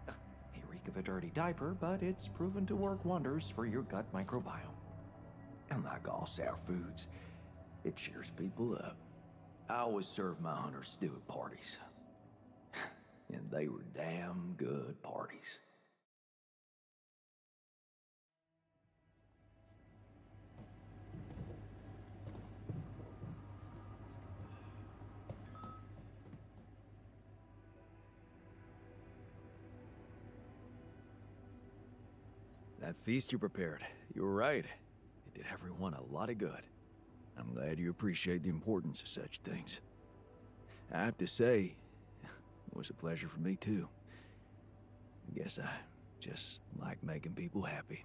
May reek of a dirty diaper, but it's proven to work wonders for your gut microbiome. And like all sour foods, it cheers people up. I always serve my hunter stew at parties. And they were damn good parties. That feast you prepared, you were right. It did everyone a lot of good. I'm glad you appreciate the importance of such things. I have to say, it was a pleasure for me too. I guess I just like making people happy.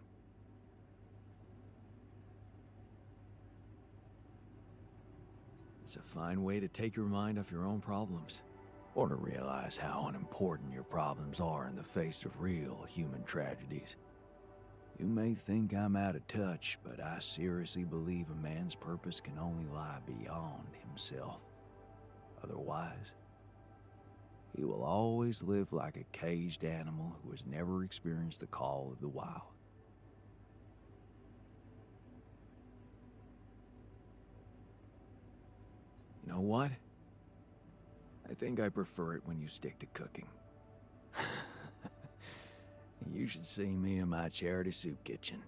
It's a fine way to take your mind off your own problems, or to realize how unimportant your problems are in the face of real human tragedies. You may think I'm out of touch, but I seriously believe a man's purpose can only lie beyond himself. Otherwise, he will always live like a caged animal who has never experienced the call of the wild. You know what? I think I prefer it when you stick to cooking. You should see me in my charity soup kitchen.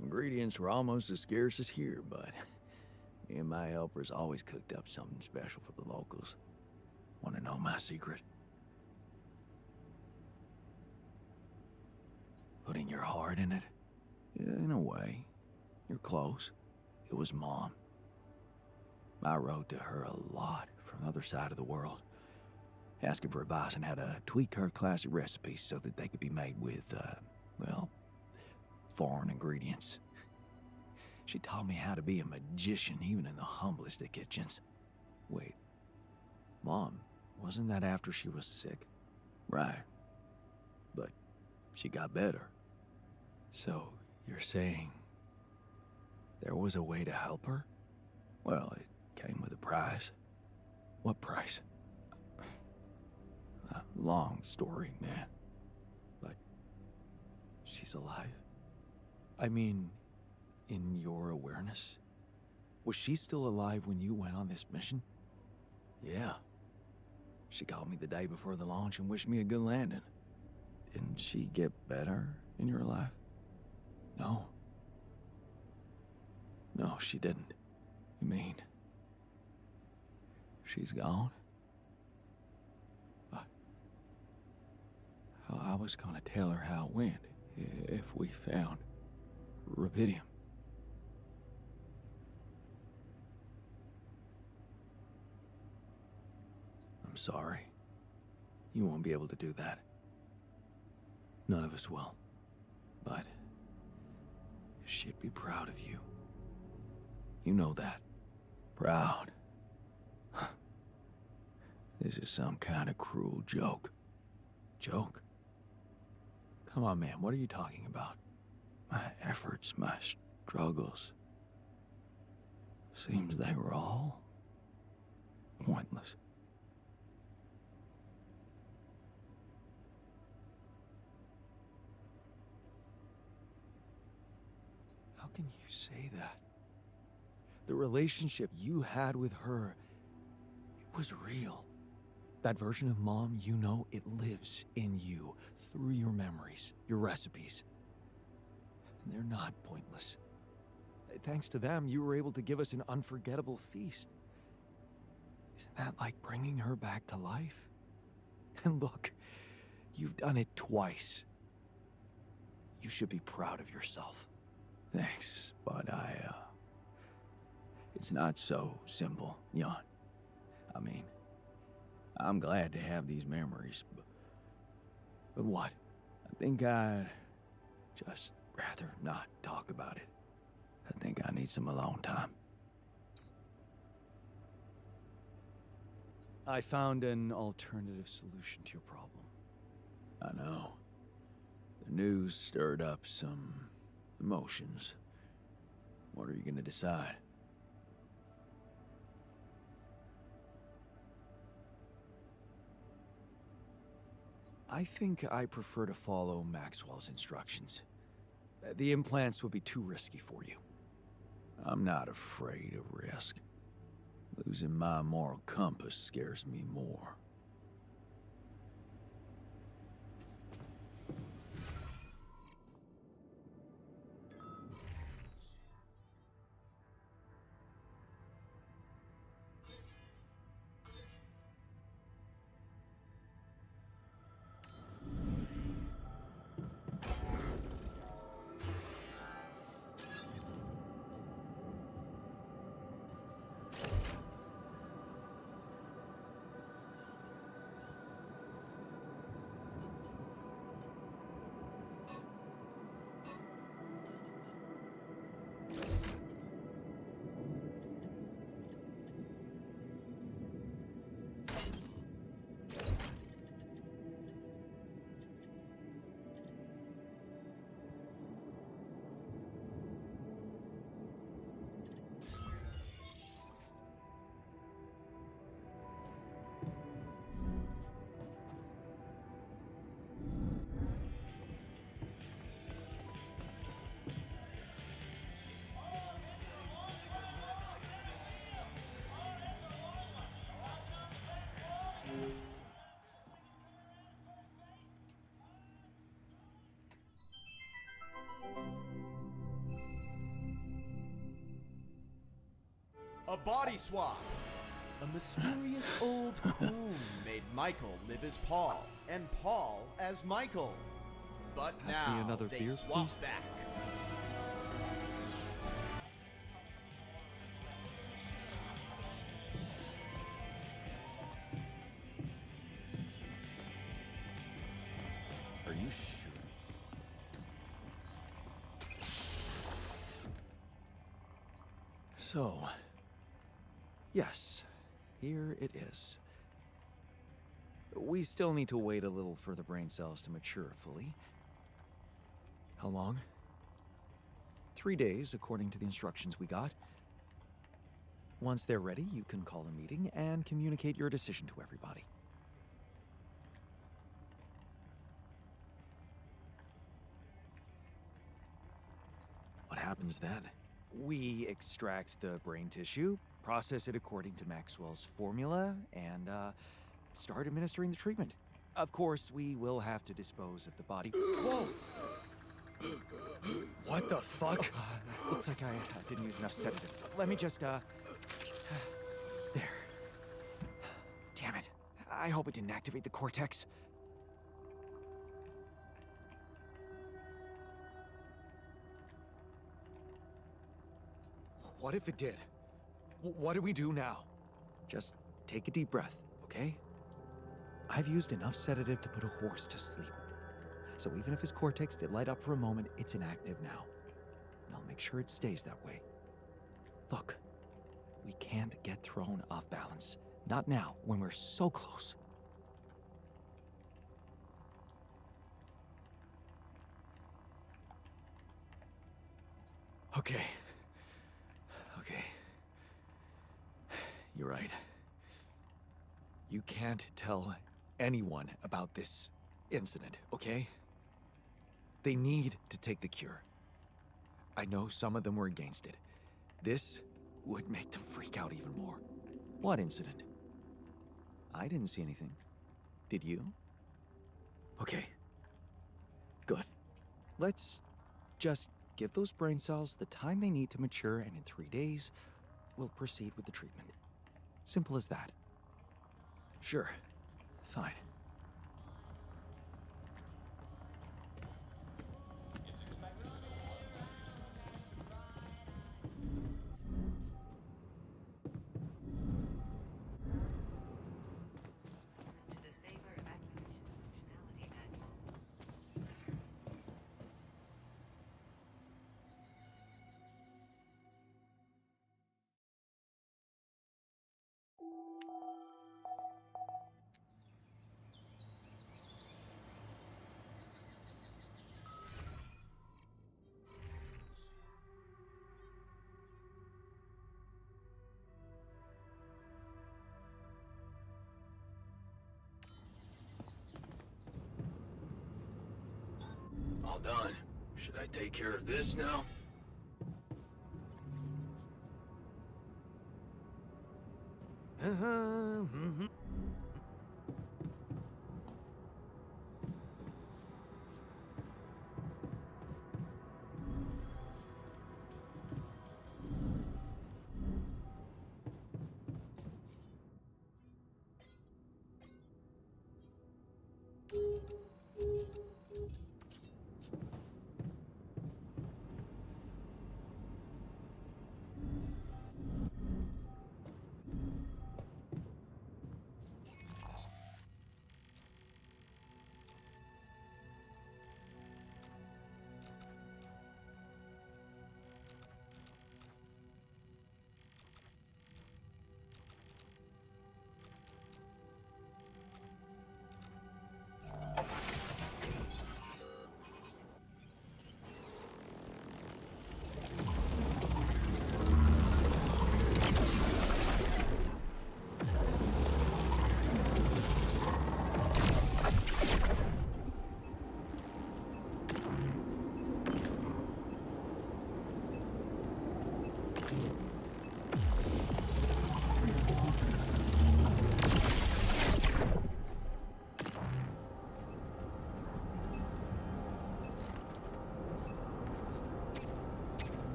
Ingredients were almost as scarce as here, but me and my helpers always cooked up something special for the locals. Want to know my secret? Putting your heart in it? Yeah, in a way. You're close. It was Mom. I wrote to her a lot from the other side of the world, asking for advice on how to tweak her classic recipes so that they could be made with, well, foreign ingredients. She taught me how to be a magician even in the humblest of kitchens. Wait, Mom, wasn't that after she was sick? Right. But she got better. So, you're saying there was a way to help her? Well, it came with a price. What price? A long story, man. But she's alive. I mean, in your awareness? Was she still alive when you went on this mission? Yeah. She called me the day before the launch and wished me a good landing. Didn't she get better in your life? No. No, she didn't. You mean she's gone? But I was gonna tell her how it went if we found rubidium. I'm sorry. You won't be able to do that. None of us will. But she'd be proud of you. You know that. Proud. This is some kind of cruel joke. Joke? Come on, man, what are you talking about? My efforts, my struggles. Seems they were all pointless. How can you say that? The relationship you had with her, it was real. That version of Mom, you know, it lives in you, through your memories, your recipes. And they're not pointless. Thanks to them, you were able to give us an unforgettable feast. Isn't that like bringing her back to life? And look, you've done it twice. You should be proud of yourself. Thanks, but it's not so simple, Jan. I mean, I'm glad to have these memories, but what? I think I'd just rather not talk about it. I think I need some alone time. I found an alternative solution to your problem. I know. The news stirred up some emotions. What are you gonna decide? I think I prefer to follow Maxwell's instructions. The implants would be too risky for you. I'm not afraid of risk. Losing my moral compass scares me more. A body swap. A mysterious old comb made Michael live as Paul, and Paul as Michael. But Pass me now another they beer, swap please. back. Are you sure? So, yes, here it is. We still need to wait a little for the brain cells to mature fully. How long? 3 days, according to the instructions we got. Once they're ready, you can call a meeting and communicate your decision to everybody. What happens then? We extract the brain tissue, process it according to Maxwell's formula, and start administering the treatment. Of course, we will have to dispose of the body. Whoa! What the fuck? Looks like I didn't use enough sedative. Let me just, There. Damn it. I hope it didn't activate the cortex. What if it did? What do we do now? Just take a deep breath, okay? I've used enough sedative to put a horse to sleep. So even if his cortex did light up for a moment, it's inactive now. And I'll make sure it stays that way. Look, we can't get thrown off balance. Not now, when we're so close. Okay. Okay. You're right. You can't tell anyone about this incident, okay? They need to take the cure. I know some of them were against it. This would make them freak out even more. What incident? I didn't see anything. Did you? Okay. Good. Let's just give those brain cells the time they need to mature, and in 3 days, we'll proceed with the treatment. Simple as that. Sure. Fine. All done. Should I take care of this now?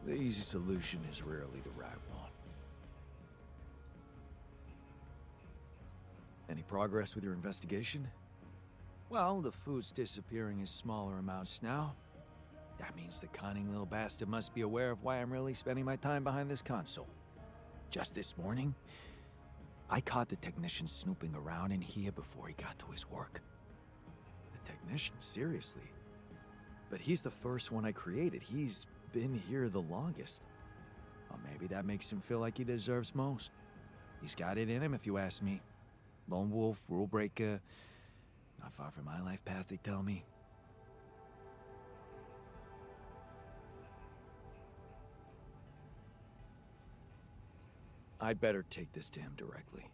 The easy solution is rarely the right one. Any progress with your investigation? Well, the food's disappearing in smaller amounts now. That means the cunning little bastard must be aware of why I'm really spending my time behind this console. Just this morning, I caught the technician snooping around in here before he got to his work. The technician, seriously. But he's the first one I created. He's been here the longest. Well, maybe that makes him feel like he deserves most. He's got it in him, if you ask me. Lone wolf, rule breaker. Not far from my life path, they tell me. I'd better take this to him directly.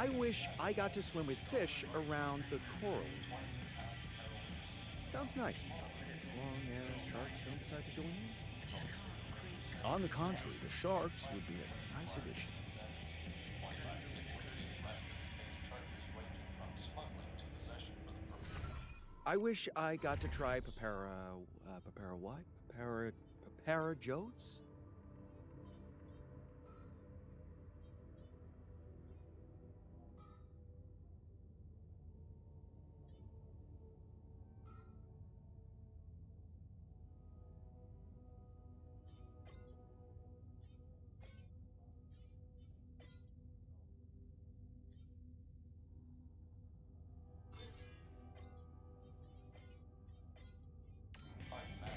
I wish I got to swim with fish around the coral. Sounds nice, as long as sharks don't decide to join in. On the contrary, the sharks would be a nice addition. I wish I got to try papara what? Papara jotes?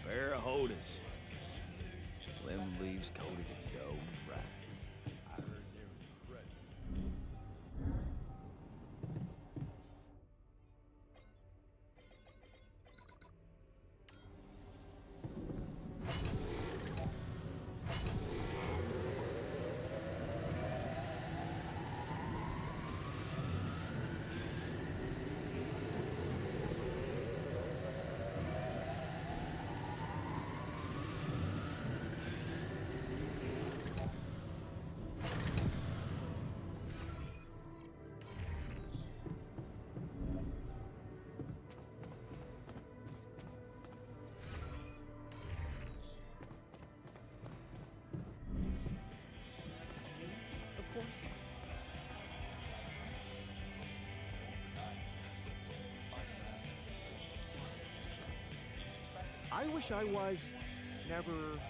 Fair hodas. Lemon leaves coated in dough and fried. I heard they're incredible. Of course. I wish I was never born.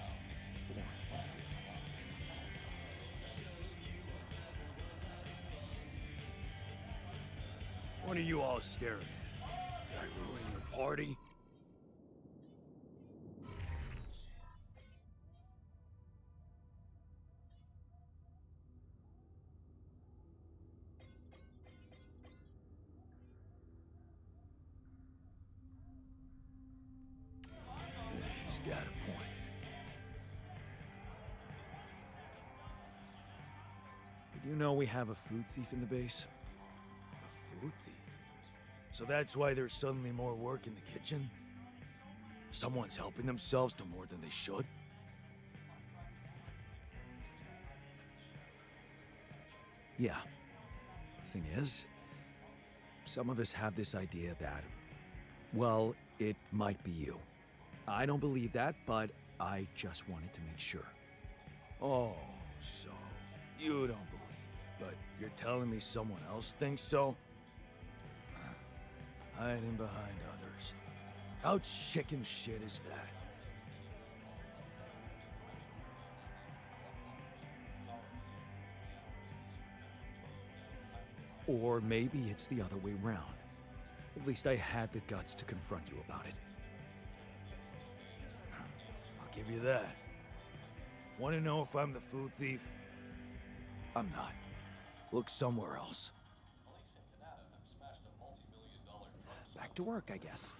What are you all staring at? Did I ruin your party? He's got a point. Did you know we have a food thief in the base? A food thief? So that's why there's suddenly more work in the kitchen? Someone's helping themselves to more than they should? Yeah. Thing is, some of us have this idea that, well, it might be you. I don't believe that, but I just wanted to make sure. Oh, so you don't believe it, but you're telling me someone else thinks so? Hiding behind others. How chicken shit is that? Or maybe it's the other way round. At least I had the guts to confront you about it. I'll give you that. Want to know if I'm the food thief? I'm not. Look somewhere else. Back to work, I guess.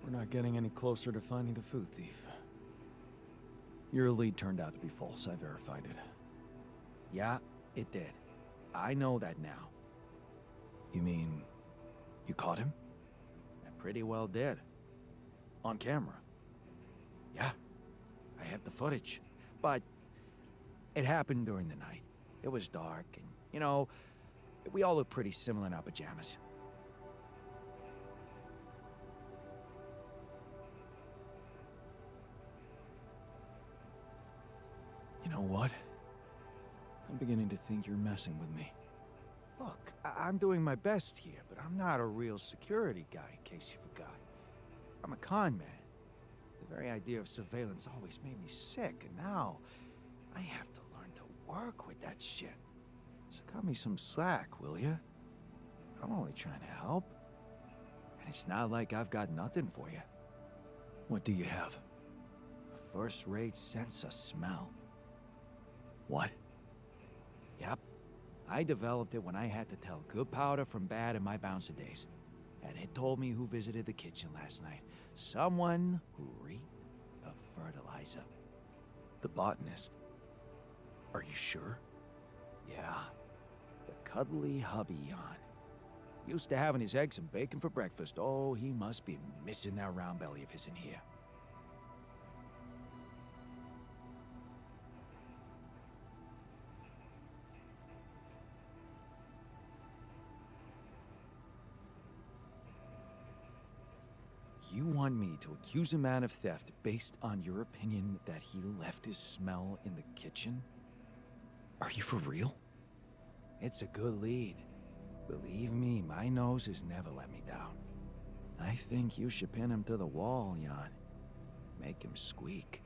We're not getting any closer to finding the food thief. Your lead turned out to be false. I verified it. Yeah, it did. I know that now. You mean, you caught him? I pretty well did. On camera. Yeah, I have the footage. But it happened during the night. It was dark, and, you know, we all look pretty similar in our pajamas. You know what? I'm beginning to think you're messing with me. Look, I'm doing my best here, but I'm not a real security guy, in case you forgot. I'm a con man. The very idea of surveillance always made me sick, and now I have to learn to work with that shit. So cut me some slack, will ya? I'm only trying to help. And it's not like I've got nothing for you. What do you have? A first-rate sense of smell. What? Yep. I developed it when I had to tell good powder from bad in my bouncer days. and it told me who visited the kitchen last night. Someone who reeked of fertilizer. The botanist. Are you sure? Yeah, the cuddly hubby Jan. Used to having his eggs and bacon for breakfast. Oh, he must be missing that round belly of his in here. You want me to accuse a man of theft based on your opinion that he left his smell in the kitchen? Are you for real? It's a good lead. Believe me, my nose has never let me down. I think you should pin him to the wall, Jan. Make him squeak.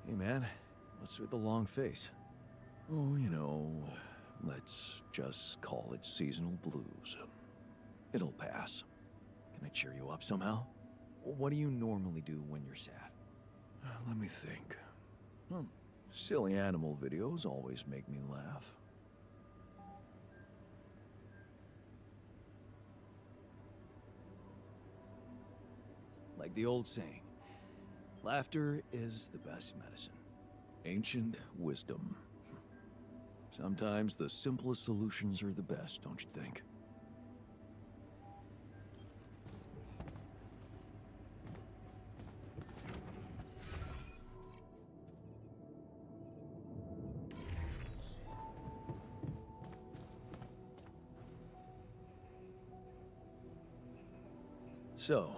Hey man, what's with the long face? Oh, you know, let's just call it seasonal blues. It'll pass. Can I cheer you up somehow? What do you normally do when you're sad? Let me think. Silly animal videos always make me laugh. Like the old saying, laughter is the best medicine. Ancient wisdom. Sometimes the simplest solutions are the best, don't you think? So,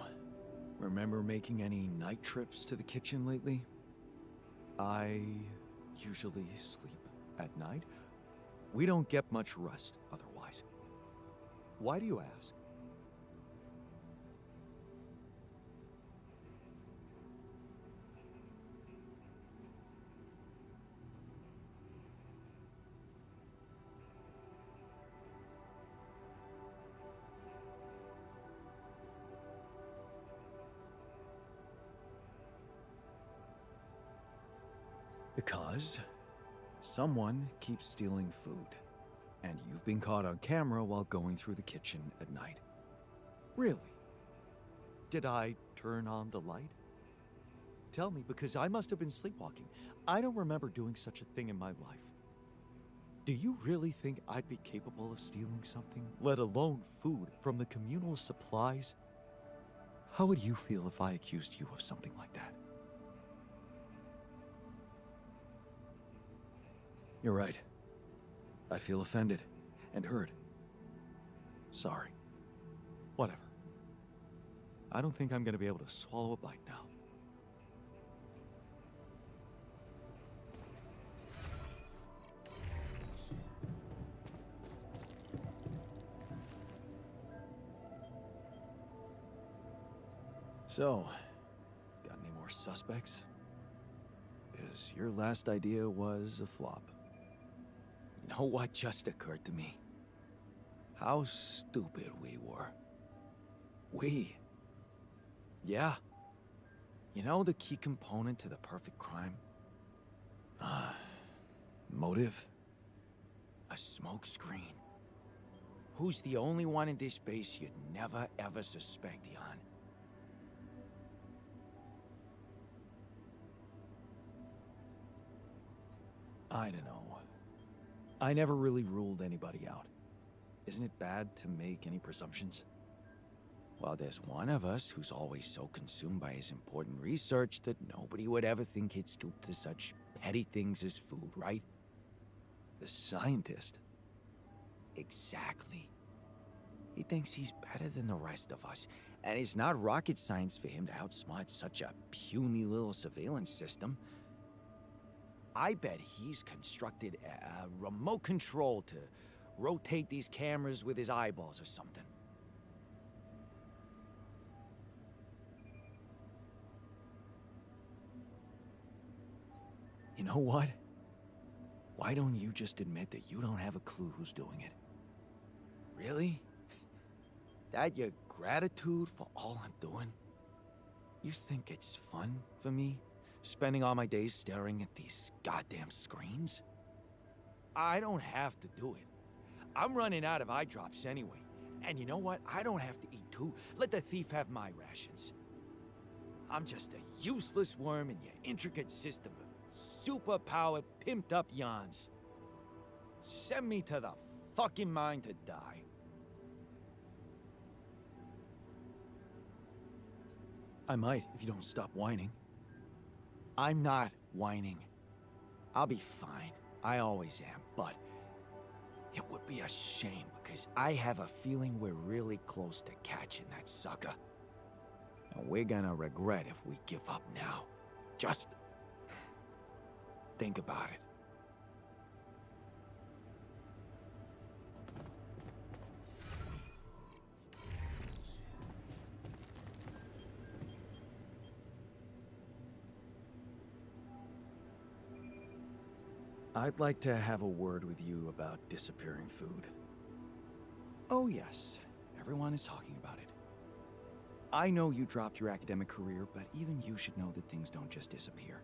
remember making any night trips to the kitchen lately? I usually sleep at night. We don't get much rest otherwise. Why do you ask? Because someone keeps stealing food, and you've been caught on camera while going through the kitchen at night. Really? Did I turn on the light? Tell me, because I must have been sleepwalking. I don't remember doing such a thing in my life. Do you really think I'd be capable of stealing something, let alone food, from the communal supplies? How would you feel if I accused you of something like that? You're right. I feel offended and hurt. Sorry. Whatever. I don't think I'm gonna be able to swallow a bite now. So, got any more suspects? Because your last idea was a flop. You know what just occurred to me? How stupid we were. We? Yeah. You know the key component to the perfect crime? Motive? A smoke screen. Who's the only one in this base you'd never ever suspect, Jan? I don't know. I never really ruled anybody out. Isn't it bad to make any presumptions? Well, there's one of us who's always so consumed by his important research that nobody would ever think he'd stoop to such petty things as food, right? The scientist. Exactly. He thinks he's better than the rest of us, and it's not rocket science for him to outsmart such a puny little surveillance system. I bet he's constructed a remote control to rotate these cameras with his eyeballs or something. You know what? Why don't you just admit that you don't have a clue who's doing it? Really? That your gratitude for all I'm doing? You think it's fun for me, spending all my days staring at these goddamn screens? I don't have to do it. I'm running out of eye drops anyway. And you know what? I don't have to eat too. Let the thief have my rations. I'm just a useless worm in your intricate system of super-powered, pimped-up yawns. Send me to the fucking mine to die. I might if you don't stop whining. I'm not whining. I'll be fine. I always am, but it would be a shame because I have a feeling we're really close to catching that sucker. And we're gonna regret if we give up now. Just think about it. I'd like to have a word with you about disappearing food. Oh yes, everyone is talking about it. I know you dropped your academic career, but even you should know that things don't just disappear.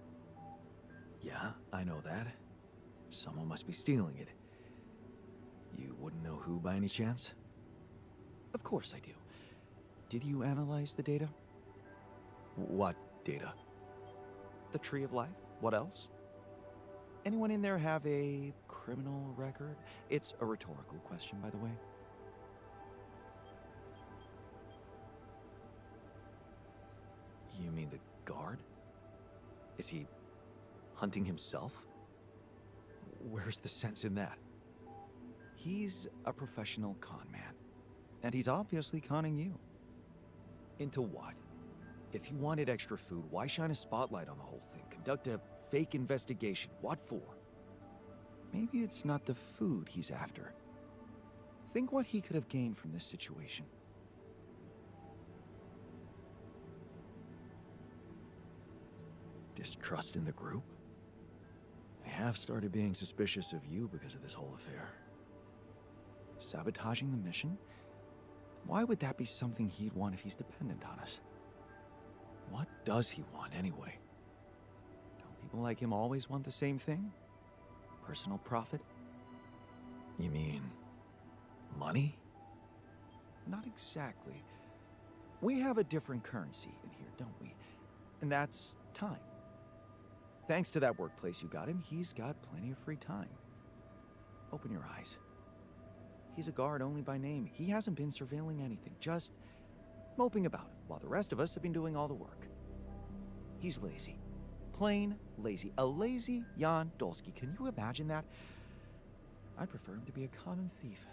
Yeah, I know that. Someone must be stealing it. You wouldn't know who by any chance? Of course I do. Did you analyze the data? What data? The Tree of Life? What else? Anyone in there have a criminal record? It's a rhetorical question, by the way. You mean the guard? Is he hunting himself? Where's the sense in that? He's a professional con man, and he's obviously conning you. Into what? If he wanted extra food, why shine a spotlight on the whole thing? Conduct a fake investigation. What for? Maybe it's not the food he's after. Think what he could have gained from this situation. Distrust in the group? I have started being suspicious of you because of this whole affair. Sabotaging the mission? Why would that be something he'd want if he's dependent on us? What does he want anyway? Don't people like him always want the same thing? Personal profit? You mean money? Not exactly. We have a different currency in here, don't we? And that's time. Thanks to that workplace you got him, he's got plenty of free time. Open your eyes. He's a guard only by name. He hasn't been surveilling anything, just moping about, while the rest of us have been doing all the work. He's lazy. Plain lazy. A lazy Jan Dolsky. Can you imagine that? I'd prefer him to be a common thief.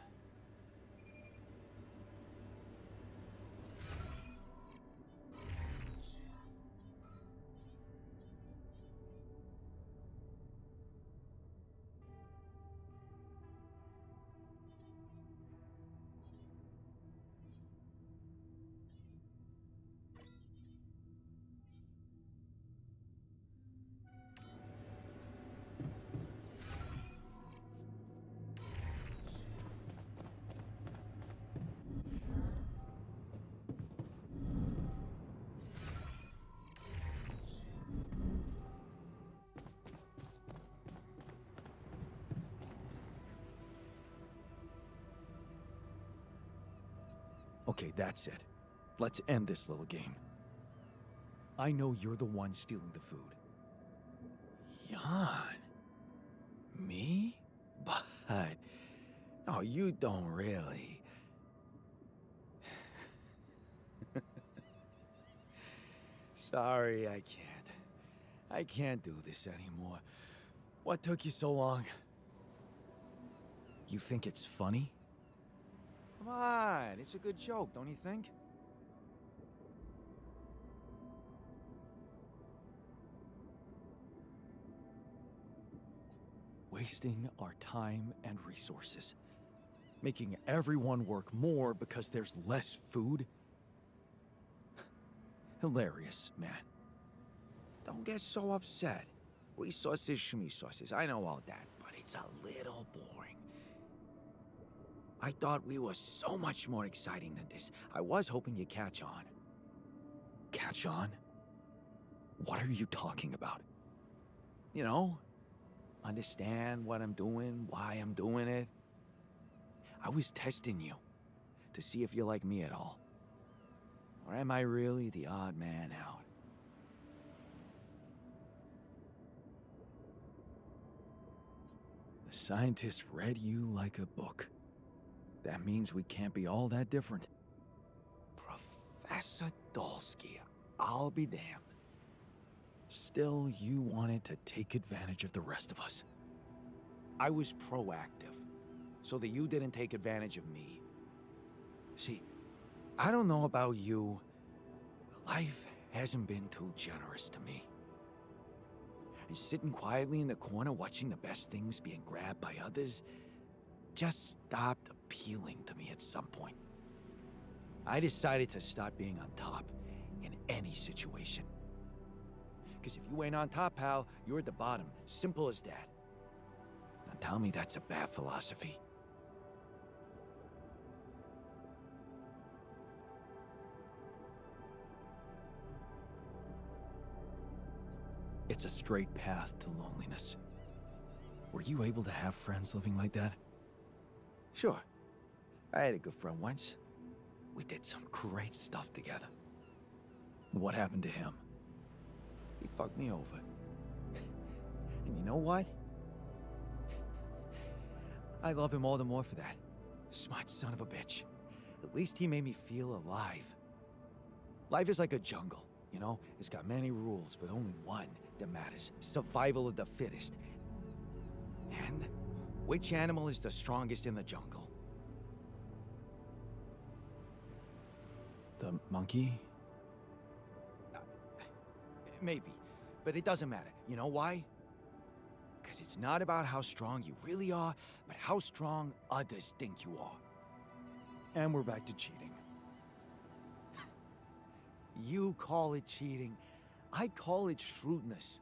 Okay, that's it. Let's end this little game. I know you're the one stealing the food. Jan? Me? But... No, you don't really. Sorry, I can't. I can't do this anymore. What took you so long? You think it's funny? Come on, it's a good joke, don't you think? Wasting our time and resources. Making everyone work more because there's less food. Hilarious, man. Don't get so upset. Resources, schmesources, I know all that, but it's a little boring. I thought we were so much more exciting than this. I was hoping you'd catch on. Catch on? What are you talking about? You know, understand what I'm doing, why I'm doing it. I was testing you to see if you're like me at all. Or am I really the odd man out? The scientist read you like a book. That means we can't be all that different. Professor Dolsky, I'll be damned. Still, you wanted to take advantage of the rest of us. I was proactive, so that you didn't take advantage of me. See, I don't know about you, but life hasn't been too generous to me. And sitting quietly in the corner watching the best things being grabbed by others just stopped appealing to me at some point. I decided to start being on top in any situation. Because if you ain't on top, pal, you're at the bottom. Simple as that. Now tell me that's a bad philosophy. It's a straight path to loneliness. Were you able to have friends living like that? Sure. I had a good friend once. We did some great stuff together. What happened to him? He fucked me over. And you know what? I love him all the more for that. Smart son of a bitch. At least he made me feel alive. Life is like a jungle, you know? It's got many rules, but only one that matters. Survival of the fittest. And which animal is the strongest in the jungle? The monkey? Maybe, but it doesn't matter. You know why? Because it's not about how strong you really are, but how strong others think you are. And we're back to cheating. You call it cheating. I call it shrewdness.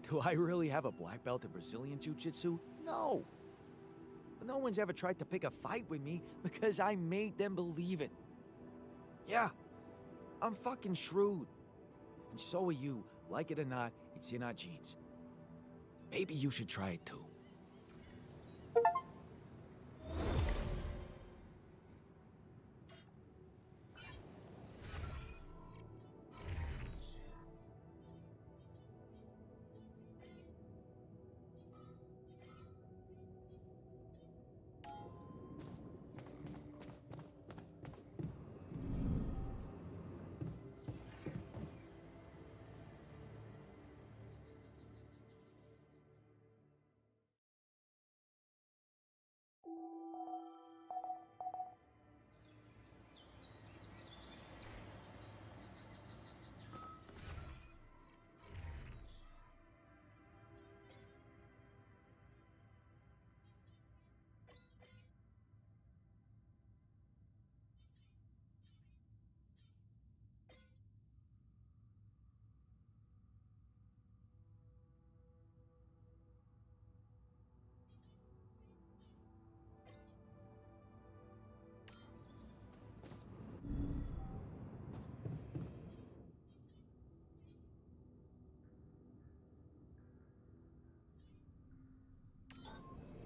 Do I really have a black belt in Brazilian Jiu-Jitsu? No. No one's ever tried to pick a fight with me because I made them believe it. Yeah, I'm fucking shrewd. And so are you. Like it or not, it's in our genes. Maybe you should try it too.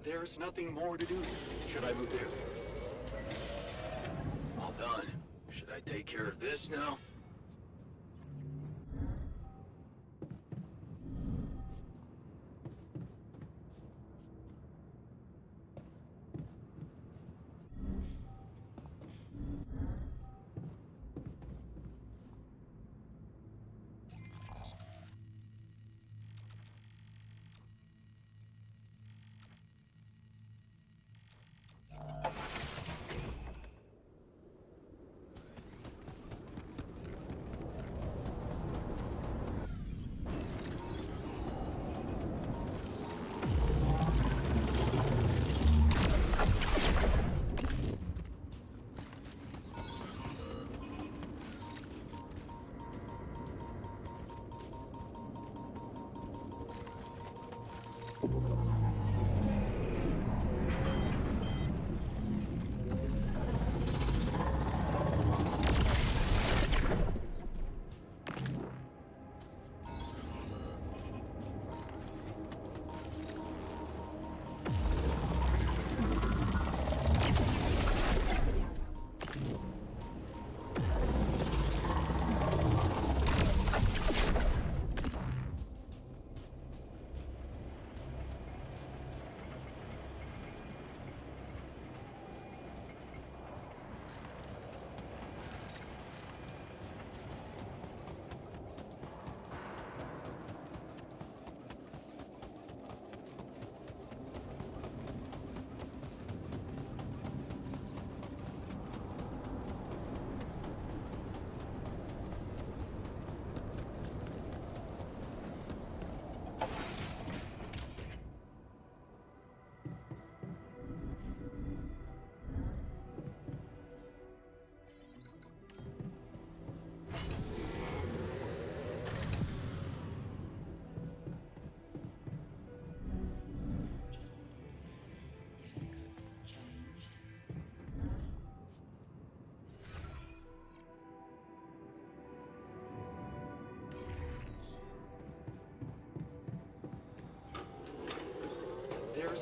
There's nothing more to do. Should I move there? All done. Should I take care of this now?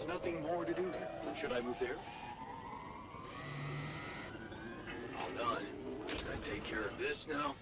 There's nothing more to do here. Should I move there? All done. Just gotta take care of this now.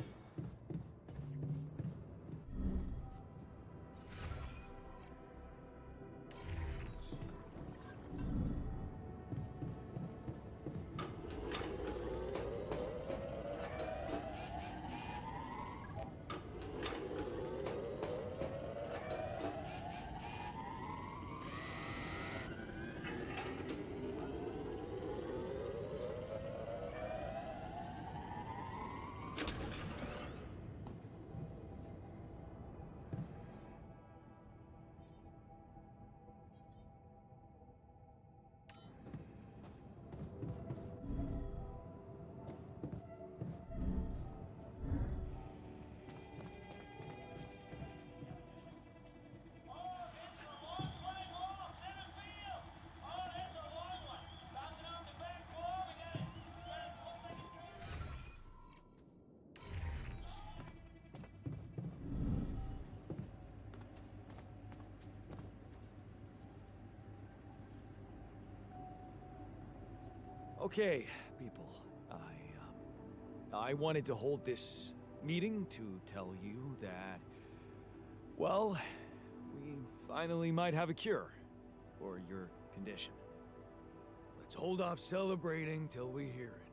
Okay, people. I wanted to hold this meeting to tell you that, well, we finally might have a cure for your condition. Let's hold off celebrating till we hear it.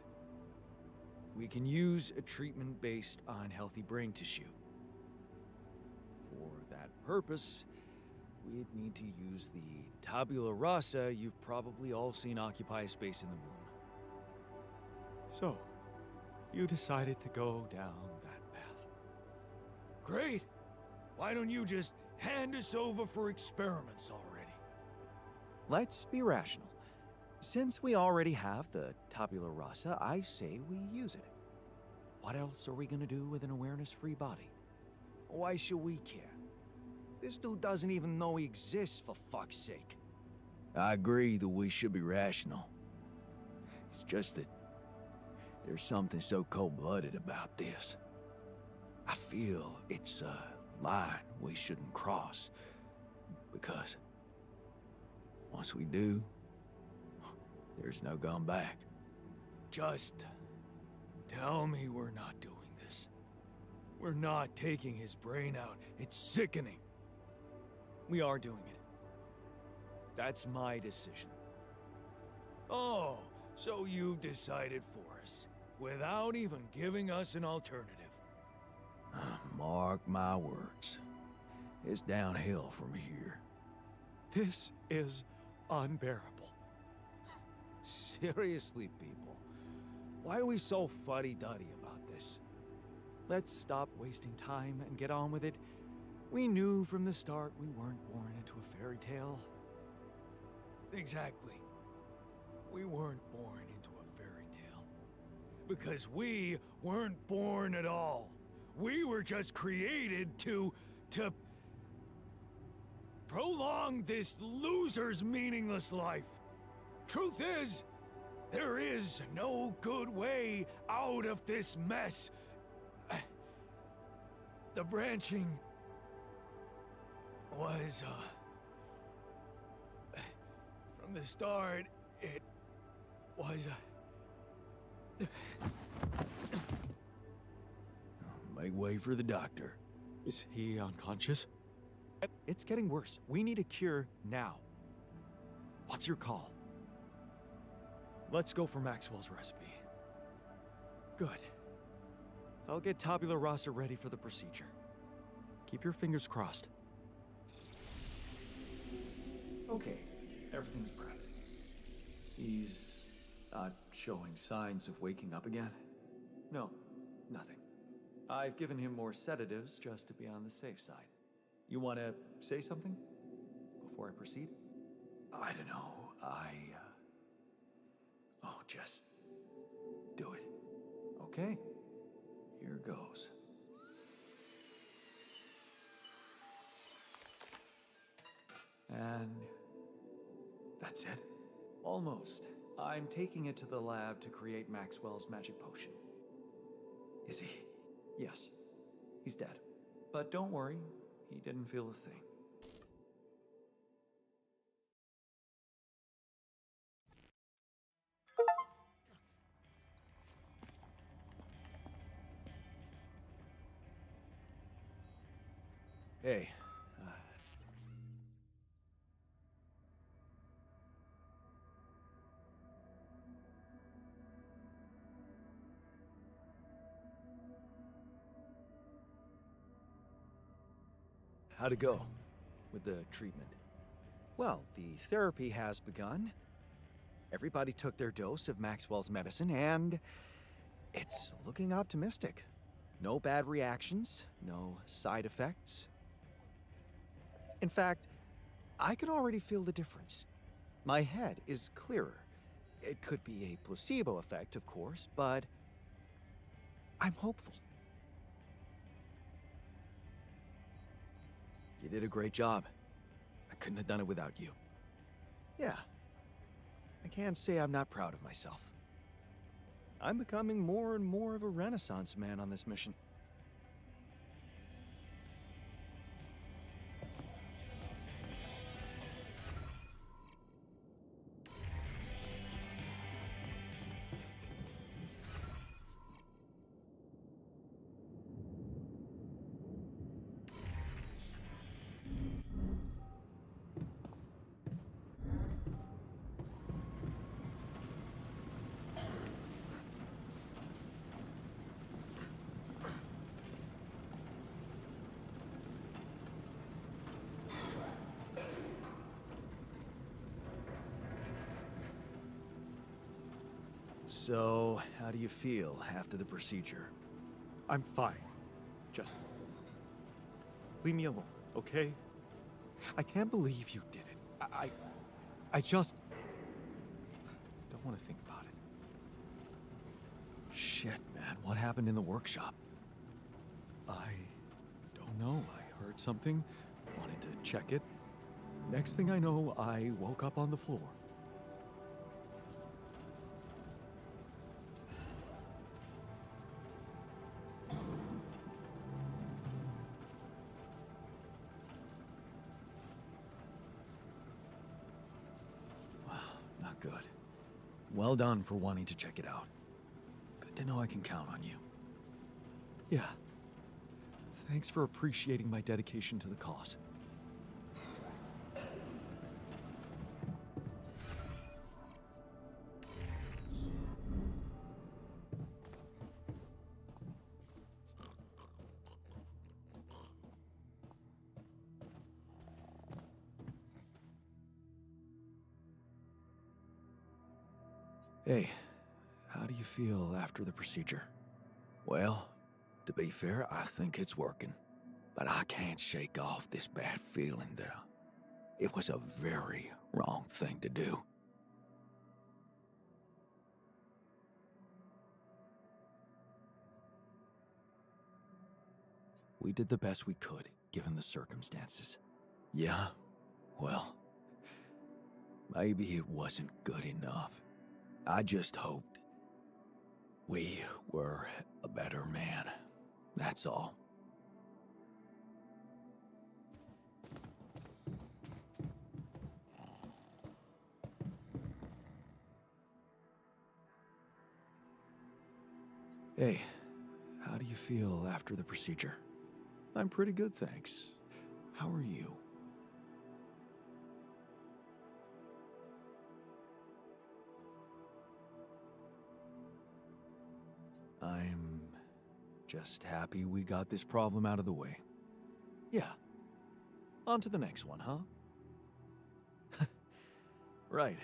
We can use a treatment based on healthy brain tissue. For that purpose, we'd need to use the tabula rasa you've probably all seen occupy a space in the womb. So, you decided to go down that path. Great! Why don't you just hand us over for experiments already? Let's be rational. Since we already have the tabula rasa, I say we use it. What else are we gonna do with an awareness-free body? Why should we care? This dude doesn't even know he exists, for fuck's sake. I agree that we should be rational. It's just that there's something so cold-blooded about this. I feel it's a line we shouldn't cross. Because once we do, there's no going back. Just tell me we're not doing this. We're not taking his brain out. It's sickening. We are doing it. That's my decision. Oh, so you've decided for us, without even giving us an alternative. Mark my words. It's downhill from here. This is unbearable. Seriously, people. Why are we so fuddy-duddy about this? Let's stop wasting time and get on with it. We knew from the start we weren't born into a fairy tale. Exactly. We weren't born into a fairy tale. Because we weren't born at all. We were just created to prolong this loser's meaningless life. Truth is, there is no good way out of this mess. The branching was, from the start, it was, Make way for the doctor. Is he unconscious? It's getting worse. We need a cure now. What's your call? Let's go for Maxwell's recipe. Good. I'll get tabula rasa ready for the procedure. Keep your fingers crossed. Okay, everything's prepped. He's not showing signs of waking up again? No, nothing. I've given him more sedatives just to be on the safe side. You want to say something before I proceed? I don't know. Oh, just do it. Okay. Here goes. And that's it. Almost. I'm taking it to the lab to create Maxwell's magic potion. Is he? Yes. He's dead. But don't worry, he didn't feel a thing. Hey, how'd it go with the treatment? Well, the therapy has begun. Everybody took their dose of Maxwell's medicine, and it's looking optimistic. No bad reactions, no side effects. In fact, I can already feel the difference. My head is clearer. It could be a placebo effect, of course, but I'm hopeful. You did a great job. I couldn't have done it without you. Yeah. I can't say I'm not proud of myself. I'm becoming more and more of a Renaissance man on this mission. So, how do you feel after the procedure? I'm fine. Just leave me alone, okay? I can't believe you did it. I just don't want to think about it. Shit, man, what happened in the workshop? I don't know. I heard something, wanted to check it. Next thing I know, I woke up on the floor. Not good. Well done for wanting to check it out. Good to know I can count on you. Yeah. Thanks for appreciating my dedication to the cause. Hey, how do you feel after the procedure? Well, to be fair, I think it's working. But I can't shake off this bad feeling that it was a very wrong thing to do. We did the best we could, given the circumstances. Yeah, well, maybe it wasn't good enough. I just hoped we were a better man. That's all. Hey, how do you feel after the procedure? I'm pretty good, thanks. How are you? I'm just happy we got this problem out of the way. Yeah. On to the next one, huh? Right.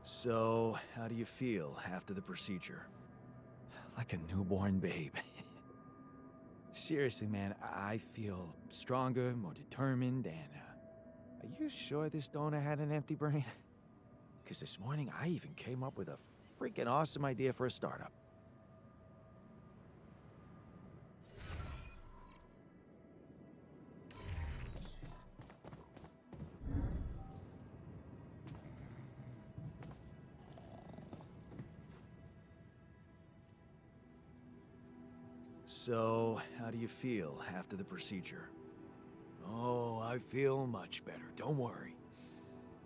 So, how do you feel after the procedure? Like a newborn babe. Seriously, man, I feel stronger, more determined, and are you sure this donor had an empty brain? Because this morning I even came up with a freaking awesome idea for a startup. So, how do you feel after the procedure? Oh, I feel much better. Don't worry.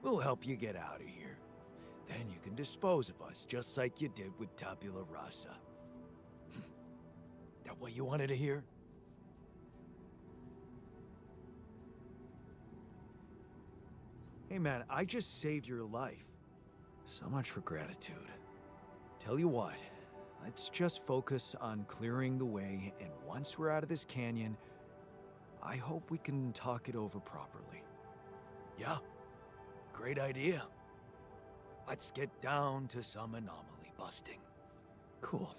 We'll help you get out of here. Then you can dispose of us, just like you did with Tabula Rasa. That what you wanted to hear? Hey man, I just saved your life. So much for gratitude. Tell you what, let's just focus on clearing the way, and once we're out of this canyon, I hope we can talk it over properly. Yeah, great idea. Let's get down to some anomaly busting. Cool.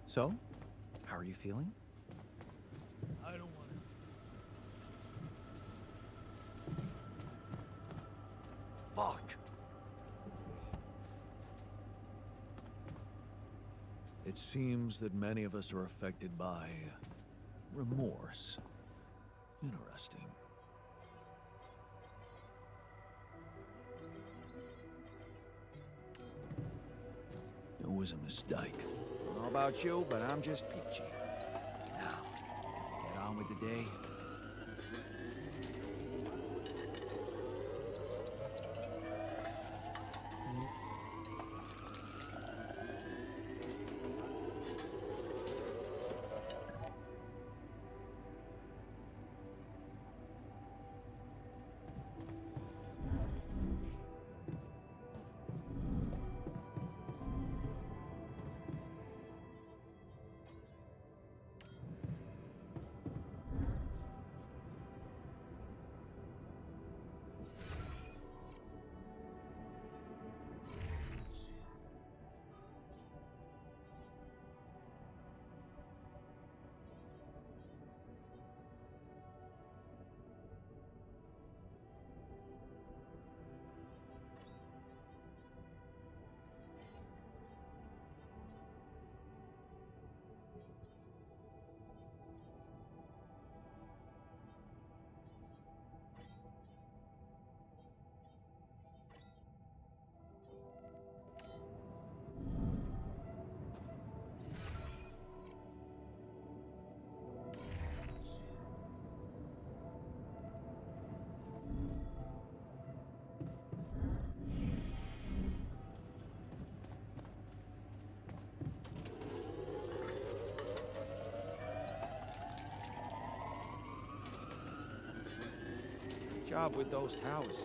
So, how are you feeling? I don't want to. Fuck! It seems that many of us are affected by remorse. Interesting. It was a mistake. I don't know about you, but I'm just peachy. Now, get on with the day. Job with those cows.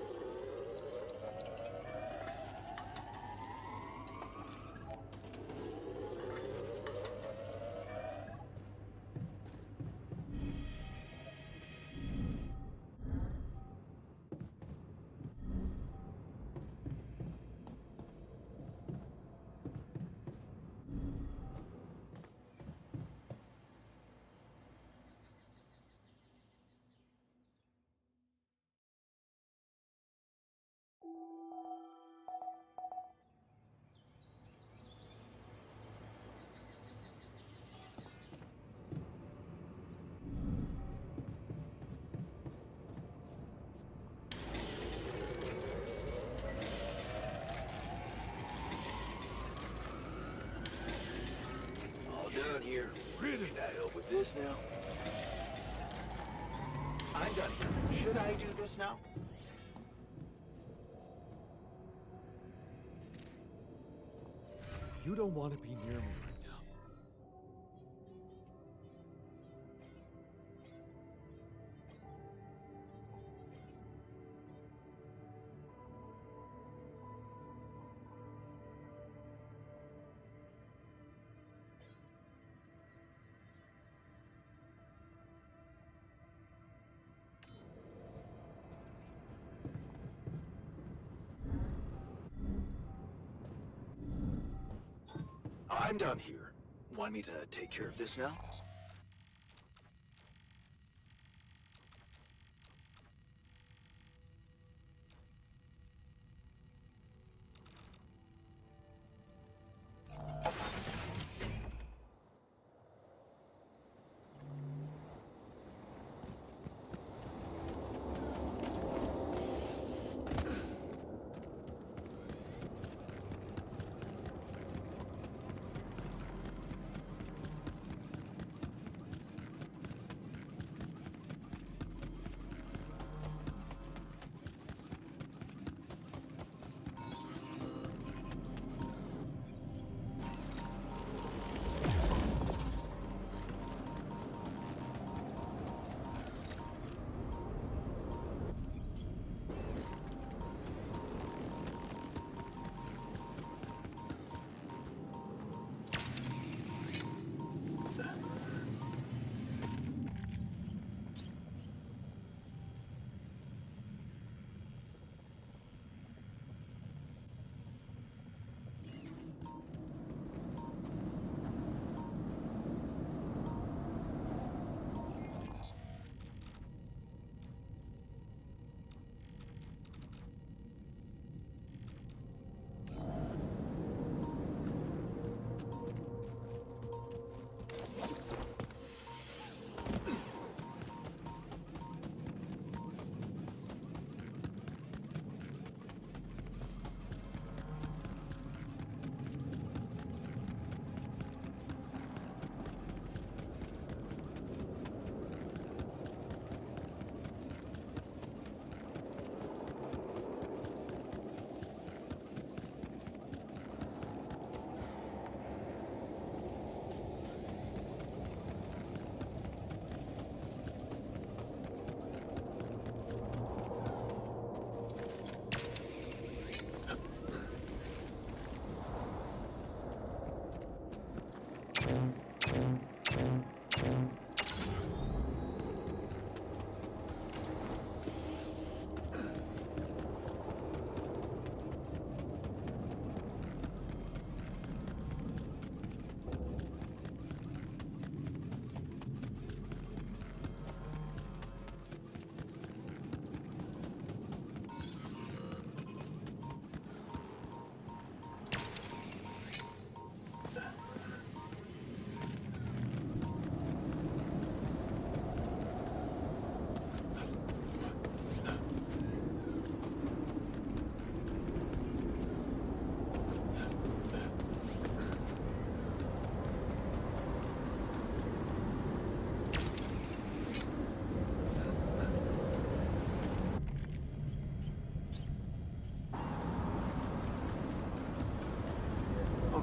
You're really that help with this now? I'm done. Should I do this now? You don't want to be near me right now. I'm done here. Want me to take care of this now?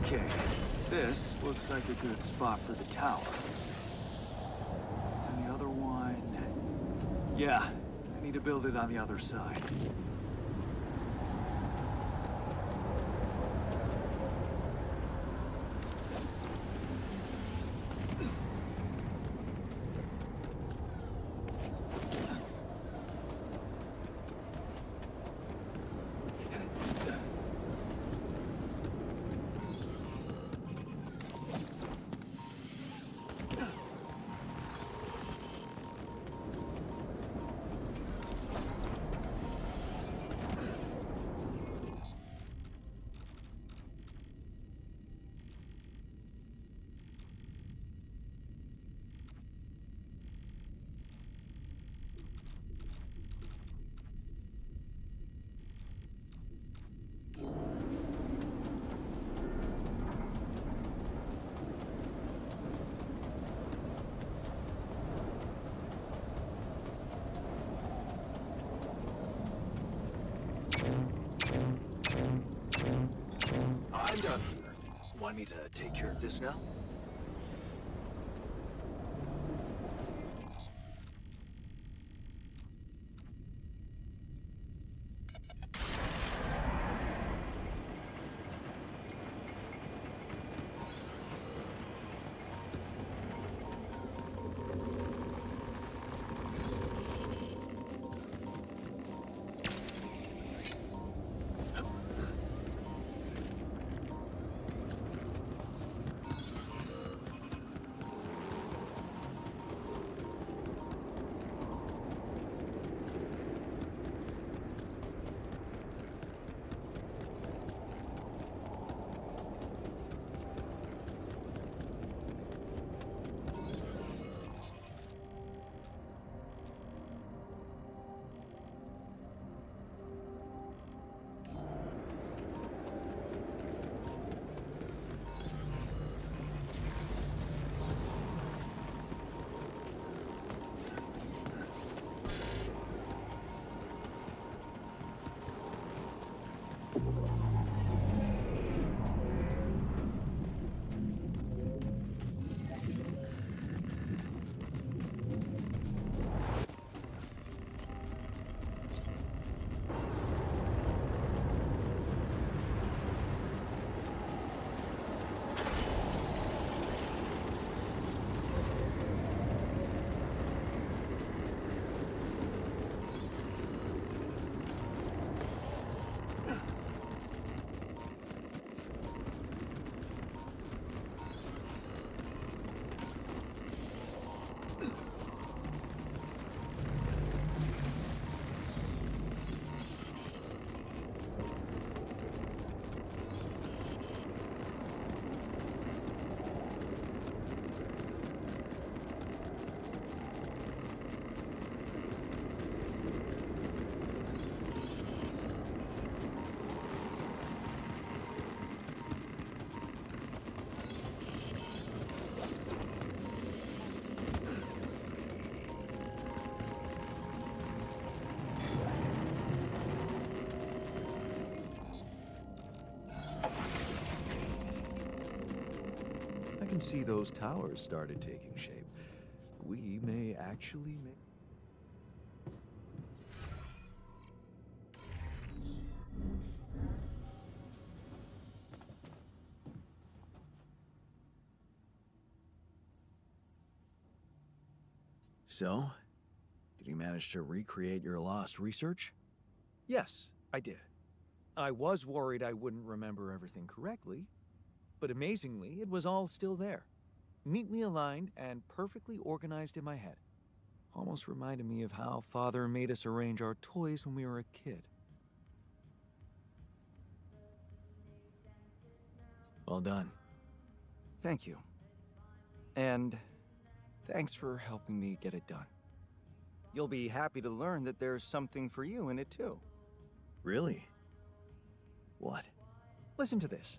Okay, this looks like a good spot for the tower. And the other one... Yeah, I need to build it on the other side. I'm done here. Want me to take care of this now? I can see those towers started taking shape. We may actually make... So, did you manage to recreate your lost research? Yes, I did. I was worried I wouldn't remember everything correctly, but amazingly, it was all still there. Neatly aligned and perfectly organized in my head. Almost reminded me of how Father made us arrange our toys when we were a kid. Well done. Thank you. And thanks for helping me get it done. You'll be happy to learn that there's something for you in it too. Really? What? Listen to this.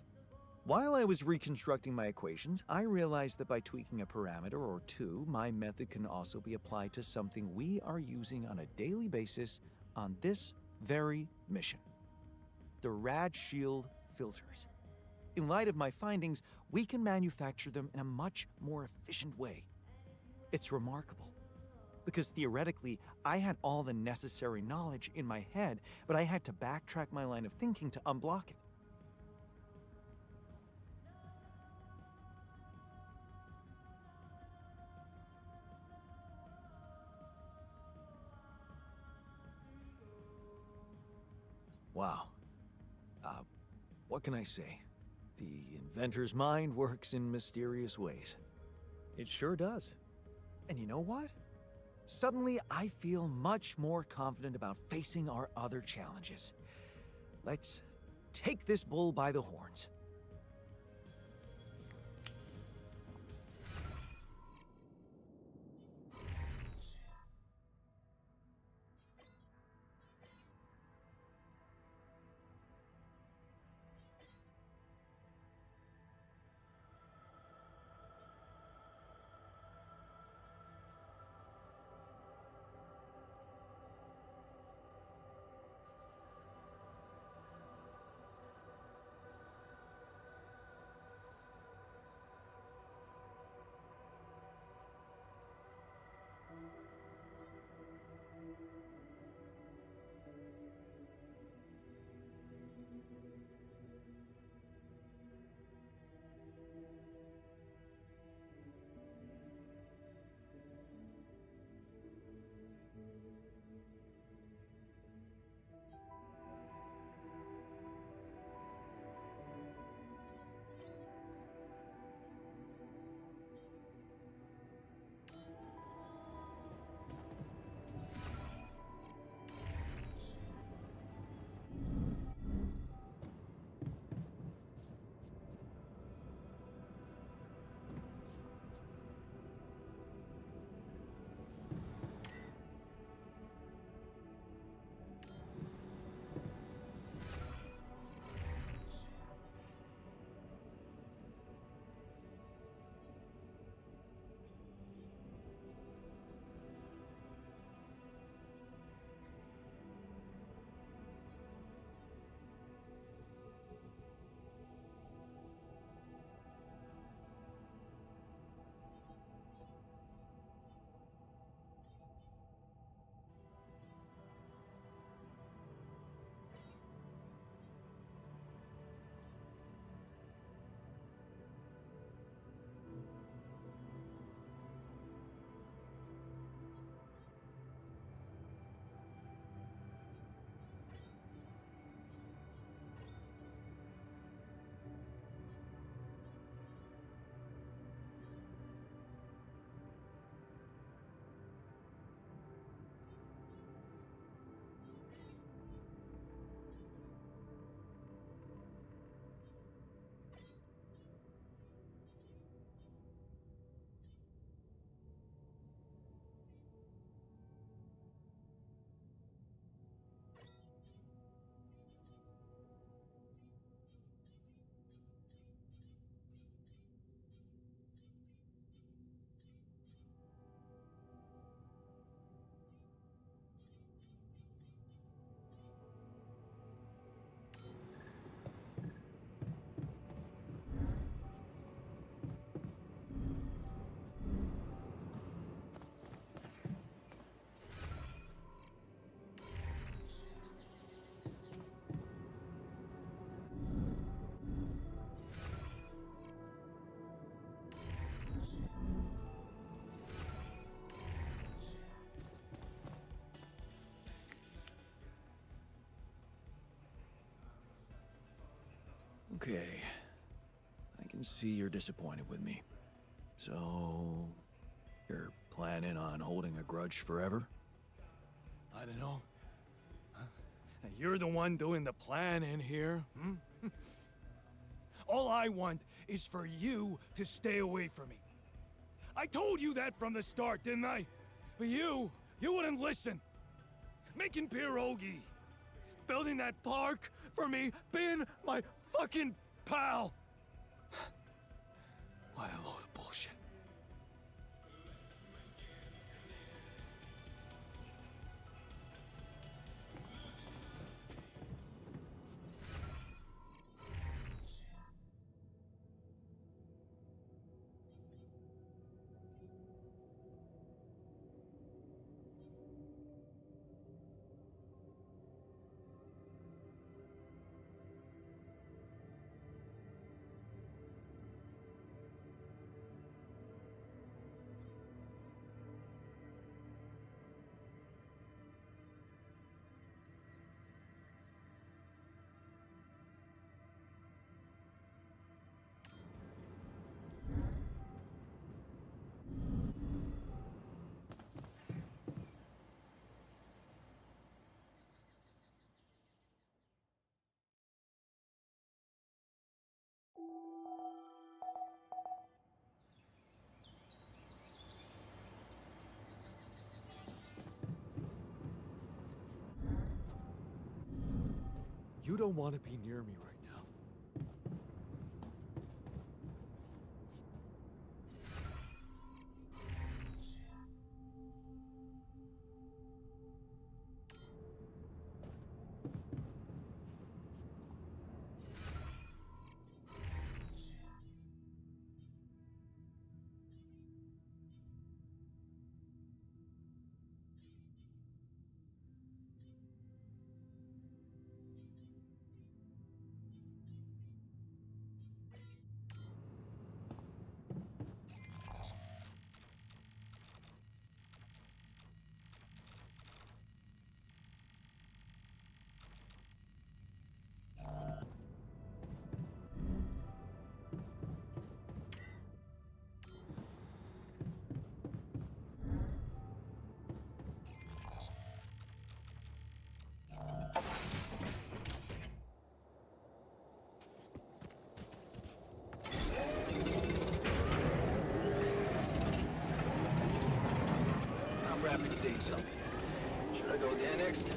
While I was reconstructing my equations, I realized that by tweaking a parameter or two, my method can also be applied to something we are using on a daily basis on this very mission. The Rad Shield filters. In light of my findings, we can manufacture them in a much more efficient way. It's remarkable. Because theoretically, I had all the necessary knowledge in my head, but I had to backtrack my line of thinking to unblock it. Wow. What can I say? The inventor's mind works in mysterious ways. It sure does. And you know what? Suddenly, I feel much more confident about facing our other challenges. Let's take this bull by the horns. Okay. I can see you're disappointed with me. So, you're planning on holding a grudge forever? I don't know. Huh? You're the one doing the planning here, hmm? All I want is for you to stay away from me. I told you that from the start, didn't I? But you wouldn't listen. Making pierogi, building that park for me, being my fucking pal. What a load of bullshit. You don't want to be near me right now. I'm wrapping things up here. Should I go there next?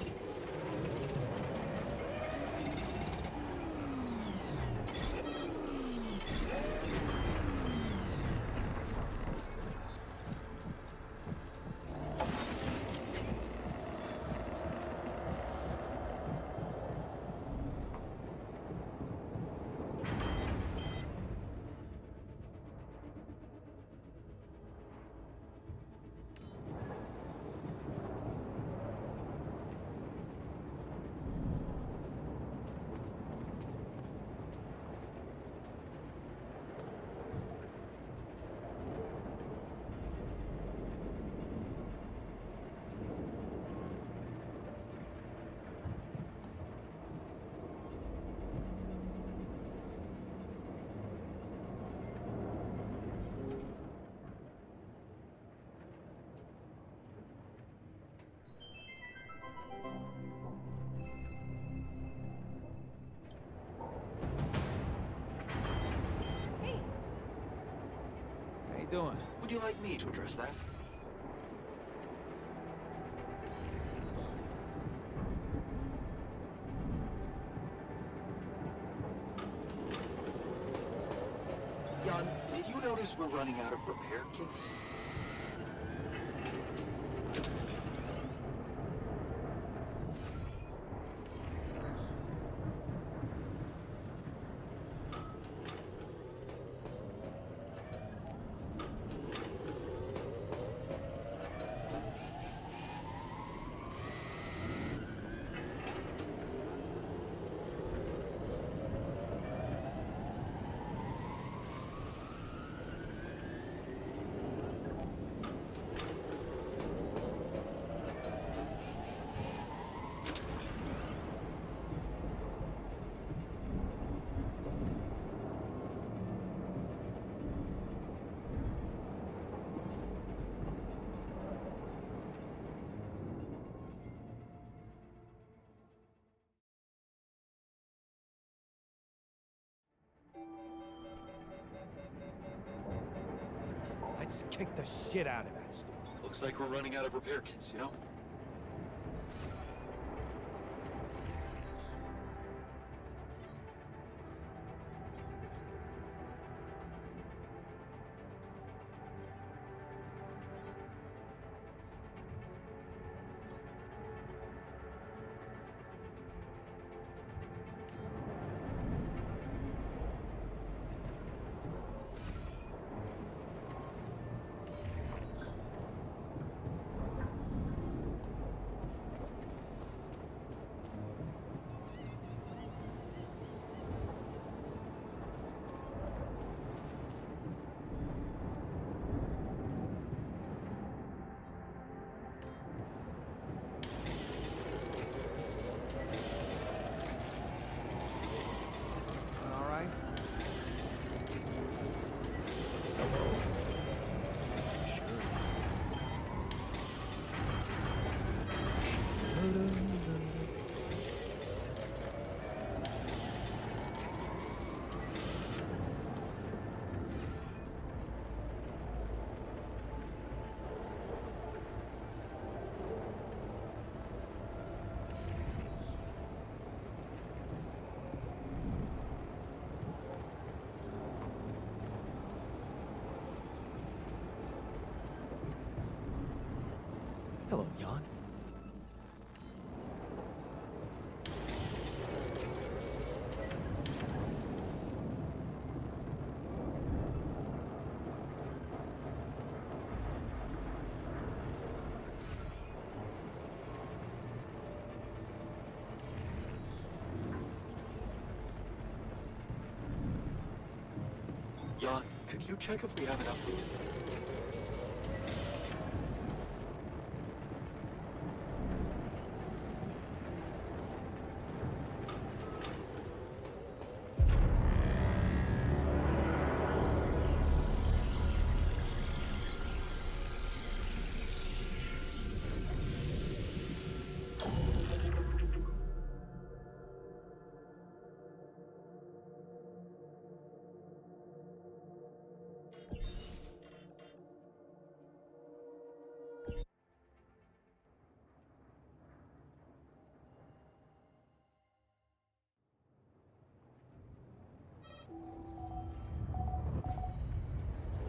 How you doing? Would you like me to address that? Jan, did you notice we're running out of repair kits? Let's kick the shit out of that store. Looks like we're running out of repair kits, you know? All right. Hello, Jan. Jan, could you check if we have enough food?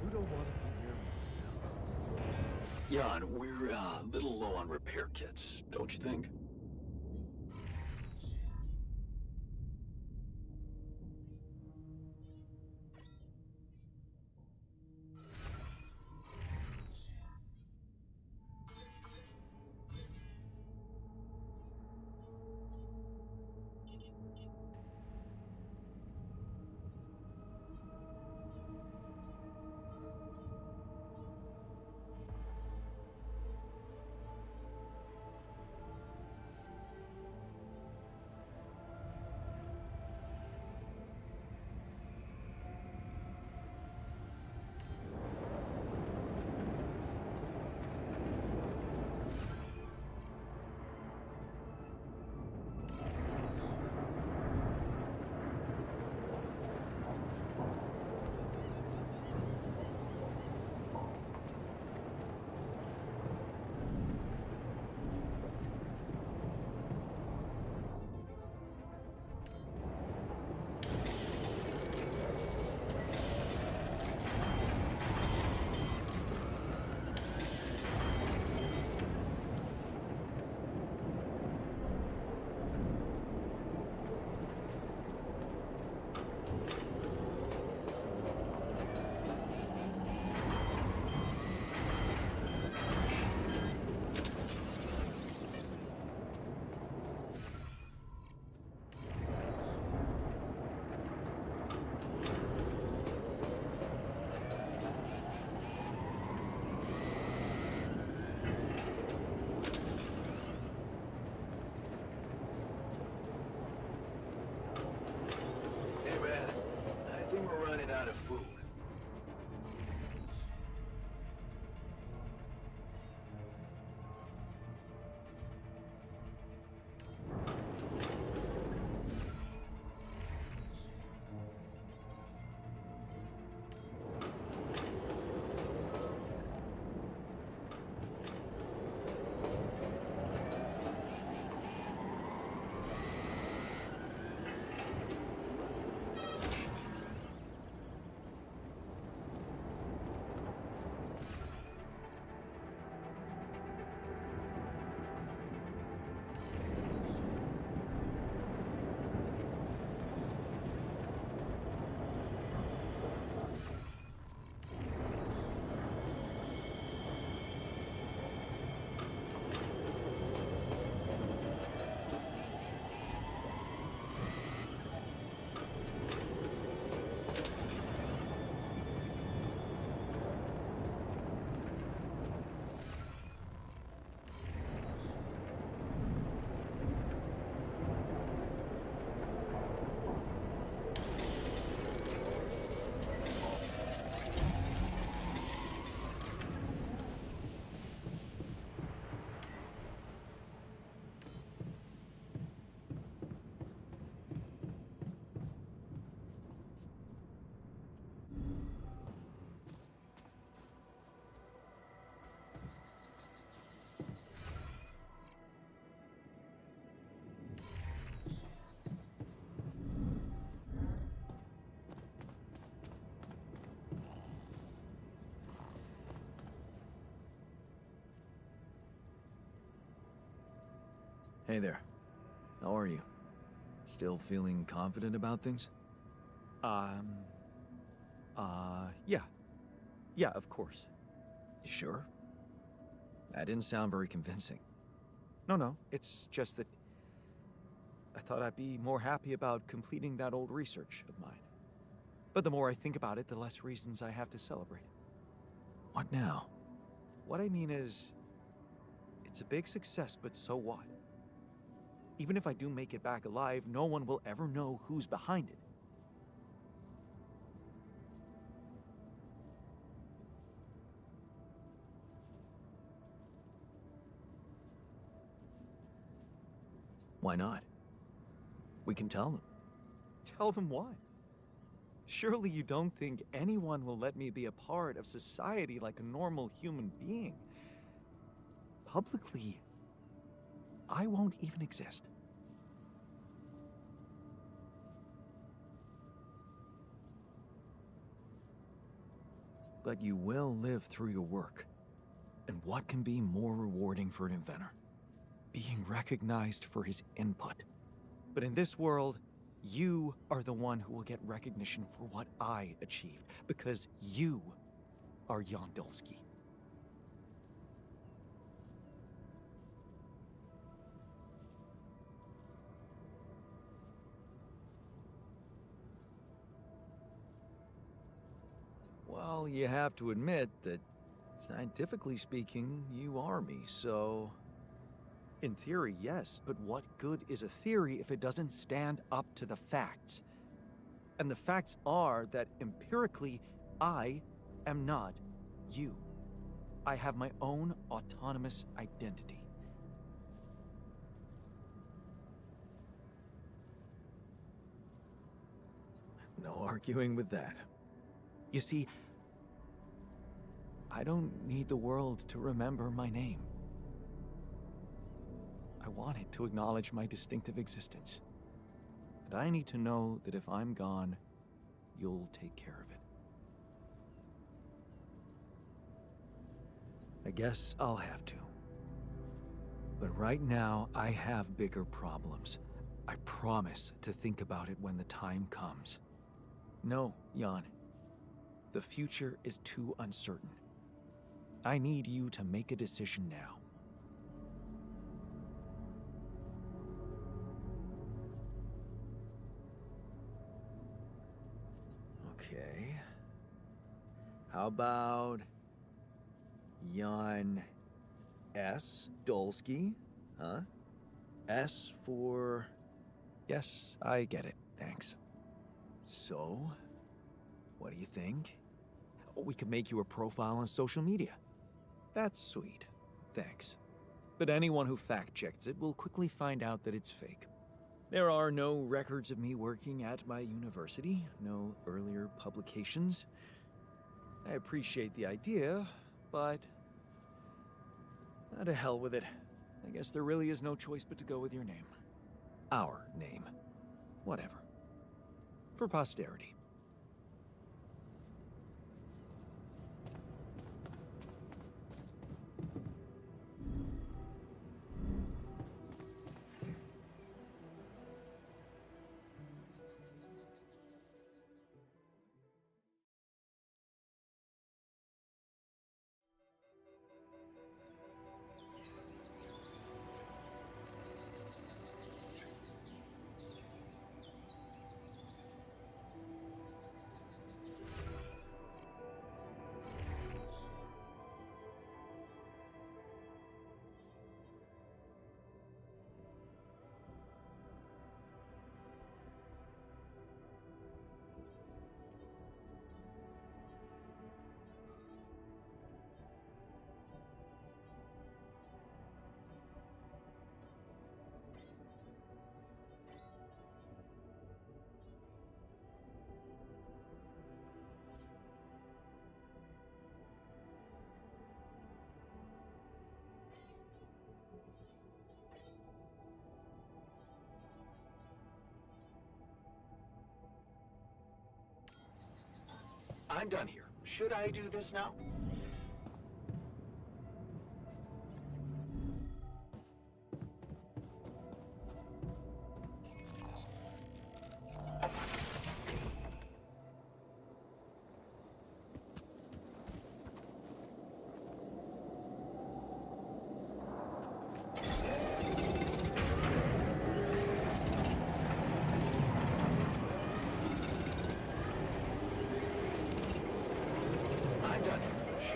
You don't want to be near me. Jan, we're a little low on repair kits, don't you think? Hey there. How are you? Still feeling confident about things? Yeah. Yeah, of course. You sure? That didn't sound very convincing. No, it's just that I thought I'd be more happy about completing that old research of mine. But the more I think about it, the less reasons I have to celebrate. What now? What I mean is, it's a big success, but so what? Even if I do make it back alive, no one will ever know who's behind it. Why not? We can tell them. Tell them what? Surely you don't think anyone will let me be a part of society like a normal human being? Publicly, I won't even exist. But you will live through your work. And what can be more rewarding for an inventor? Being recognized for his input. But in this world, you are the one who will get recognition for what I achieved, because you are Jan Dulski. Well, you have to admit that, scientifically speaking, you are me, so... In theory, yes, but what good is a theory if it doesn't stand up to the facts? And the facts are that empirically, I am not you. I have my own autonomous identity. No arguing with that. You see, I don't need the world to remember my name. I want it to acknowledge my distinctive existence. And I need to know that if I'm gone, you'll take care of it. I guess I'll have to. But right now, I have bigger problems. I promise to think about it when the time comes. No, Jan. The future is too uncertain. I need you to make a decision now. Okay. How about Jan S. Dulski? Huh? S for... Yes, I get it. Thanks. So? What do you think? We could make you a profile on social media. That's sweet. Thanks. But anyone who fact-checks it will quickly find out that it's fake. There are no records of me working at my university, no earlier publications. I appreciate the idea, but... to hell with it. I guess there really is no choice but to go with your name. Our name. Whatever. For posterity. I'm done here. Should I do this now?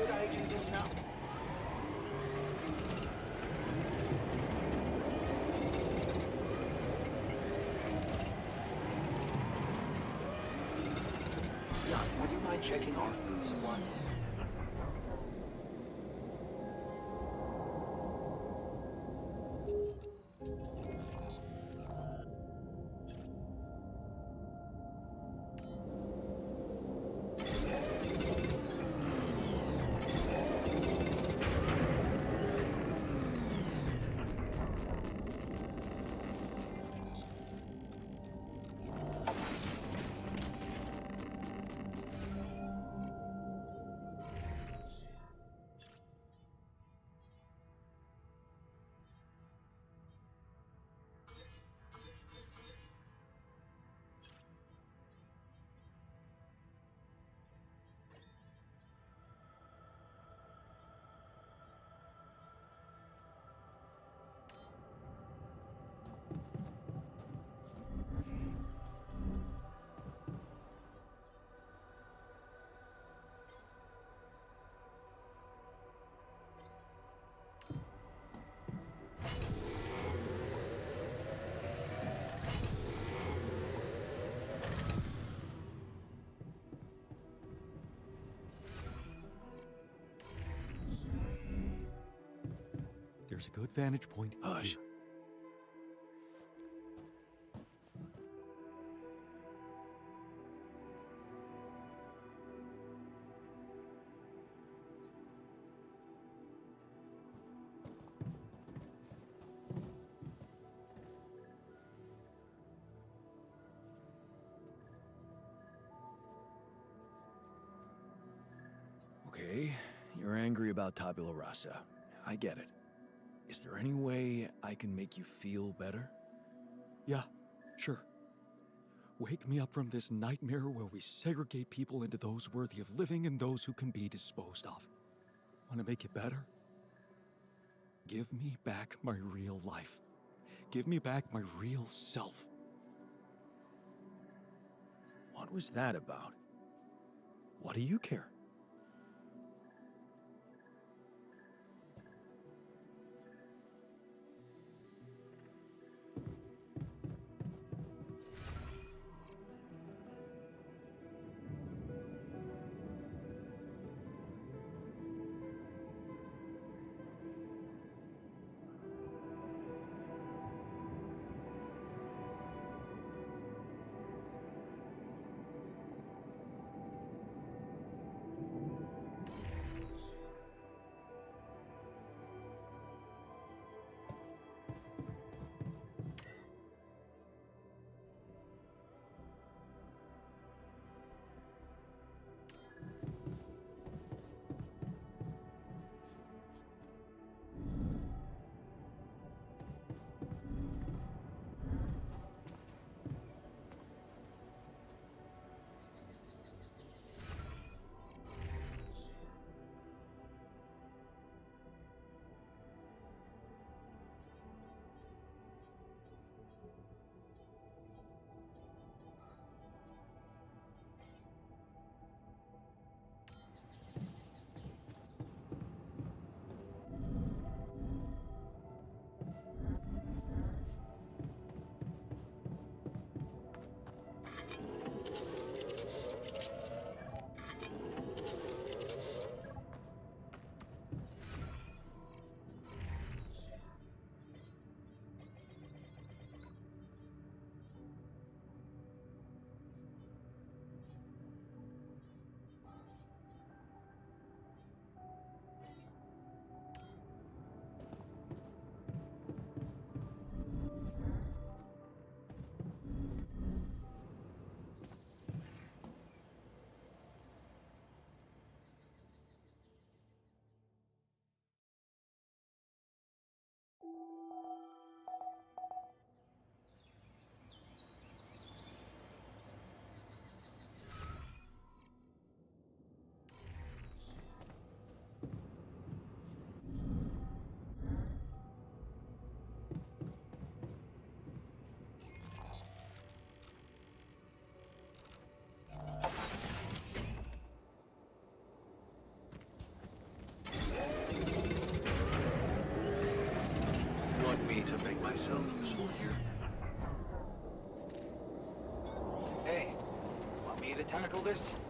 Should I do this now? Jan, would you mind checking our food supply? There's a good vantage point. Hush. Okay, you're angry about tabula rasa. I get it. Is there any way I can make you feel better? Yeah, sure. Wake me up from this nightmare where we segregate people into those worthy of living and those who can be disposed of. Want to make it better? Give me back my real life. Give me back my real self. What was that about? What do you care? handle this?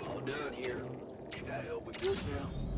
All done here. I hope we good now.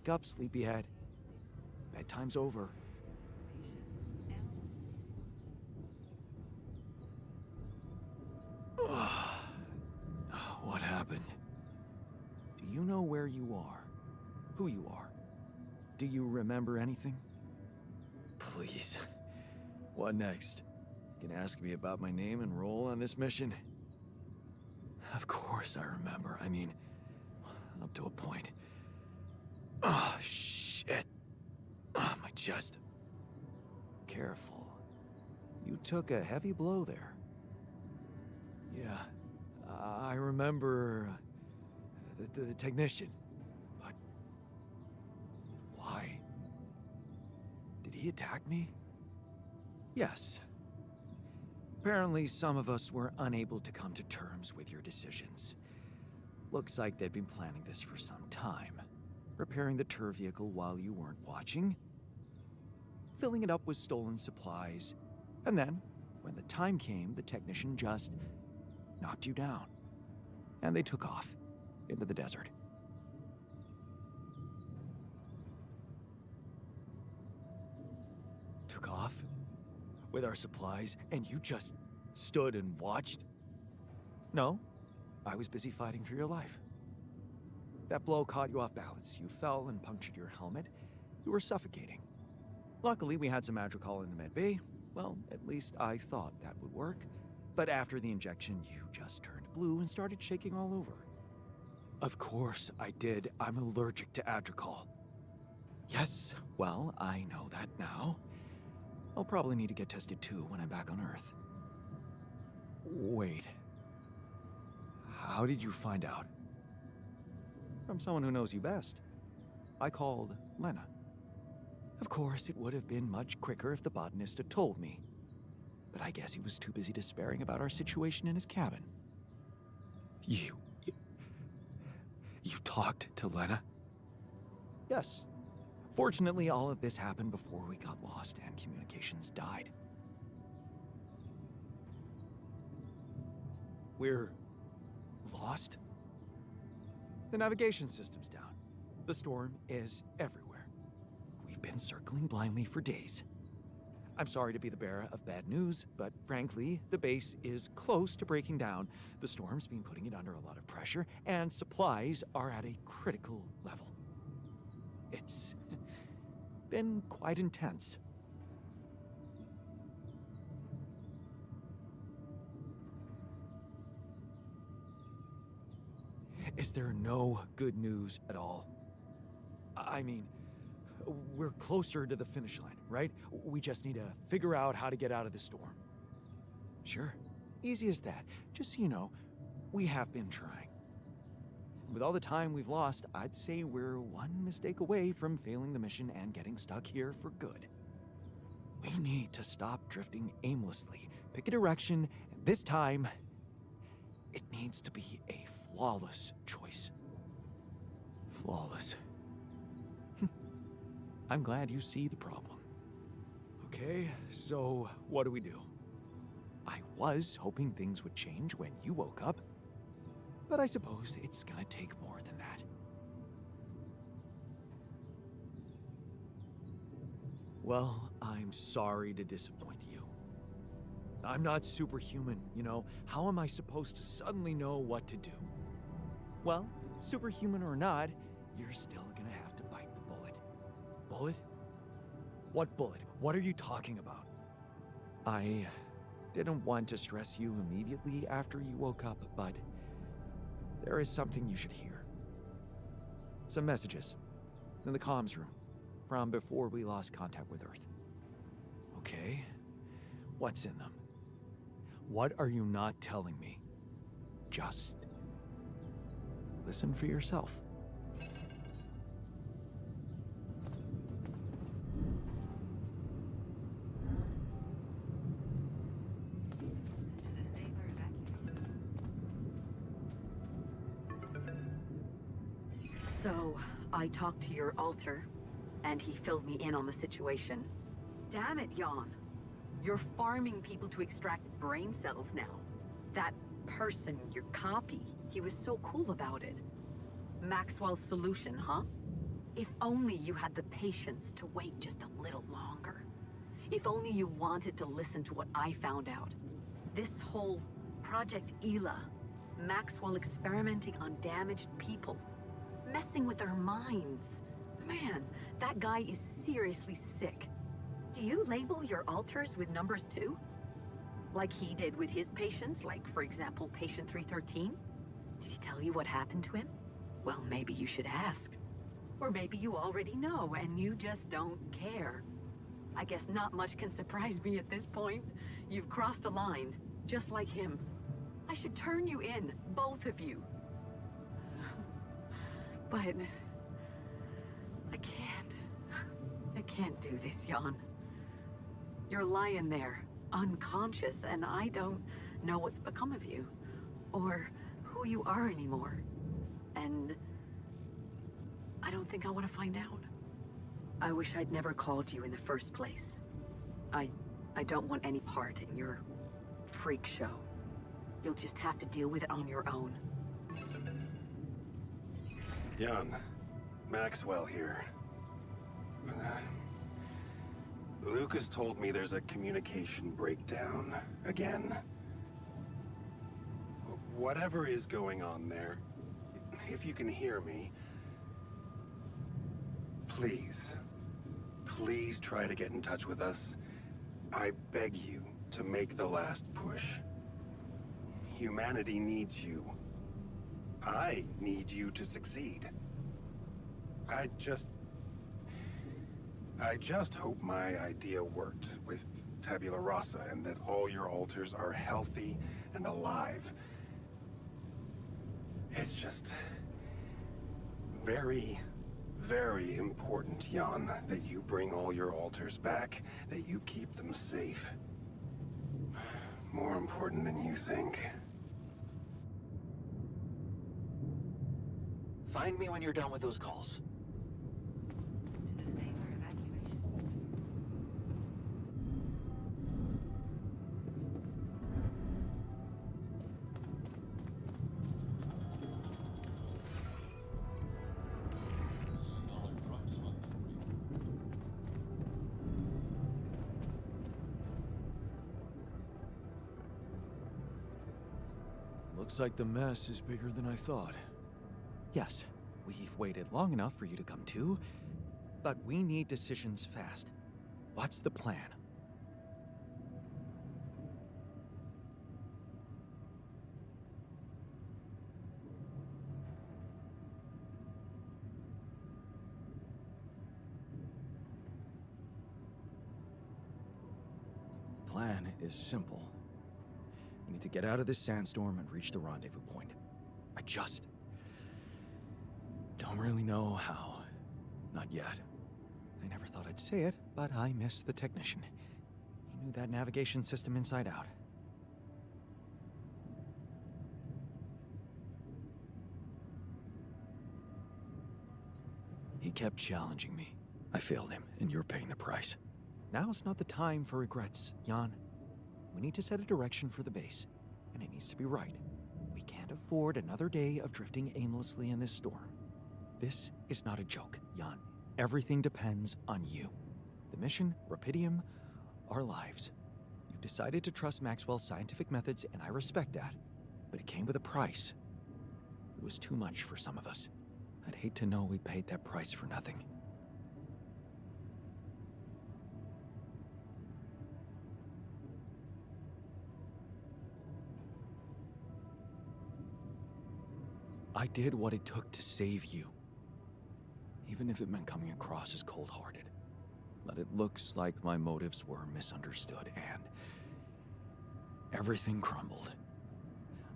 Wake up, sleepyhead. Bedtime's over. What happened? Do you know where you are? Who you are? Do you remember anything? Please. What next? You can ask me about my name and role on this mission? Of course I remember. I mean, up to a point. Oh, shit. Oh, my chest. Careful. You took a heavy blow there. Yeah, I remember the technician. But why? Did he attack me? Yes. Apparently, some of us were unable to come to terms with your decisions. Looks like they'd been planning this for some time. Repairing the tour vehicle while you weren't watching. Filling it up with stolen supplies. And then, when the time came, the technician just knocked you down. And they took off into the desert. Took off? With our supplies, and you just stood and watched? No, I was busy fighting for your life. That blow caught you off balance. You fell and punctured your helmet. You were suffocating. Luckily, we had some Adricol in the med bay. Well, at least I thought that would work. But after the injection, you just turned blue and started shaking all over. Of course I did. I'm allergic to Adricol. Yes, well, I know that now. I'll probably need to get tested too when I'm back on Earth. Wait. How did you find out? From someone who knows you best. I called Lena. Of course, it would have been much quicker if the botanist had told me. But I guess he was too busy despairing about our situation in his cabin. You talked to Lena? Yes. Fortunately, all of this happened before we got lost and communications died. We're lost? The navigation system's down. The storm is everywhere. We've been circling blindly for days. I'm sorry to be the bearer of bad news, but frankly, the base is close to breaking down. The storm's been putting it under a lot of pressure, and supplies are at a critical level. It's been quite intense. Is there no good news at all? I mean, we're closer to the finish line, right? We just need to figure out how to get out of the storm. Sure, easy as that. Just so you know, we have been trying. With all the time we've lost, I'd say we're one mistake away from failing the mission and getting stuck here for good. We need to stop drifting aimlessly, pick a direction, and this time, it needs to be a flawless choice. Flawless. I'm glad you see the problem. Okay, so what do we do? I was hoping things would change when you woke up, but I suppose it's gonna take more than that. Well, I'm sorry to disappoint you. I'm not superhuman, you know. How am I supposed to suddenly know what to do? Well, superhuman or not, you're still gonna have to bite the bullet. Bullet? What bullet? What are you talking about? I didn't want to stress you immediately after you woke up, but there is something you should hear. Some messages in the comms room from before we lost contact with Earth. Okay, what's in them? What are you not telling me? Just listen for yourself. So, I talked to your alter, and he filled me in on the situation. Damn it, Jan. You're farming people to extract brain cells now. That person, your copy, he was so cool about it. Maxwell's solution, huh? If only you had the patience to wait just a little longer. If only you wanted to listen to what I found out. This whole Project Ela, Maxwell experimenting on damaged people, messing with their minds. Man, that guy is seriously sick. Do you label your alters with numbers too? Like he did with his patients, like, for example, patient 313? Did he tell you what happened to him? Well, maybe you should ask. Or maybe you already know and you just don't care. I guess not much can surprise me at this point. You've crossed a line, just like him. I should turn you in, both of you. But I can't. I can't do this, Jan. You're lying there, unconscious, and I don't know what's become of you, or who you are anymore. And I don't think I want to find out. I wish I'd never called you in the first place. I don't want any part in your freak show. You'll just have to deal with it on your own. Jan, Maxwell here. Lucas told me there's a communication breakdown again. Whatever is going on there, if you can hear me, please try to get in touch with us. I beg you to make the last push. Humanity needs you. I need you to succeed. I just hope my idea worked with Tabula Rasa and that all your alters are healthy and alive. It's just very, very important, Jan, that you bring all your alters back, that you keep them safe. More important than you think. Find me when you're done with those calls. Looks like the mess is bigger than I thought. Yes, we've waited long enough for you to come to, but we need decisions fast. What's the plan? The plan is simple. We need to get out of this sandstorm and reach the rendezvous point. I just don't really know how. Not yet. I never thought I'd say it, but I miss the technician. He knew that navigation system inside out. He kept challenging me. I failed him, and you're paying the price. Now's not the time for regrets, Jan. We need to set a direction for the base, and it needs to be right. We can't afford another day of drifting aimlessly in this storm. This is not a joke, Jan. Everything depends on you. The mission, Rapidium, our lives. You've decided to trust Maxwell's scientific methods, and I respect that. But it came with a price. It was too much for some of us. I'd hate to know we paid that price for nothing. I did what it took to save you. Even if it meant coming across as cold-hearted. But it looks like my motives were misunderstood, and everything crumbled.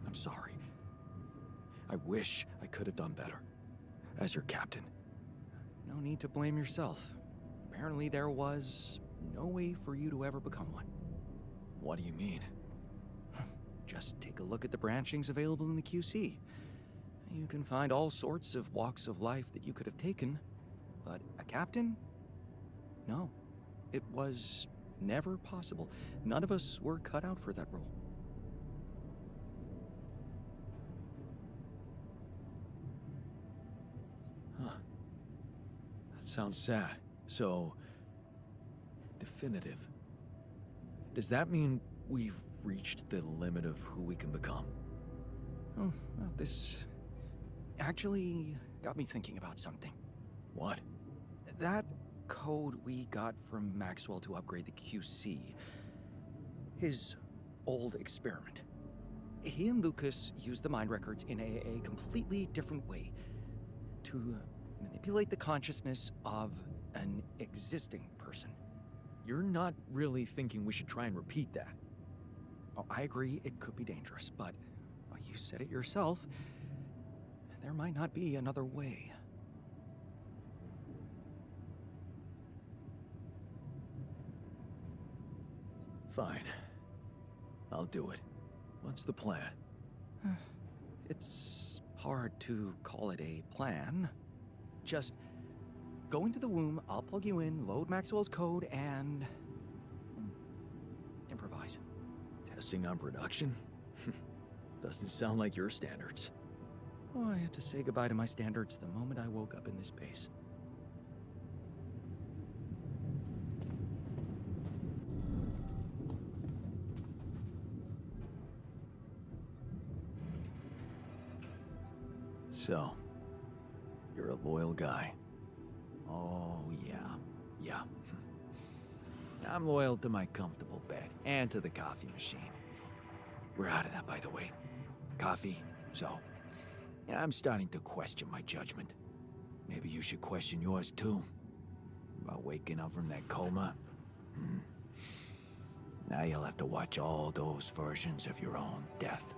I'm sorry. I wish I could have done better. As your captain. No need to blame yourself. Apparently there was no way for you to ever become one. What do you mean? Just take a look at the branchings available in the QC. You can find all sorts of walks of life that you could have taken, but a captain? No. It was never possible. None of us were cut out for that role. Huh. Sounds sad. So, definitive. Does that mean we've reached the limit of who we can become? Oh, well, this actually got me thinking about something. What? That code we got from Maxwell to upgrade the QC, his old experiment. He and Lucas used the mind records in a completely different way to manipulate the consciousness of an existing person. You're not really thinking we should try and repeat that? Oh, I agree it could be dangerous, but well, you said it yourself. There might not be another way. Fine. I'll do it. What's the plan? It's hard to call it a plan. Just go into the womb, I'll plug you in, load Maxwell's code, and improvise. Testing on production? Doesn't sound like your standards. Oh, I had to say goodbye to my standards the moment I woke up in this base. So, you're a loyal guy. Oh, yeah. I'm loyal to my comfortable bed and to the coffee machine. We're out of that, by the way. Coffee, so... yeah, I'm starting to question my judgment. Maybe you should question yours, too. About waking up from that coma. Now you'll have to watch all those versions of your own death.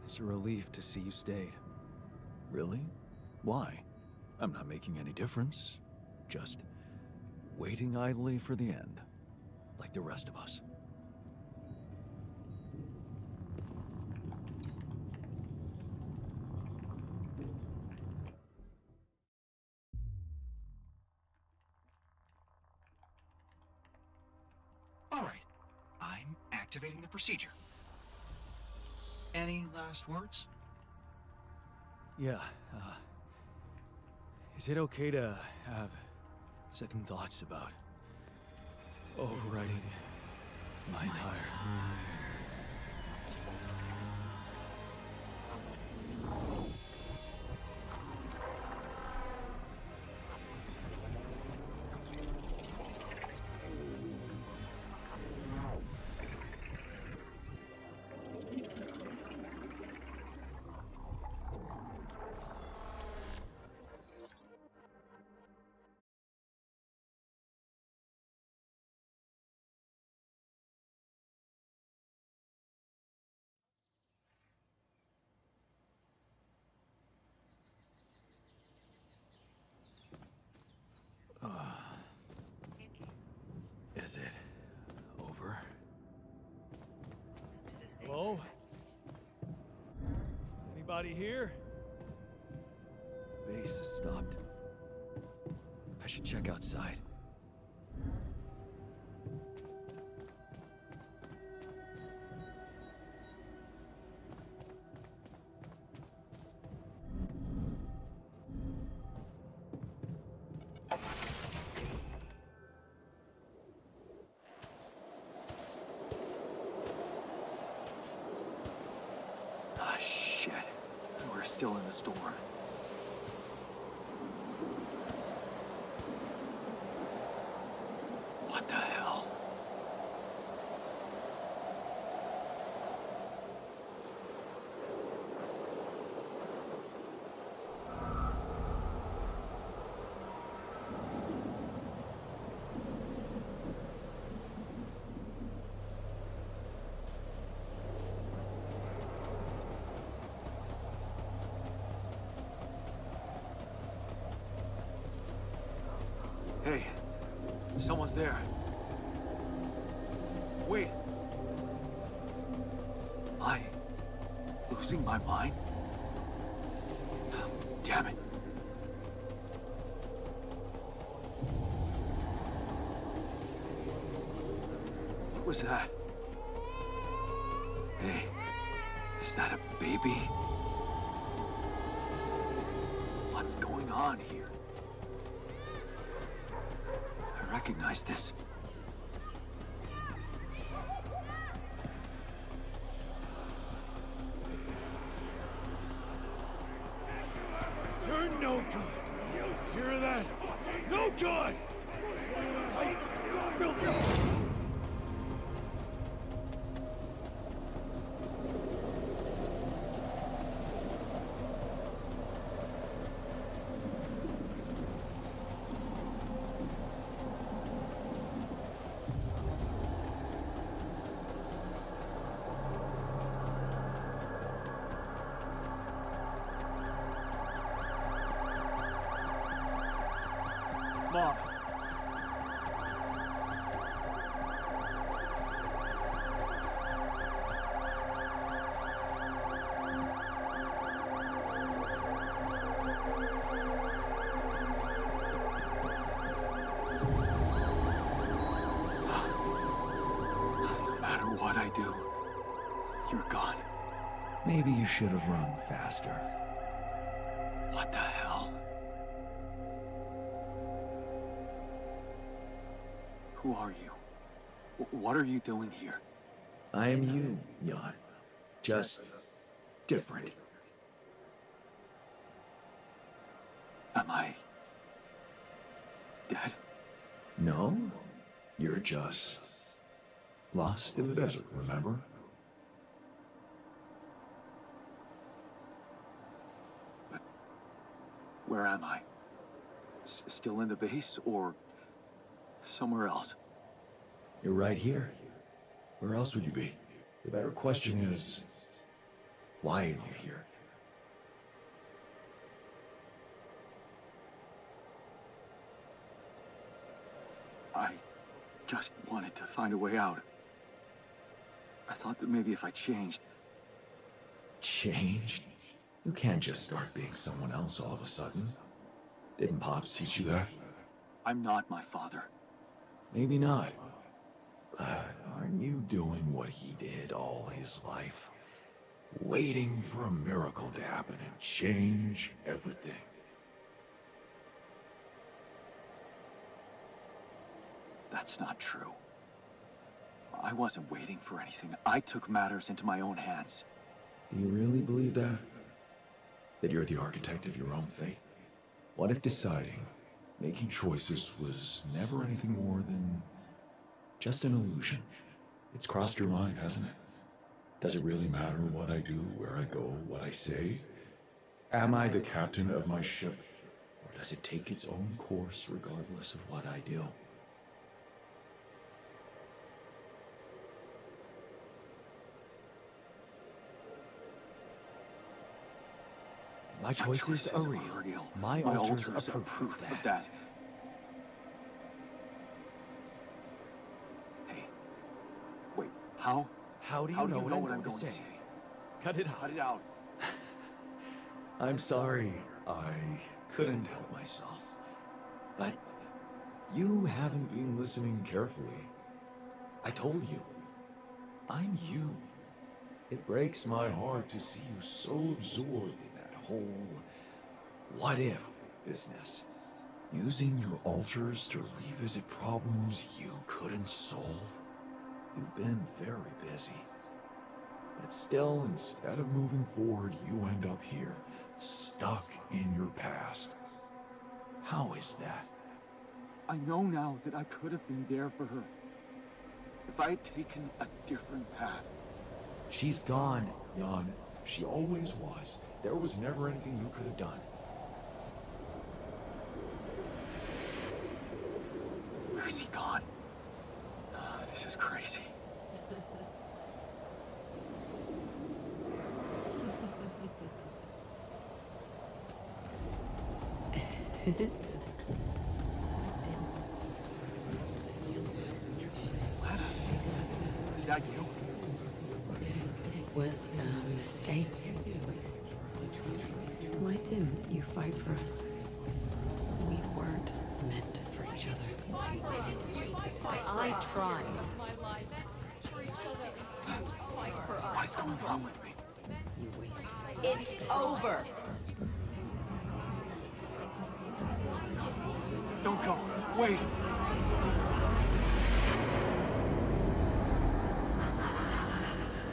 It's a relief to see you stayed. Really? Why? I'm not making any difference. Just waiting idly for the end, like the rest of us. All right, I'm activating the procedure. Any last words? Yeah, is it okay to have second thoughts about overwriting my entire... Is it over? Hello? Anybody here? The base has stopped. I should check outside. Ah, shit. We're still in the storm. What the hell? Hey, someone's there. Wait. Am I losing my mind? Damn it. What was that? Hey, is that a baby? What's going on here? I recognize this. You're no good. Hear that? No good! I will... Mom. No matter what I do, you're gone. Maybe you should have run faster. What the hell? Who are you? What are you doing here? I am you, Jan. Just different. Am I dead? No, you're just lost in the desert, remember? But where am I? Still in the base or somewhere else? You're right here. Where else would you be? The better question is, why are you here? I just wanted to find a way out. I thought that maybe if I changed... Changed? You can't just start being someone else all of a sudden. Didn't Pops teach you that? I'm not my father. Maybe not. But aren't you doing what he did all his life? Waiting for a miracle to happen and change everything. That's not true. I wasn't waiting for anything. I took matters into my own hands. Do you really believe that? That you're the architect of your own fate? What if deciding, making choices was never anything more than just an illusion? It's crossed your mind, hasn't it? Does it really matter what I do, where I go, what I say? Am I the captain of my ship? Or does it take its own course regardless of what I do? My choices are real. My alters are proof of that. Hey, wait, how? How do you know what I'm going to say? Cut it out. Cut it out. I'm sorry, I couldn't help myself. But you haven't been listening carefully. I told you, I'm you. It breaks my heart to see you so absorbed in that whole what-if business. Using your alters to revisit problems you couldn't solve. You've been very busy. But still, instead of moving forward, you end up here, stuck in your past. How is that? I know now that I could have been there for her. If I had taken a different path. She's gone, Jan. She always was. There was never anything you could have done. Where's he gone? Oh, this is crazy. Lana, is that you? It was a mistake. Why didn't you fight for us? We weren't meant for each other. I tried. What is going on with me? You wasted. It's over. Don't go. Wait.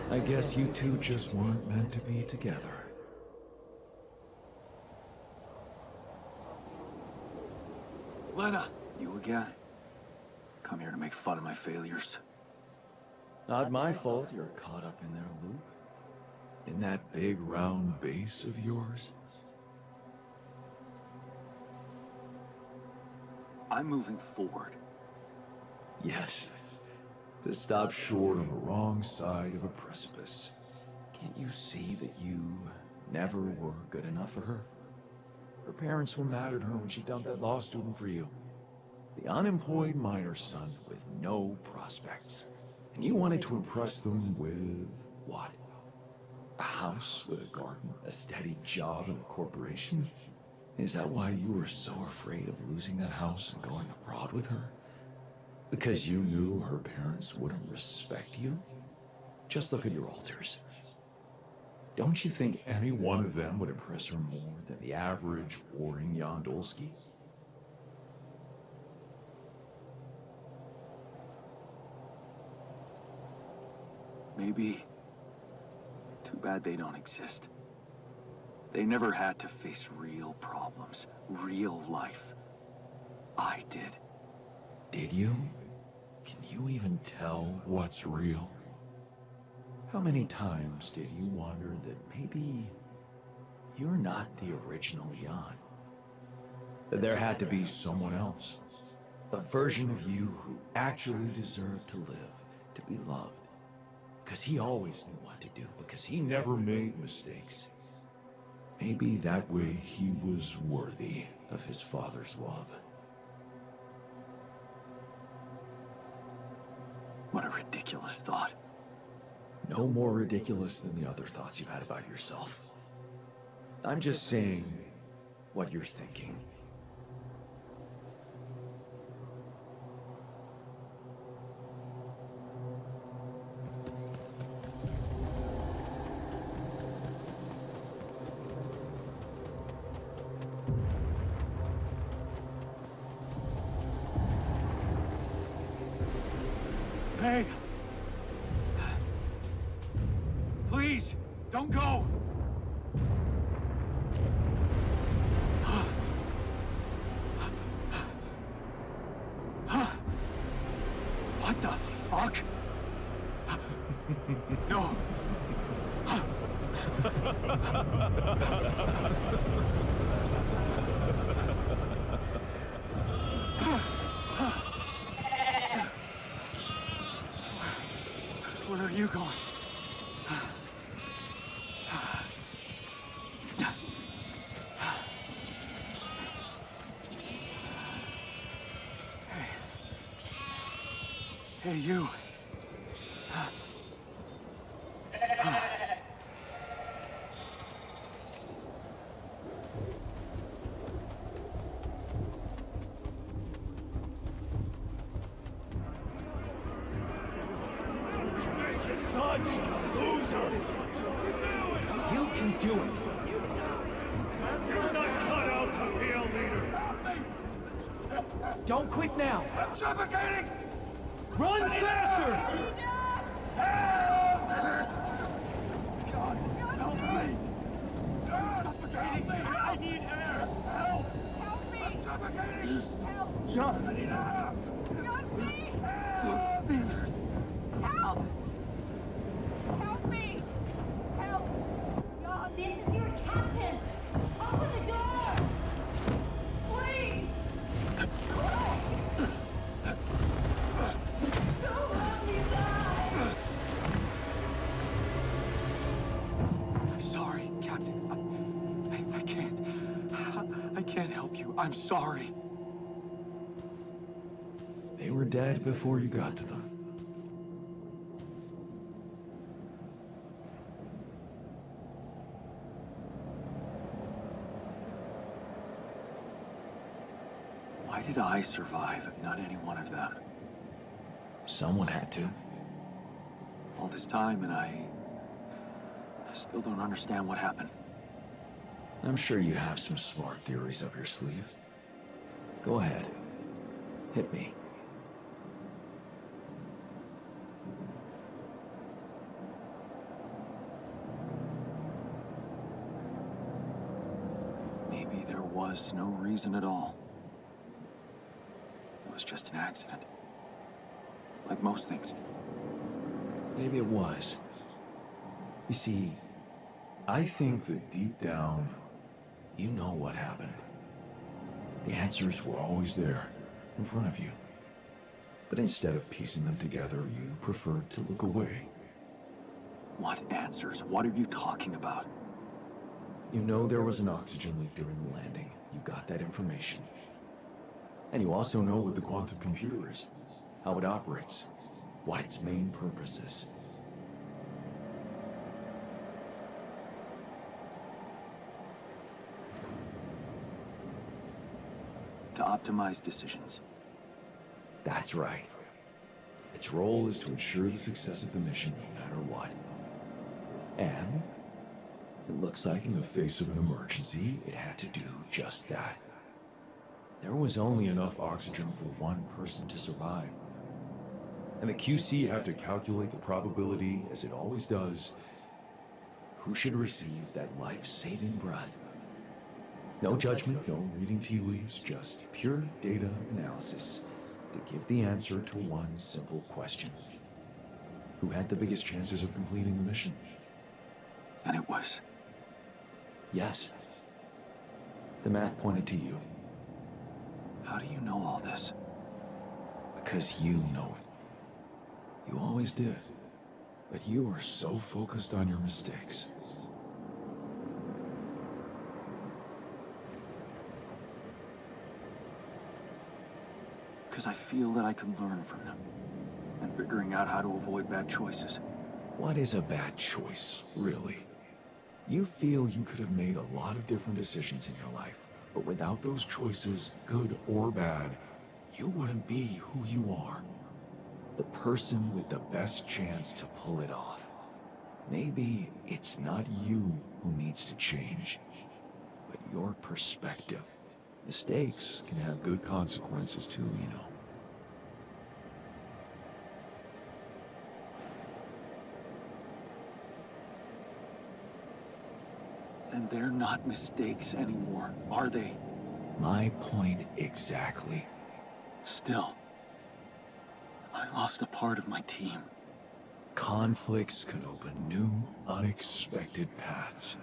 I guess you two just weren't meant to be together. Lena, you again? Come here to make fun of my failures. Not my fault you're caught up in their loop. In that big round base of yours. I'm moving forward. Yes. To stop short on the wrong side of a precipice. Can't you see that you never were good enough for her? Her parents were mad at her when she dumped that law student for you. The unemployed miner son with no prospects. And you wanted to impress them with what? A house with a garden, a steady job in a corporation? Is that why you were so afraid of losing that house and going abroad with her? Because you knew her parents wouldn't respect you? Just look at your alters. Don't you think any one of them would impress her more than the average warring Yondolski? Maybe. Too bad they don't exist. They never had to face real problems, real life. I did. Did you? Can you even tell what's real? How many times did you wonder that maybe you're not the original Jan? That there had to be someone else, a version of you who actually deserved to live, to be loved. Because he always knew what to do, because he never made mistakes. Maybe that way he was worthy of his father's love. What a ridiculous thought. No more ridiculous than the other thoughts you've had about yourself. I'm just saying what you're thinking. Hey! Please, don't go! What the fuck? No. Where are you going? Hey, you. You can do it! You're not cut out to be a leader! Don't quit now! I'm suffocating! Run faster! I need air! Help! Help me! I'm suffocating! Help! John! I need air! John, please! Help! Help me! Help! John, this is your captain! Open the door! Please! Don't let me die! I'm sorry, Captain. I can't help you. I'm sorry. They were dead before you got to them. Why did I survive, not any one of them? Someone had to. All this time, and I I still don't understand what happened. I'm sure you have some smart theories up your sleeve. Go ahead. Hit me. Maybe there was no reason at all. It was just an accident. Like most things. Maybe it was. You see, I think that deep down, you know what happened. The answers were always there, in front of you. But instead of piecing them together, you preferred to look away. What answers? What are you talking about? You know there was an oxygen leak during the landing. You got that information. And you also know what the quantum computer is, how it operates, what its main purpose is. To optimize decisions. That's right. Its role is to ensure the success of the mission no matter what. And it looks like in the face of an emergency, it had to do just that. There was only enough oxygen for one person to survive. And the QC had to calculate the probability, as it always does, who should receive that life-saving breath. No judgment, no reading tea leaves, just pure data analysis to give the answer to one simple question. Who had the biggest chances of completing the mission? And it was... Yes. The math pointed to you. How do you know all this? Because you know it. You always did. But you were so focused on your mistakes. Because I feel that I can learn from them. And figuring out how to avoid bad choices. What is a bad choice, really? You feel you could have made a lot of different decisions in your life, but without those choices, good or bad, you wouldn't be who you are. The person with the best chance to pull it off. Maybe it's not you who needs to change, but your perspective. Mistakes can have good consequences too, you know. And they're not mistakes anymore, are they? My point exactly. Still, I lost a part of my team. Conflicts can open new, unexpected paths.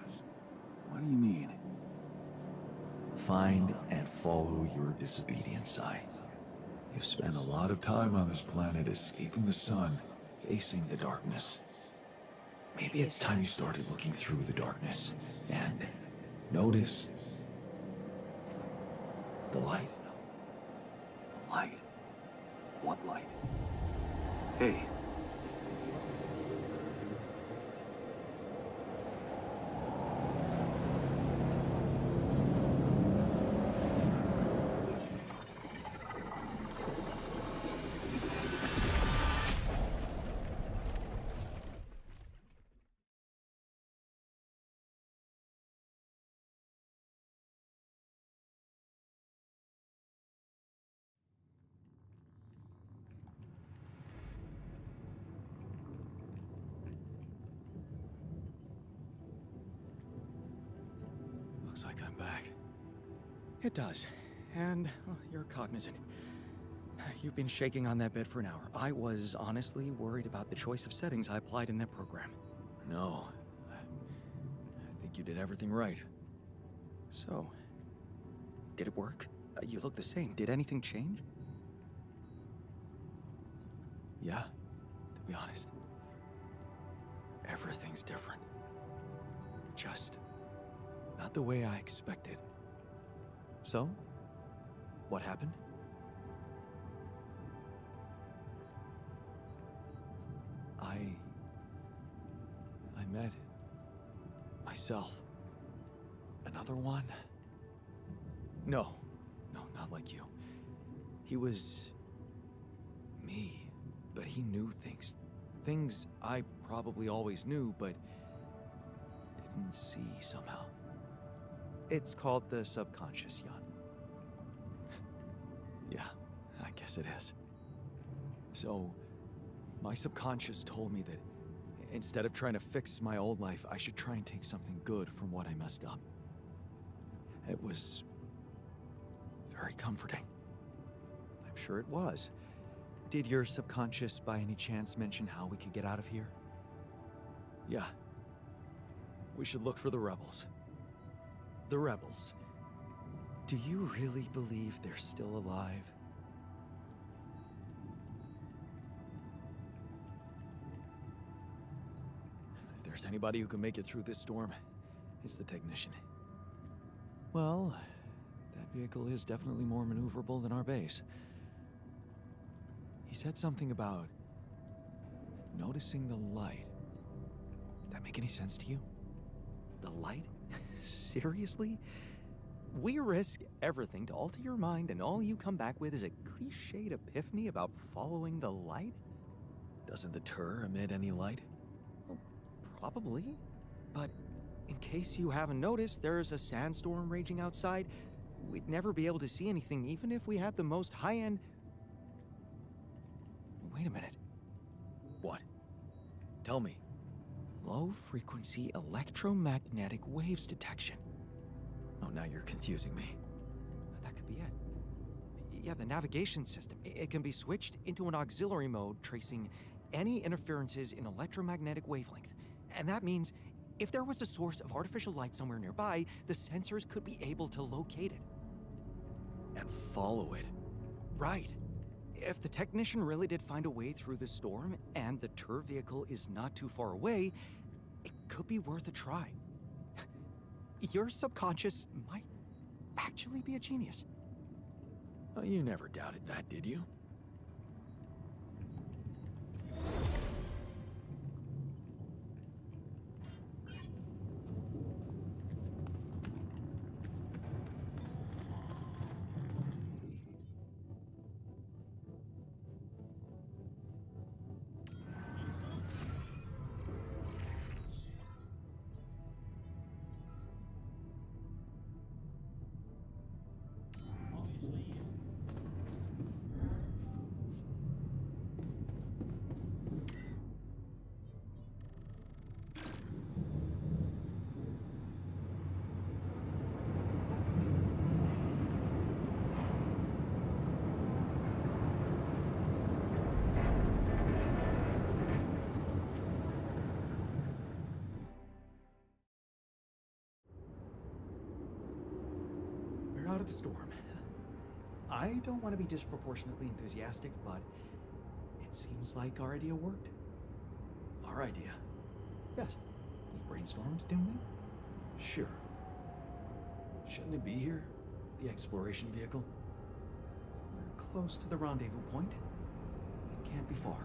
What do you mean? Find and follow your disobedience, I. You've spent a lot of time on this planet escaping the sun, facing the darkness. Maybe it's time you started looking through the darkness and notice the light. Light? What light? Hey. Looks like I'm back. It does. And you're cognizant. You've been shaking on that bed for an hour. I was honestly worried about the choice of settings I applied in that program. No. I think you did everything right. So, did it work? You look the same. Did anything change? Yeah, to be honest. Everything's different. Just not the way I expected. So, what happened? I met myself. Another one? No, not like you. He was me, but he knew things. Things I probably always knew, but can see somehow. It's called the subconscious, Jan. Yeah, I guess it is. So, my subconscious told me that instead of trying to fix my old life, I should try and take something good from what I messed up. It was very comforting. I'm sure it was. Did your subconscious by any chance mention how we could get out of here? Yeah. We should look for the rebels. The rebels. Do you really believe they're still alive? If there's anybody who can make it through this storm, it's the technician. Well, that vehicle is definitely more maneuverable than our base. He said something about noticing the light. That make any sense to you? The light? Seriously? We risk everything to alter your mind, and all you come back with is a cliched epiphany about following the light? Doesn't the Tur emit any light? Well, probably. But in case you haven't noticed, there's a sandstorm raging outside. We'd never be able to see anything, even if we had the most high-end... Wait a minute. What? Tell me. Low-frequency electromagnetic waves detection. Oh, now you're confusing me. That could be it. Yeah, the navigation system. It can be switched into an auxiliary mode, tracing any interferences in electromagnetic wavelength. And that means if there was a source of artificial light somewhere nearby, the sensors could be able to locate it. And follow it. Right. If the technician really did find a way through the storm, and the Tur vehicle is not too far away, it could be worth a try. Your subconscious might actually be a genius. Oh, you never doubted that, did you? Out of the storm. I don't want to be disproportionately enthusiastic, but it seems like our idea worked. Our idea? Yes. We brainstormed, didn't we? Sure. Shouldn't it be here? The exploration vehicle? We're close to the rendezvous point. It can't be far.